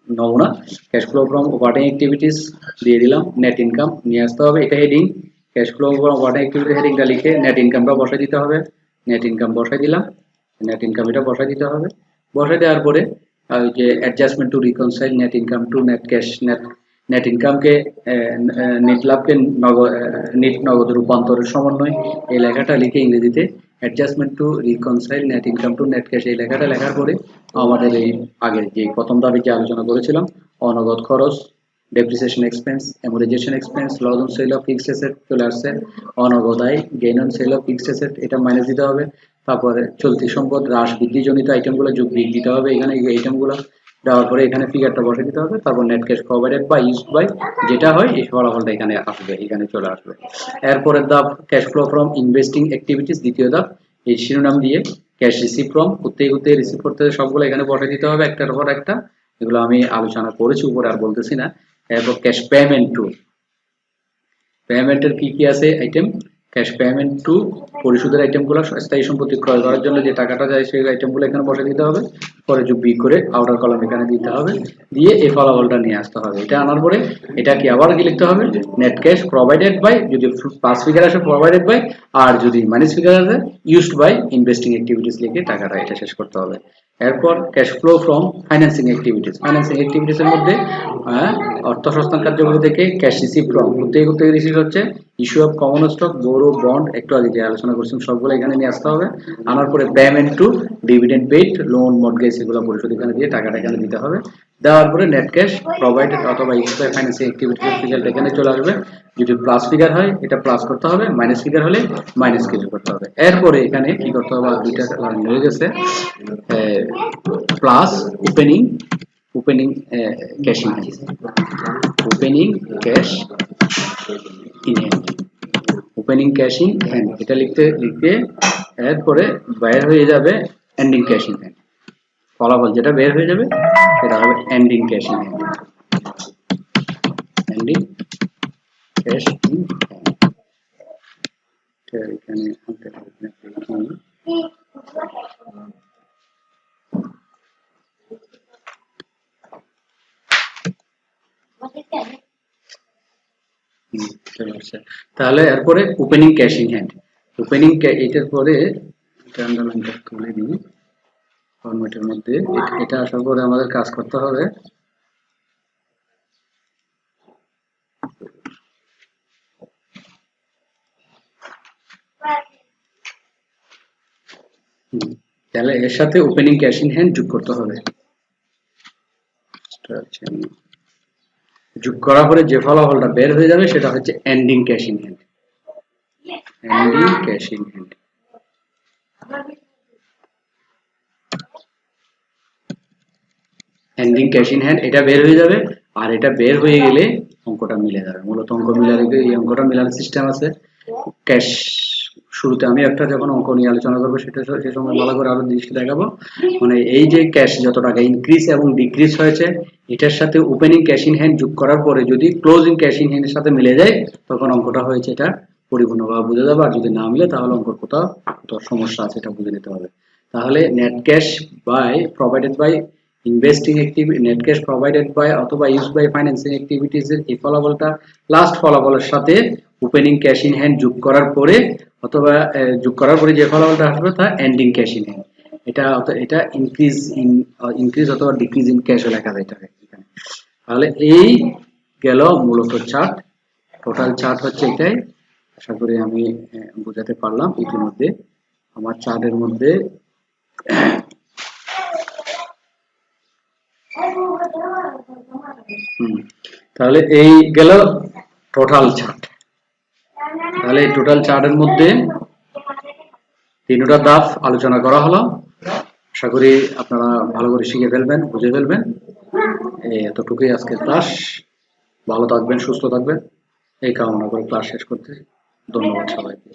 নমুনা। Cash flow from operating activities দিয়ে দিলাম, নেট ইনকাম নিয়ে আসতে হবে, এটা heading. Cash flow from operating activity হেডিংটা লিখে নেট ইনকামটা বসাই দিতে হবে, নেট ইনকাম বসাই দিলাম, নেট ইনকাম এটা বসাই দিতে হবে। বসাই দেওয়ার পরে ওই যে adjustment to reconcile net income to net cash, net ইনকামকে নেট লাভকে নেট নগদ রূপান্তরের সমন্বয়, এই লেখাটা লিখে ইংরেজিতে adjustment to reconcile net income to net cash, এই লেখাটা লেখার পরে আমাদের এই আগে যে প্রথম দাবি যে আলোচনা করেছিলাম, অনগদ খরচ, depreciation expense, amortisation expense, loss on sale of fixed asset চলে আসছে, অনগদ আয়, gain on sale of fixed asset এটা মাইনাস দিতে হবে। তারপরে চলতি সম্পদ হ্রাস বৃদ্ধি জনিত আইটেমগুলো যোগ বিয়োগ দিতে হবে, এখানে এই আইটেমগুলো দেওয়ার পরে এখানে ফিগারটা বসে দিতে হবে। তারপর নেট ক্যাশ প্রভাইডেড বা ইউজড বাই যেটা হয় এই ফলাফলটা এখানে আসবে, এখানে চলে আসবে। এরপরের ধাপ cash flow from investing activities, দ্বিতীয় ধাপ। এই শিরোনাম দিয়ে ক্যাশ রিসিভ ফ্রম কোথেকে রিসিভ করতে হবে সবগুলো এখানে বসে দিতে হবে একটার পর একটা, এগুলো আমি আলোচনা করেছি উপরে আর বলতেছি না। এরপর ক্যাশ পেমেন্ট টু, পেমেন্টের কি কি আছে আইটেম, ক্যাশ পেমেন্ট টু পরিশোধের আইটেমগুলো, স্থায়ী সম্পত্তি ক্রয় করার জন্য যে টাকাটা যায় সেই আইটেমগুলো এখানে বসে দিতে হবে। পরে যোগ বিয়োগ করে আউটার কলাম এখানে দিতে হবে, দিয়ে এই ফলাফলটা নিয়ে আসতে হবে। এটা আনার পরে এটা কি আবার কি লিখতে হবে, নেট ক্যাশ প্রোভাইডেড বাই, যদি প্লাস ফিগার আসে প্রোভাইডেড বাই, আর যদি মাইনাস ফিগার আসে ইউজড বাই ইনভেস্টিং অ্যাক্টিভিটিস লিখে টাকাটা এটা শেষ করতে হবে। এরপর cash flow from financing activities, financing activities এর মধ্যে অর্থ সংস্থান কার্যক্রম থেকে ক্যাশ রিসিভ ফ্রম কোথেকে রিসিভ হচ্ছে, issue of common stock, borough, bond একটু আগে যে আলোচনা করছিলাম সবগুলো এখানে নিয়ে আসতে হবে। আনার পরে payment to dividend paid, loan, mortgage এগুলো পরিশোধ এখানে দিয়ে টাকাটা এখানে দিতে হবে। দেওয়ার পরে নেট ক্যাশ প্রোভাইডেড অথবা used by financing activities result এখানে চলে আসবে। যদি প্লাস ফিগার হয় এটা প্লাস করতে হবে, মাইনাস ফিগার হলে মাইনাস কিছু করতে হবে। এরপরে এখানে কি করতে হবে, দুইটা হয়ে গেছে, plus opening cash in hand, opening cash in hand, opening cash in hand এটা লিখতে এরপরে বের হয়ে যাবে এন্ডিং ক্যাশ ইন হ্যান্ড, ফলাফল যেটা বের হয়ে যাবে সেটা হবে ending cash in hand, ending cash in hand. এখানে তাহলে এরপরে opening cash in hand, opening এটার পরে আন্ডারলাইনটা তুলে দিই ফরম্যাটের মধ্যে, এটা আসার পরে আমাদের কাজ করতে হবে তাহলে এর সাথে ওপেনিং ক্যাশ ইন হ্যান্ড যোগ করতে হবে। যোগ করার পরে যে ফলাফলটা বের হয়ে যাবে সেটা হচ্ছে ending cash in hand, ending cash in hand. Ending cash in hand এটা বের হয়ে যাবে, আর এটা বের হয়ে গেলে অঙ্কটা মিলে যাবে। মূলত অঙ্ক মিলার এই অঙ্কটা মিলানোর সিস্টেম আছে। ক্যাশ শুরুতে আমি একটা যখন অঙ্ক নিয়ে আলোচনা করবো সেটা সে সময় ভালো করে আরো দৃষ্টি দেখাবো। মানে এই যে ক্যাশ যত টাকা ইনক্রিজ এবং ডিক্রিজ হয়েছে, এটার সাথে ওপেনিং ক্যাশ ইন হ্যান্ড যোগ করার পরে যদি ক্লোজিং ক্যাশ ইন হ্যান্ডের সাথে মিলে যায়, তখন অঙ্কটা হয়েছে এটা পরিপূর্ণভাবে বুঝে যাবে। আর যদি না মিলে তাহলে অঙ্কের কোথাও সমস্যা আছে, এটা বুঝে নিতে হবে। তাহলে net cash by provided by investing activity, net cash provided by অথবা ইউজ বাই ফাইন্যান্সিং অ্যাক্টিভিটিস এর এই ফলাফলটা লাস্ট ফলাফলের সাথে ওপেনিং ক্যাশ ইন হ্যান্ড যোগ করার পরে অথবা যোগ করার পরে যে ফলাফলটা আসবে তা এন্ডিং ক্যাশ ইন হ্যান্ড। এটা ইনক্রিজ অথবা ডিক্রিজ ইন ক্যাশ লেখা যায় এখানে। তাহলে এই গেল মূলত চার্ট, টোটাল চার্ট হচ্ছে এটাই। আশা করি আমি বোঝাতে পারলাম ইতিমধ্যে। আমার চার্টের মধ্যে তাহলে এই গেল টোটাল চার্ট। তাহলে এই টোটাল চার্টের মধ্যে তিনটা ধাপ আলোচনা করা হলো। আশা করি আপনারা ভালো করে শিখে ফেলবেন, বুঝে ফেলবেন। এতটুকুই আজকের ক্লাস। ভালো থাকবেন, সুস্থ থাকবেন এই কামনা করে ক্লাস শেষ করতে। ধন্যবাদ সবাইকে।